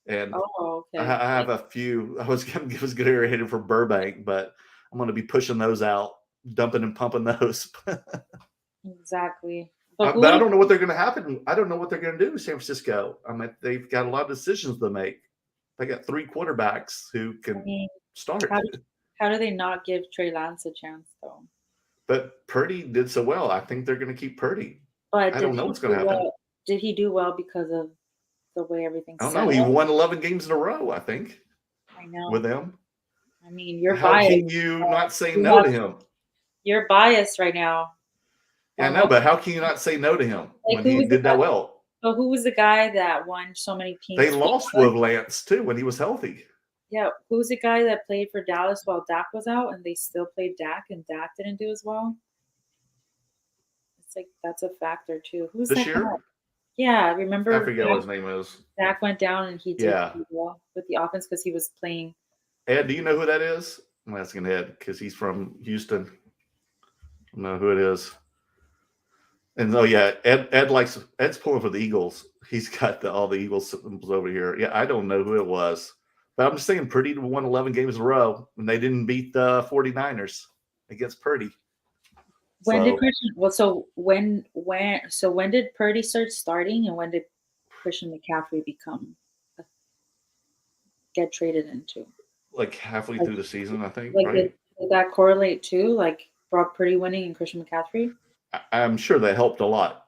S1: and
S2: Oh,
S1: I
S2: okay.
S1: have a few. I was getting irritated for Burbank, but I'm going to be pushing those out, dumping and pumping those.
S2: Exactly. But who
S1: But
S2: would
S1: I
S2: have
S1: don't know what they're going to happen. I don't know what they're going to do in San Francisco. I mean, they've got a lot of decisions to make. They got 3 quarterbacks who
S2: I
S1: can
S2: mean,
S1: start.
S2: how do how do they not give Trey Lance a chance though?
S1: But Purdy did so well. I think they're going to keep Purdy.
S2: But
S1: I
S2: did
S1: don't know
S2: he
S1: what's going
S2: do
S1: to happen.
S2: well? Did he do well because of the way everything's
S1: I don't
S2: set
S1: know. He
S2: up?
S1: won 11 games in a row, I think,
S2: I
S1: with
S2: know.
S1: them.
S2: I mean, you're
S1: How
S2: biased.
S1: can you not say
S2: You
S1: no
S2: have
S1: to him?
S2: you're biased right now
S1: Yeah, I
S2: on
S1: know,
S2: what
S1: but how can you not say no to him
S2: like
S1: when he did that well?
S2: who was the guy that won so many
S1: They
S2: teams?
S1: lost with Lance too when he was healthy.
S2: Yeah, who was the guy that played for Dallas while Dak was out and they still played Dak and Dak didn't do as well? It's like that's a factor too. Who's
S1: This
S2: that guy?
S1: year,
S2: Yeah,
S1: I
S2: remember
S1: forget what his name is.
S2: Dak went down and he did
S1: Yeah.
S2: pretty well with the offense because he was playing.
S1: Ed, do you know who that is? I'm asking Ed because he's from Houston. I don't know who it is. And oh yeah, Ed's pulling for the Eagles. He's got all the Eagles symbols over here. Yeah, I don't know who it was. But I'm just saying Purdy won 11 games in a row and they didn't beat the 49ers against Purdy.
S2: When did
S1: So
S2: Christian? Well, when did Purdy start starting, and when did Christian McCaffrey get traded into?
S1: like halfway
S2: Like,
S1: through the season, I think,
S2: like
S1: right?
S2: did that correlate too? Like Brock Purdy winning and Christian McCaffrey?
S1: I'm sure that helped a lot.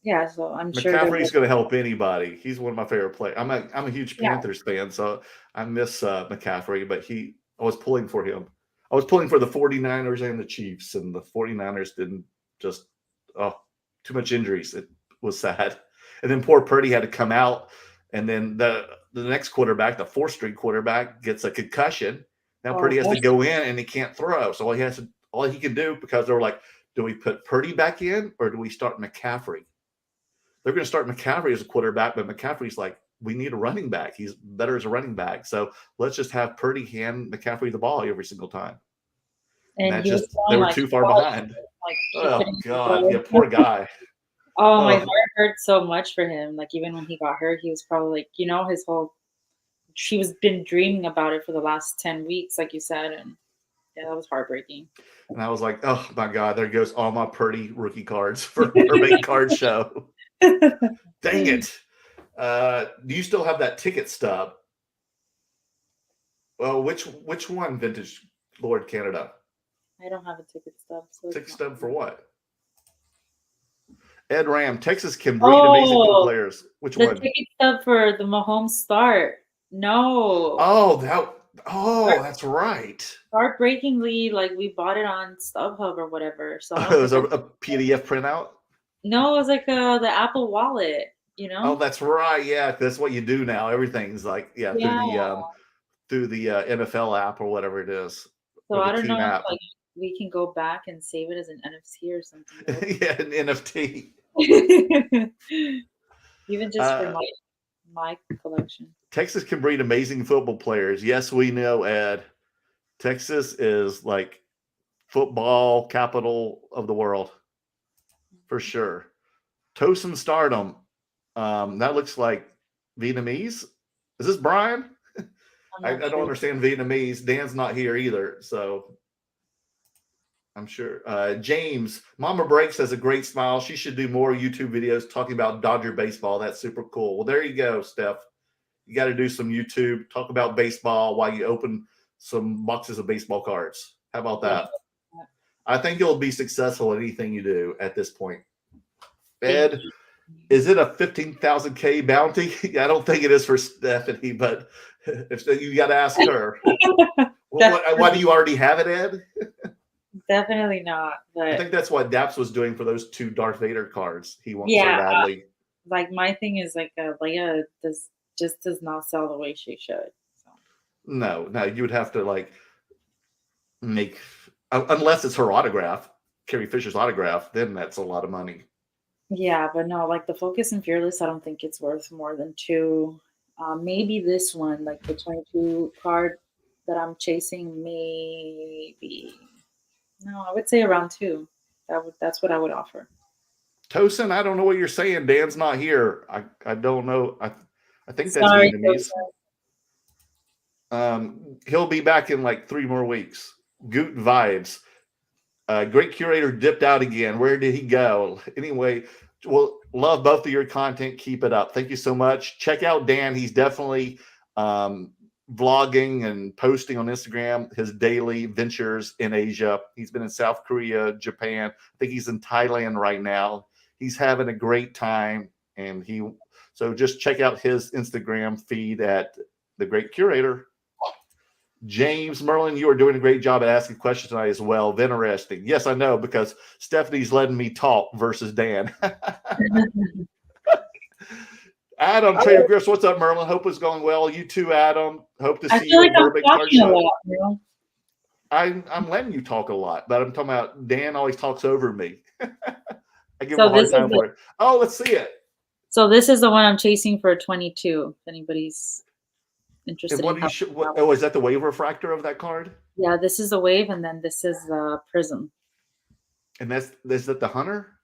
S2: Yeah, so I'm sure there
S1: McCaffrey's
S2: was.
S1: going to help anybody. He's one of my favorite players. I'm a huge
S2: Yeah.
S1: Panthers fan, so I miss McCaffrey, but I was pulling for him. I was pulling for the 49ers and the Chiefs, and the 49ers didn't just too much injuries. It was sad. And then poor Purdy had to come out, and then the next quarterback, the 4th-string quarterback, gets a concussion. Now
S2: Oh,
S1: Purdy has to go in and he can't throw. So all he can do, because they were like, do we put Purdy back in or do we start McCaffrey? They're going to start McCaffrey as a quarterback, but McCaffrey's like, we need a running back. He's better as a running back. So let's just have Purdy hand McCaffrey the ball every single time. And
S2: and
S1: that
S2: he was
S1: they
S2: feeling
S1: were
S2: like
S1: too far behind.
S2: he
S1: Oh
S2: couldn't
S1: God, yeah,
S2: go.
S1: poor guy.
S2: Oh, my
S1: Oh,
S2: heart hurt so much for him. Like even when he got hurt, he was probably like, his whole she was been dreaming about it for the last 10 weeks, like you said, and yeah, that was heartbreaking.
S1: and I was like, oh my God, there goes all my Purdy rookie cards for Burbank Card Show. Dang it. Do you still have that ticket stub? Well, which one, Vintage Lord Canada?
S2: I don't have a ticket stub, so
S1: Ticket
S2: it's not.
S1: stub for what? Ed Ram, Texas can breed amazing football
S2: Oh,
S1: players. Which
S2: the
S1: one?
S2: ticket stub for the Mahomes start. No.
S1: Oh, that's right.
S2: Heartbreakingly, like we bought it on StubHub or whatever. So I
S1: It
S2: don't think
S1: was a PDF printout.
S2: no, it was like the Apple Wallet,
S1: Oh, that's right. Yeah, that's what you do now. Everything's like
S2: Yeah.
S1: through the NFL app or whatever it is,
S2: So
S1: or the
S2: I don't
S1: Team
S2: know if
S1: app.
S2: like we can go back and save it as an NFT or something.
S1: Yeah, an NFT.
S2: Even just for
S1: Uh,
S2: my collection.
S1: Texas can breed amazing football players. Yes, we know, Ed. Texas is like football capital of the world for sure. Tosin Stardom. That looks like Vietnamese. Is this Brian? I don't
S2: sure.
S1: understand Vietnamese. Dan's not here either, so I'm sure. James, Mamabreaks has a great smile. She should do more YouTube videos talking about Dodger baseball. That's super cool. Well, there you go, Steph. You got to do some YouTube, talk about baseball while you open some boxes of baseball cards. How about that? I think you'll be successful at anything you do at this point. Ed, is it a 15,000K bounty? I don't think it is for Stephanie, but if you got to ask her. Why do you already have it, Ed?
S2: Definitely not. But
S1: I think that's what Daps was doing for those 2 Darth Vader cards. He wants so badly.
S2: Like my thing is like Leia does not sell the way she should. So.
S1: No, you would have to like make, unless it's her autograph, Carrie Fisher's autograph, then that's a lot of money.
S2: Yeah, but no, like the Focus and Fearless, I don't think it's worth more than 2. Maybe this one, like the 22 card that I'm chasing, maybe. No, I would say around 2. That's what I would offer.
S1: Tosin, I don't know what you're saying. Dan's not here. I don't know. I think that's
S2: Sorry,
S1: Vietnamese. He'll be back in like 3 more weeks. Goot vibes. Great curator dipped out again. Where did he go? Anyway, well, love both of your content. Keep it up. Thank you so much. Check out Dan. He's definitely vlogging and posting on Instagram his daily ventures in Asia. He's been in South Korea, Japan. I think he's in Thailand right now. He's having a great time, and so just check out his Instagram feed at The Great Curator. James, Merlin, you are doing a great job at asking questions tonight as well. Interesting. Yes, I know, because Stephanie's letting me talk versus Dan. Adam, Trader Griffs, what's up, Merlin? Hope it's going well. You too, Adam. Hope to see you at Burbank Card Show. I'm letting you talk a lot, but I'm talking about Dan always talks over me. I give him a hard time for it. Oh, let's see it.
S2: So this is the one I'm chasing for 22. If anybody's interested.
S1: Is that the wave refractor of that card?
S2: Yeah, this is the wave, and then this is the prism.
S1: And is that the hunter?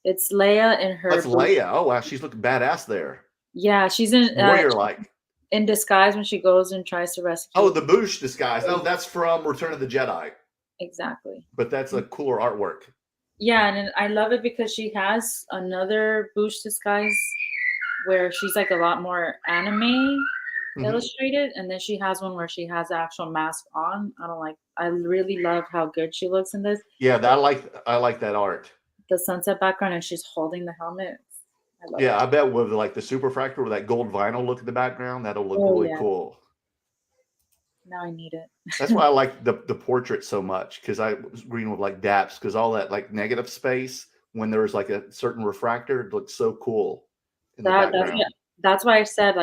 S2: It's Leia in her.
S1: That's Leia. Oh wow, she's looking badass there.
S2: Yeah, she's in
S1: warrior-like.
S2: In disguise when she goes and tries to rescue.
S1: Oh, the Boosh disguise. Oh, that's from Return of the Jedi.
S2: Exactly.
S1: But that's a cooler artwork.
S2: Yeah, and I love it because she has another Boosh disguise where she's like a lot more anime illustrated, and then she has one where she has the actual mask on. I really love how good she looks in this.
S1: Yeah, I like that art.
S2: The sunset background, and she's holding the helmet. I love it.
S1: I bet with like the superfractor with that gold vinyl look at the background, that'll look really cool.
S2: Now I need it.
S1: That's why I like the portrait so much, because I was reading with like Daps, because all that like negative space when there's like a certain refractor, it looks so cool in the background.
S2: That's why I said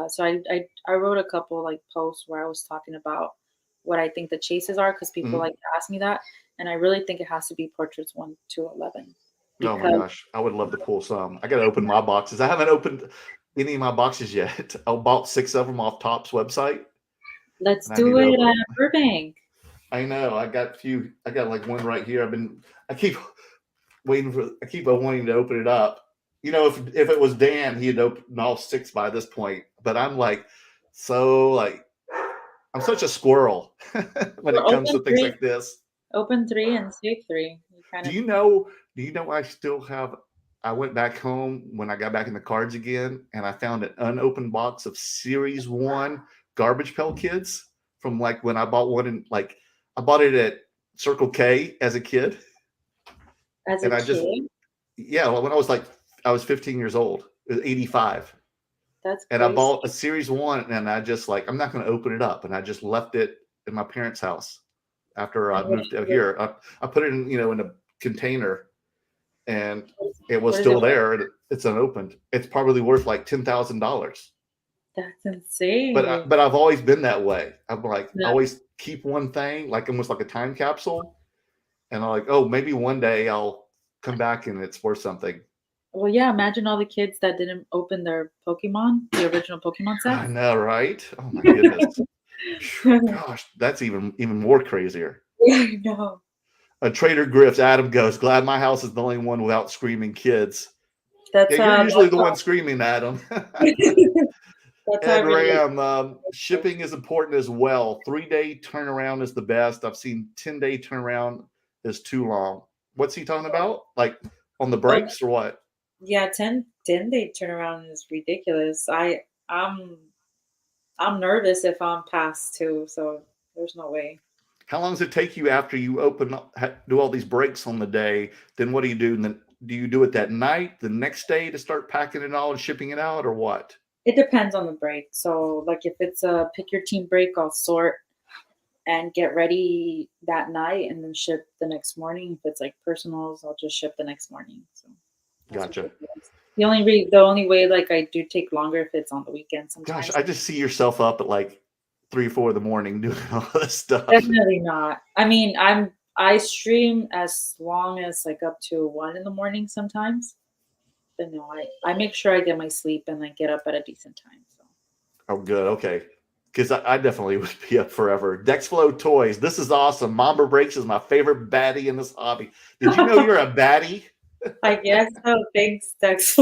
S2: so I wrote a couple like posts where I was talking about what I think the chases are, because people like to ask me that, and I really think it has to be portraits 1 to 11.
S1: Oh my gosh, I would love to pull some. I got to open my boxes. I haven't opened any of my boxes yet. I bought 6 of them off Topps website.
S2: Let's do it at Burbank.
S1: I know. I got like one right here. I keep wanting to open it up. You know, if it was Dan, he'd open all 6 by this point. But I'm like, I'm such a squirrel when it comes to things like this.
S2: Open 3 and save 3.
S1: Do you know I still have? I went back home when I got back in the cards again, and I found an unopened box of Series 1 Garbage Pail Kids from like when I bought one I bought it at Circle K as a kid.
S2: When
S1: I was 15 years old. It was 85.
S2: That's
S1: and
S2: crazy.
S1: I bought a Series 1, and I just I'm not going to open it up, and I just left it in my parents' house after I moved out here. I put it in a container, and it was still there. It's unopened. It's probably worth like $10,000.
S2: That's insane.
S1: But I've always been that way. I'm like, I always keep one thing, like almost like a time capsule. And I'm like, oh, maybe one day I'll come back and it's worth something.
S2: Well, yeah, imagine all the kids that didn't open their Pokemon, the original Pokemon set.
S1: I know, right? Oh my goodness. Gosh, that's even more crazier.
S2: Yeah, I know.
S1: Trader Griff's Adam goes, glad my house is the only one without screaming kids.
S2: That's
S1: Yeah, you're
S2: how.
S1: usually the one screaming, Adam.
S2: That's how I
S1: Ed
S2: relate.
S1: Ram, shipping is important as well. 3-day turnaround is the best. I've seen 10-day turnaround is too long. What's he talking about? Like on the
S2: Oh,
S1: breaks or what?
S2: yeah, 10-day turnaround is ridiculous. I'm nervous if I'm past 2, so there's no way.
S1: How long does it take you after you open up, do all these breaks on the day? Then what do you do? And then do you do it that night, the next day to start packing it all and shipping it out, or what?
S2: It depends on the break. So, like if it's a pick your team break, I'll sort and get ready that night and then ship the next morning. If it's like personals, I'll just ship the next morning. So that's what
S1: Gotcha.
S2: it is. The only way like I do take longer if it's on the weekend
S1: Gosh,
S2: sometimes.
S1: I just see yourself up at like 3 or 4 in the morning doing all this stuff.
S2: Definitely not. I mean, I stream as long as like up to 1 in the morning sometimes. But no, I make sure I get my sleep and I get up at a decent time. So
S1: Oh, good. Okay. Because I definitely would be up forever. Dexflow Toys. This is awesome. Mamabreaks is my favorite baddie in this hobby. Did you know you're a baddie?
S2: I guess so. Thanks, Dex.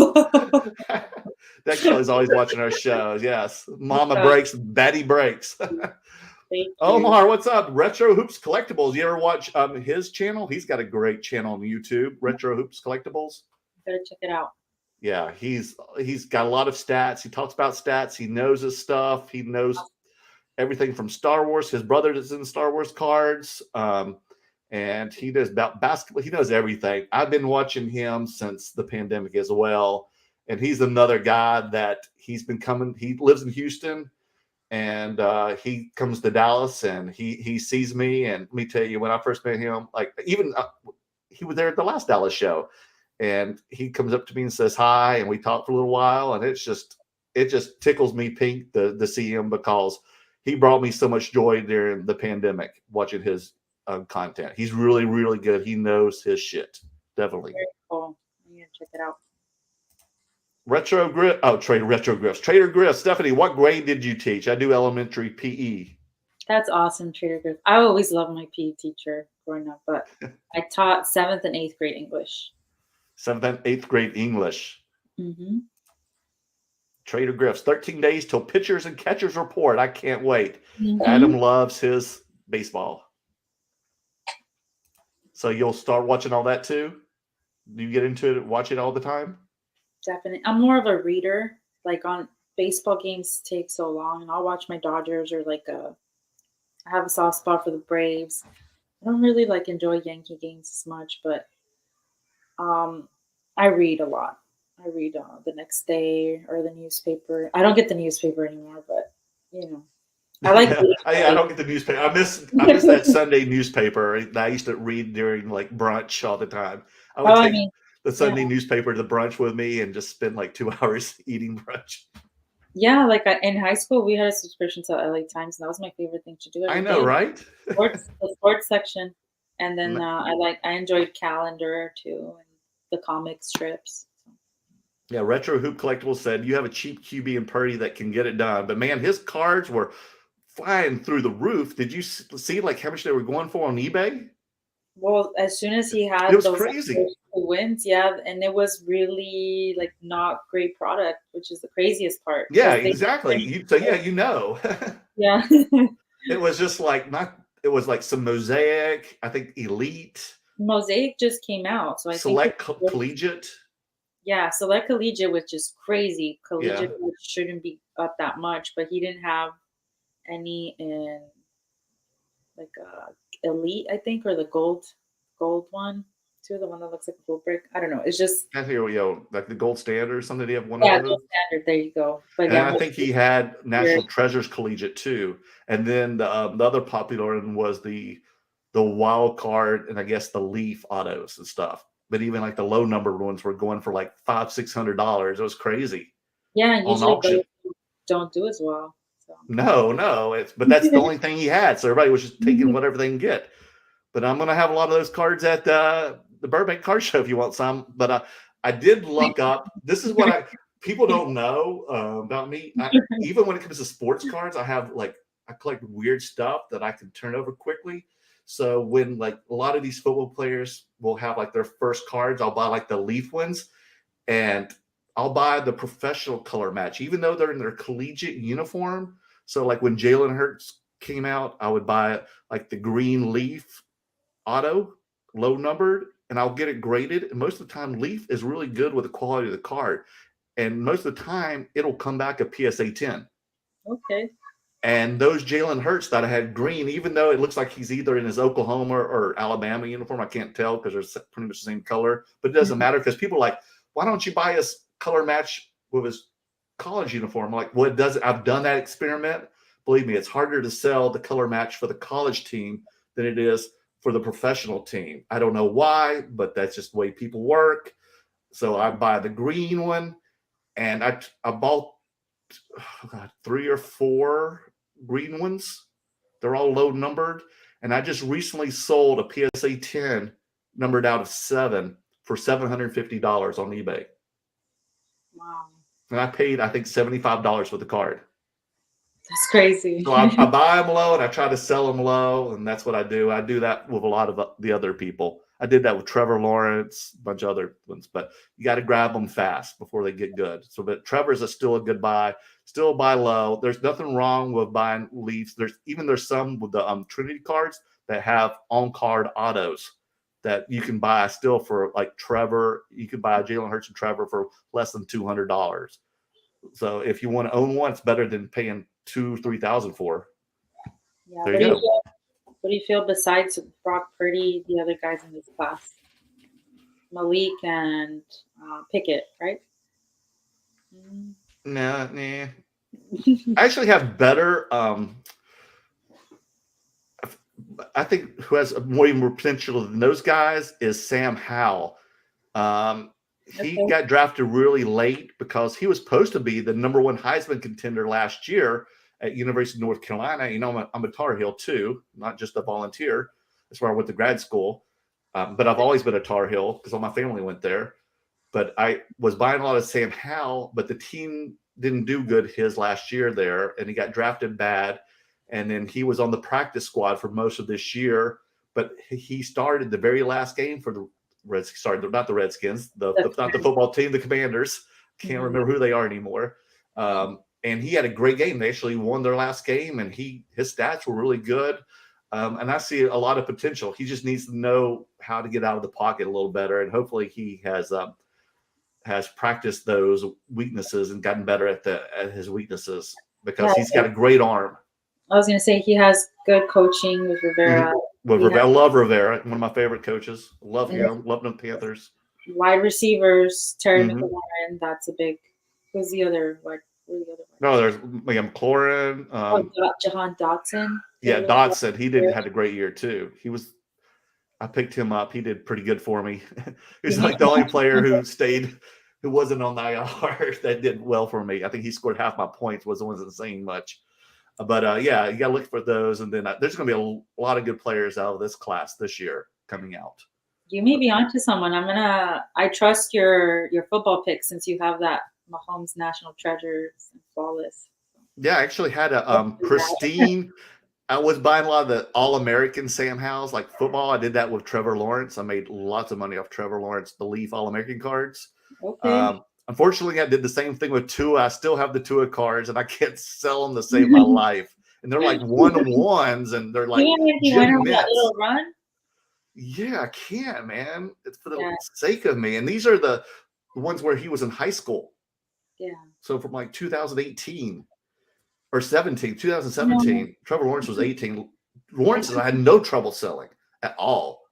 S1: Dexflow is always watching our shows. Yes. Mama
S2: Okay,
S1: Breaks, Baddie Breaks.
S2: thank you.
S1: Omar, what's up? Retro Hoops Collectibles. You ever watch his channel? He's got a great channel on YouTube, Retro Hoops Collectibles.
S2: Gotta check it out.
S1: Yeah, he's got a lot of stats. He talks about stats. He knows his stuff. He knows everything from Star Wars. His brother is in Star Wars cards. And he knows about basketball. He knows everything. I've been watching him since the pandemic as well. And he's another guy that he's been coming. He lives in Houston, and he comes to Dallas, and he sees me. And let me tell you, when I first met him, like even he was there at the last Dallas show, and he comes up to me and says hi, and we talk for a little while, and it just tickles me pink to see him, because he brought me so much joy during the pandemic watching his content. He's really, really good. He knows his shit. Definitely.
S2: Very cool. I'm gonna check it out.
S1: Retro Grip. Oh, Retro Griffs. Trader Griff. Stephanie, what grade did you teach? I do elementary PE.
S2: That's awesome, Trader Griff. I always loved my PE teacher growing up, but I taught 7th and 8th grade English.
S1: 7th and 8th grade English.
S2: Hmm.
S1: Trader Griffs. 13 days till pitchers and catchers report. I can't wait.
S2: Hmm.
S1: Adam loves his baseball. So you'll start watching all that too? Do you get into it, watch it all the time?
S2: Definitely. I'm more of a reader. Like on baseball games take so long, and I'll watch my Dodgers or I have a soft spot for the Braves. I don't really like enjoy Yankee games as much, but I read a lot. I read the next day or the newspaper. I don't get the newspaper anymore, but you know, I like
S1: Yeah, I don't get the newspaper. I miss that Sunday newspaper that I used to read during like brunch all the time. I would
S2: Oh, I
S1: take
S2: mean,
S1: the
S2: yeah,
S1: Sunday newspaper to brunch with me and just spend like 2 hours eating brunch.
S2: yeah. Like in high school, we had a subscription to LA Times, and that was my favorite thing to do
S1: I
S2: every
S1: know,
S2: day.
S1: right?
S2: The sports section, and then I enjoyed Calendar too, and the comic strips. So.
S1: Yeah, Retro Hoop Collectibles said you have a cheap QB and Purdy that can get it done. But man, his cards were flying through the roof. Did you see like how much they were going for on eBay?
S2: Well, as soon as he
S1: It
S2: had
S1: was
S2: those
S1: crazy.
S2: first 2 wins, yeah, and it was really like not great product, which is the craziest part
S1: Yeah,
S2: because they,
S1: exactly. You know.
S2: yeah,
S1: It was just like not. It was like some Mosaic. I think Elite,
S2: Mosaic just came out, so I think
S1: Select Collegiate.
S2: yeah, Select Collegiate was just crazy.
S1: Yeah,
S2: Collegiate shouldn't be up that much, but he didn't have any in like Elite, I think, or the gold one too, the one that looks like a gold brick. I don't know. It's just
S1: I think like the Gold Standard or something. Did he have one of
S2: yeah,
S1: those?
S2: gold standard. There you go. But
S1: And
S2: yeah,
S1: I think he had
S2: here.
S1: National Treasures Collegiate too. And then the other popular one was the wild card and I guess the Leaf autos and stuff. But even like the low numbered ones were going for like $500-600. It was crazy
S2: Yeah, and
S1: on
S2: usually
S1: auction.
S2: those don't do as well. So
S1: No, but that's the only thing he had. So everybody was just taking
S2: mhm.
S1: whatever they can get. But I'm gonna have a lot of those cards at the Burbank Car Show if you want some. But I did look up. This is what people don't know about me. Even when it comes to sports cards, I collect weird stuff that I can turn over quickly. So when like a lot of these football players will have like their first cards, I'll buy like the Leaf ones, and I'll buy the professional color match, even though they're in their collegiate uniform. So like when Jalen Hurts came out, I would buy like the green Leaf auto, low numbered, and I'll get it graded. And most of the time, Leaf is really good with the quality of the card. And most of the time, it'll come back a PSA 10.
S2: Okay.
S1: And those Jalen Hurts that I had green, even though it looks like he's either in his Oklahoma or Alabama uniform, I can't tell because they're pretty much the same color. But it doesn't matter because people are like, why don't you buy his color match with his college uniform? I'm like, well, it doesn't. I've done that experiment. Believe me, it's harder to sell the color match for the college team than it is for the professional team. I don't know why, but that's just the way people work. So I buy the green one, and I bought 3 or 4 green ones. They're all low numbered. And I just recently sold a PSA 10 numbered out of 7 for $750 on eBay.
S2: Wow.
S1: And I paid, I think, $75 for the card.
S2: That's crazy.
S1: So I buy them low and I try to sell them low. And that's what I do. I do that with a lot of the other people. I did that with Trevor Lawrence, a bunch of other ones, but you got to grab them fast before they get good. So, but Trevor's is still a good buy. Still buy low. There's nothing wrong with buying Leafs. There's some with the Trinity cards that have on-card autos that you can buy still for like Trevor. You can buy Jalen Hurts and Trevor for less than $200. So if you want to own one, it's better than paying $2,000-$3,000 for.
S2: Yeah.
S1: There you go.
S2: What do you feel besides Brock Purdy, the other guys in this class? Malik and Pickett, right?
S1: Nah. I actually have better. I think who has way more potential than those guys is Sam Howell. He got drafted really late because he was supposed to be the number 1 Heisman contender last year at University of North Carolina. You know, I'm a Tar Heel too, not just a volunteer. That's where I went to grad school. But I've always been a Tar Heel because all my family went there. But I was buying a lot of Sam Howell, but the team didn't do good his last year there, and he got drafted bad. And then he was on the practice squad for most of this year, but he started the very last game for the Redskins. Sorry, not the Redskins, not the football team, the Commanders. Can't remember who they are anymore. And he had a great game. They actually won their last game, and his stats were really good. And I see a lot of potential. He just needs to know how to get out of the pocket a little better, and hopefully he has practiced those weaknesses and gotten better at his weaknesses because he's got a great arm.
S2: I was going to say he has good coaching with Rivera.
S1: I love Rivera, one of my favorite coaches. Love him. Love the Panthers.
S2: Wide receivers, Terry McLaurin. That's a big. Who's the other?
S1: No, there's McLaurin.
S2: Jahan Dotson.
S1: Yeah, Dotson. He had a great year too. I picked him up. He did pretty good for me. He was like the only player who wasn't on the IR that did well for me. I think he scored half my points. Wasn't saying much. But yeah, you got to look for those. And then there's going to be a lot of good players out of this class this year coming out. You
S2: may be onto someone. I trust your football pick since you have that Mahomes National Treasures and Flawless.
S1: Yeah, I actually had a pristine. I was buying a lot of the All-American Sam Howells, like football. I did that with Trevor Lawrence. I made lots of money off Trevor Lawrence, the Leaf All-American cards.
S2: Okay.
S1: Unfortunately, I did the same thing with Tua. I still have the Tua cards, and I can't sell them to save my life. And they're like 1-on-1s, and they're like
S2: Jim that little run?
S1: Yeah, I can, man. It's for the sake of me. And these are the ones where he was in high school.
S2: Yeah.
S1: So from like 2018 or 2017, Trevor Lawrence was 18. Lawrence, I had no trouble selling at all.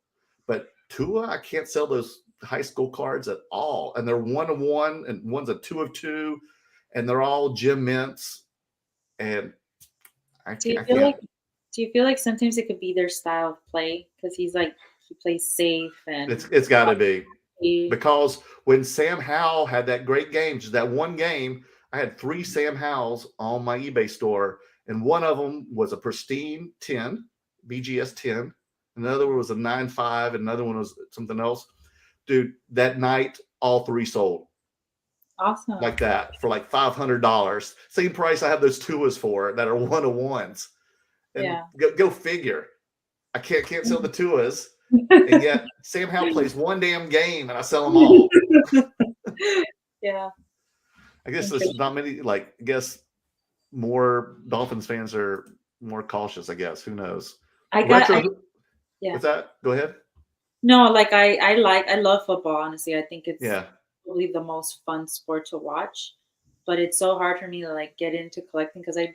S1: But Tua, I can't sell those high school cards at all. And they're 1-of-1 and one's a 2-of-2. And they're all Gem Mints. And
S2: do you feel like sometimes it could be their style of play? Because he plays safe and
S1: it's got to be. Because when Sam Howell had that great game, just that one game, I had 3 Sam Howells on my eBay store, and one of them was a pristine 10, BGS 10. Another one was a 9.5, and another one was something else. Dude, that night, all 3 sold.
S2: Awesome.
S1: Like that for like $500. Same price I have those Tuas for that are 1-of-1s. And go figure. I can't sell the Tuas, and yet Sam Howell plays one damn game, and I sell them all.
S2: Yeah.
S1: I guess there's not many. Like, I guess more Dolphins fans are more cautious. I guess, who knows?
S2: Yeah.
S1: What's that? Go ahead.
S2: No, like I love football, honestly. I think it's
S1: Yeah,
S2: probably the most fun sport to watch. But it's so hard for me to like get into collecting because I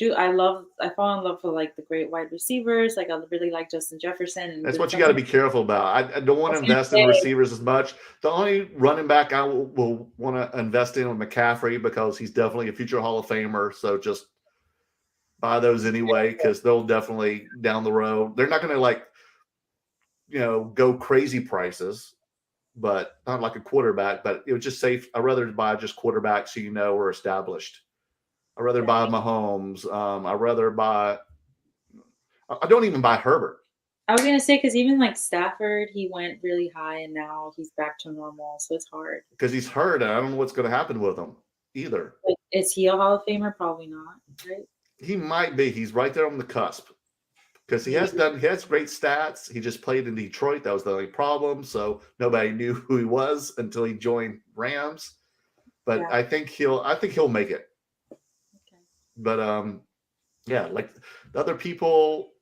S2: fall in love with like the great wide receivers. Like I really like Justin Jefferson and
S1: that's
S2: then
S1: what you
S2: some
S1: got
S2: of
S1: to be careful about. I don't want
S2: I
S1: to
S2: was gonna
S1: invest in
S2: say,
S1: receivers as much. The only running back I will want to invest in with McCaffrey because he's definitely a future Hall of Famer. So just buy those anyway because they'll definitely down the road. They're not going to like go crazy prices, but not like a quarterback. But it was just safe. I'd rather buy just quarterbacks who are established. I'd rather buy Mahomes. I'd rather buy. I don't even buy Herbert.
S2: I was gonna say because even like Stafford, he went really high and now he's back to normal, so it's hard.
S1: Because he's hurt, and I don't know what's going to happen with him either.
S2: Like, is he a Hall of Famer? Probably not, right?
S1: He might be. He's right there on the cusp because he has great stats. He just played in Detroit. That was the only problem. So nobody knew who he was until he joined Rams. But I think he'll make it.
S2: Okay.
S1: But like the other people,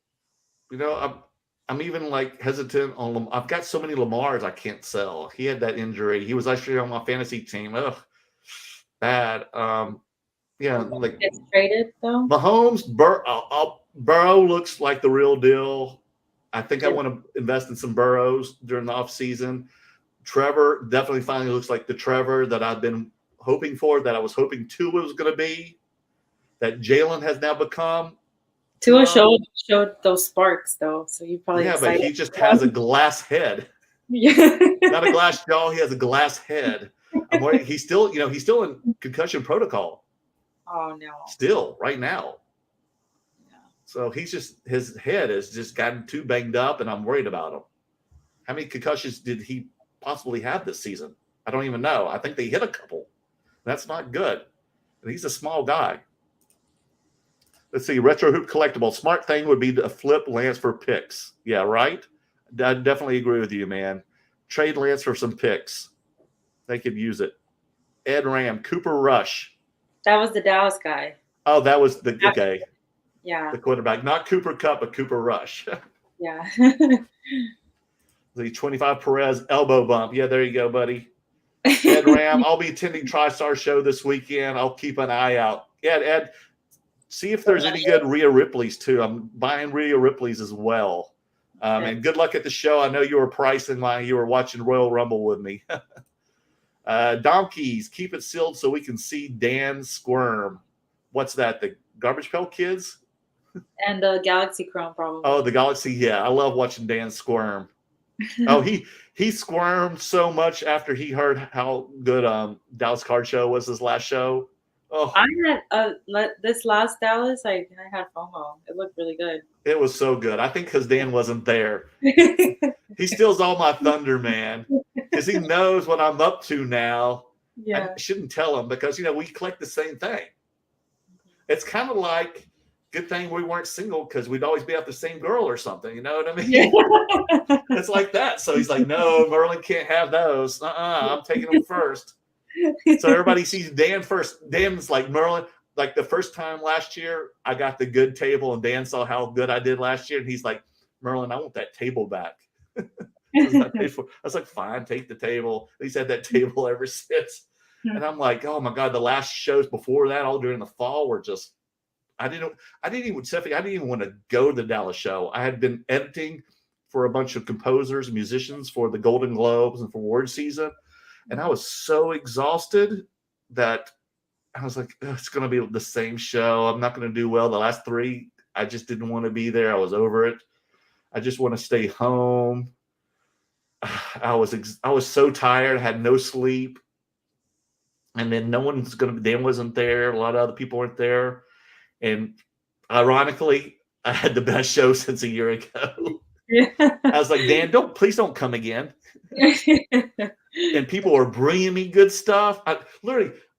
S1: I'm even like hesitant on. I've got so many Lamars I can't sell. He had that injury. He was actually on my fantasy team. Ugh, bad. Like
S2: gets traded though.
S1: Mahomes, Burrow looks like the real deal. I think I want to invest in some Burrows during the offseason. Trevor definitely finally looks like the Trevor that I've been hoping for, that I was hoping Tua was going to be, that Jalen has now become.
S2: Tua showed those sparks though, so you probably
S1: but he just has a glass head.
S2: Yeah.
S1: Not a glass jaw. He has a glass head. I'm worried. He's still in concussion protocol.
S2: Oh no.
S1: Still, right now.
S2: Yeah.
S1: So his head has just gotten too banged up, and I'm worried about him. How many concussions did he possibly have this season? I don't even know. I think they hit a couple. That's not good. And he's a small guy. Let's see. Retro Hoop Collectible. Smart thing would be to flip Lance for picks. Yeah, right? I definitely agree with you, man. Trade Lance for some picks. They could use it. Ed Ram. Cooper Rush.
S2: That was the Dallas guy.
S1: Oh, that was okay.
S2: Yeah.
S1: The quarterback. Not Cooper Kupp, but Cooper Rush.
S2: Yeah.
S1: The 25 Perez elbow bump. Yeah, there you go, buddy. Ed Ram. I'll be attending TriStar show this weekend. I'll keep an eye out. Yeah, Ed, see if there's any good Rhea Ripley's too. I'm buying Rhea Ripley's as well. And good luck at the show. I know you were pricing while you were watching Royal Rumble with me. Donkeys, keep it sealed so we can see Dan squirm. What's that? The Garbage Pail Kids?
S2: And Galaxy Chrome, probably.
S1: Oh, the Galaxy. Yeah, I love watching Dan squirm. Oh, he squirmed so much after he heard how good Dallas Card Show was his last show. Oh,
S2: I had this last Dallas. I had FOMO. It looked really good.
S1: It was so good. I think because Dan wasn't there. He steals all my thunder, man, because he knows what I'm up to now.
S2: Yeah,
S1: I shouldn't tell him because we collect the same thing. It's kind of like good thing we weren't single because we'd always be out the same girl or something. You know what I mean? Yeah. It's like that. So he's like, no, Merlin can't have those. I'm taking them first. So everybody sees Dan first. Dan's like, Merlin, like the first time last year, I got the good table and Dan saw how good I did last year. And he's like, Merlin, I want that table back. I was like, fine, take the table. He's had that table ever since. And I'm like, oh my God, the last shows before that, all during the fall, were just, I didn't even want to go to the Dallas show. I had been editing for a bunch of composers and musicians for the Golden Globes and for award season. And I was so exhausted that I was like, it's going to be the same show. I'm not going to do well. The last three, I just didn't want to be there. I was over it. I just want to stay home. I was so tired. I had no sleep. And then Dan wasn't there. A lot of other people weren't there. And ironically, I had the best show since a year ago. Yeah. I was like, Dan, please don't come again. And people were bringing me good stuff.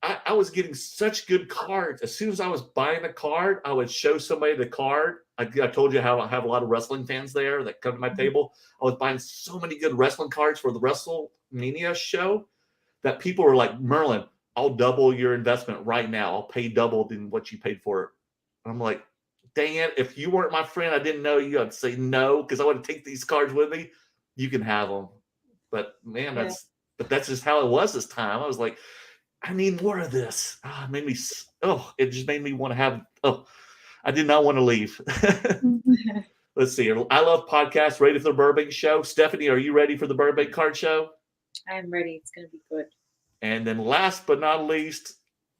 S1: I was getting such good cards. As soon as I was buying a card, I would show somebody the card. I told you how I have a lot of wrestling fans there that come to my table. I was buying so many good wrestling cards for the WrestleMania show that people were like, Merlin, I'll double your investment right now. I'll pay double than what you paid for it. And I'm like, dang it. If you weren't my friend, I didn't know you. I'd say no because I want to take these cards with me. You can have them. But man,
S2: Yeah.
S1: that's just how it was this time. I was like, I need more of this. It just made me want to have, I did not want to leave. Let's see. I love podcasts. Ready for the Burbank show? Stephanie, are you ready for the Burbank card show?
S2: I'm ready. It's going to be good.
S1: And then last but not least,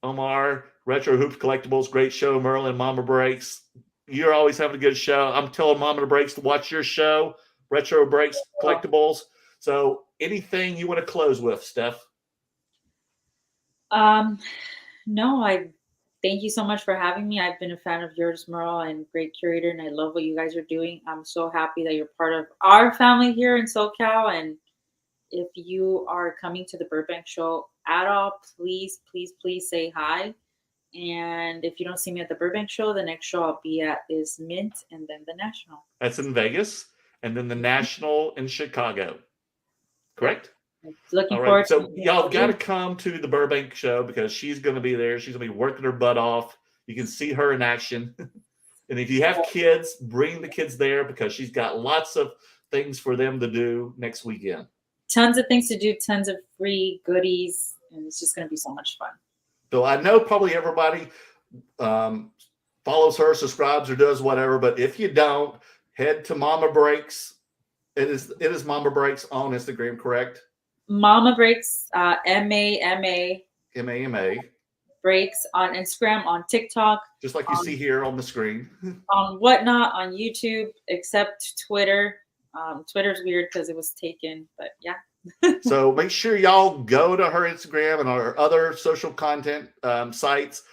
S1: Omar, Retro Hoops Collectibles, great show. Merlin, Mamabreaks. You're always having a good show. I'm telling Mamabreaks to watch your show, Retro Breaks Collectibles. So anything you want to close with, Steph?
S2: No, I thank you so much for having me. I've been a fan of yours, Merle, and great curator, and I love what you guys are doing. I'm so happy that you're part of our family here in SoCal. And if you are coming to the Burbank show at all, please, please, please say hi. And if you don't see me at the Burbank show, the next show I'll be at is Mint and then the National.
S1: That's in Vegas, and then the National in Chicago. Correct?
S2: Looking
S1: all
S2: forward
S1: right. So y'all got to come to the Burbank show because she's going to be there. She's going to be working her butt off. You can see her in action. And if you have kids, bring the kids there because she's got lots of things for them to do next weekend.
S2: Tons of things to do, tons of free goodies, and it's just going to be so much fun.
S1: So I know probably everybody follows her, subscribes, or does whatever. But if you don't, head to Mamabreaks. It is Mamabreaks on Instagram, correct?
S2: Mamabreaks, MAMA.
S1: MAMA.
S2: Breaks on Instagram, on TikTok.
S1: Just like you see here on the screen.
S2: On Whatnot, on YouTube, except Twitter. Twitter's weird because it was taken, but yeah.
S1: So make sure y'all go to her Instagram and our other social content sites.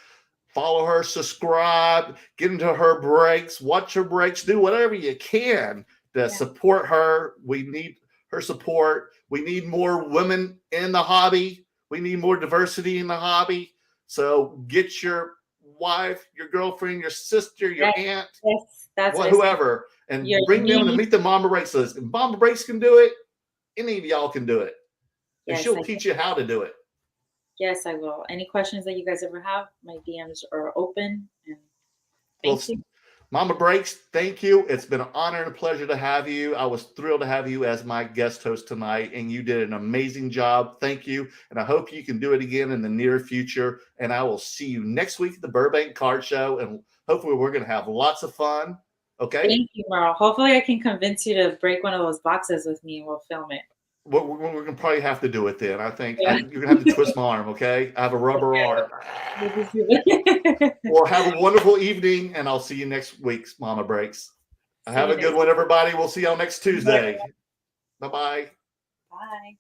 S1: Follow her, subscribe, get into her breaks, watch her breaks, do whatever you can to support her. We need her support. We need more women in the hobby. We need more diversity in the hobby. So get your wife, your girlfriend, your sister, your aunt, whoever, and bring them to meet the Mamabreaks list. If Mamabreaks can do it, any of y'all can do it. And she'll teach you how to do it.
S2: Yes, I will. Any questions that you guys ever have, my DMs are open. And thank you.
S1: Mamabreaks, thank you. It's been an honor and a pleasure to have you. I was thrilled to have you as my guest host tonight, and you did an amazing job. Thank you. And I hope you can do it again in the near future. And I will see you next week at the Burbank Card Show, and hopefully we're going to have lots of fun. Okay?
S2: Thank you, Merle. Hopefully I can convince you to break one of those boxes with me, and we'll film it.
S1: We're going to probably have to do it then. I think you're going to have to twist my arm, okay? I have a rubber arm. Well, have a wonderful evening, and I'll see you next week's Mamabreaks. Have a good one, everybody. We'll see y'all next Tuesday. Bye-bye.
S2: Bye.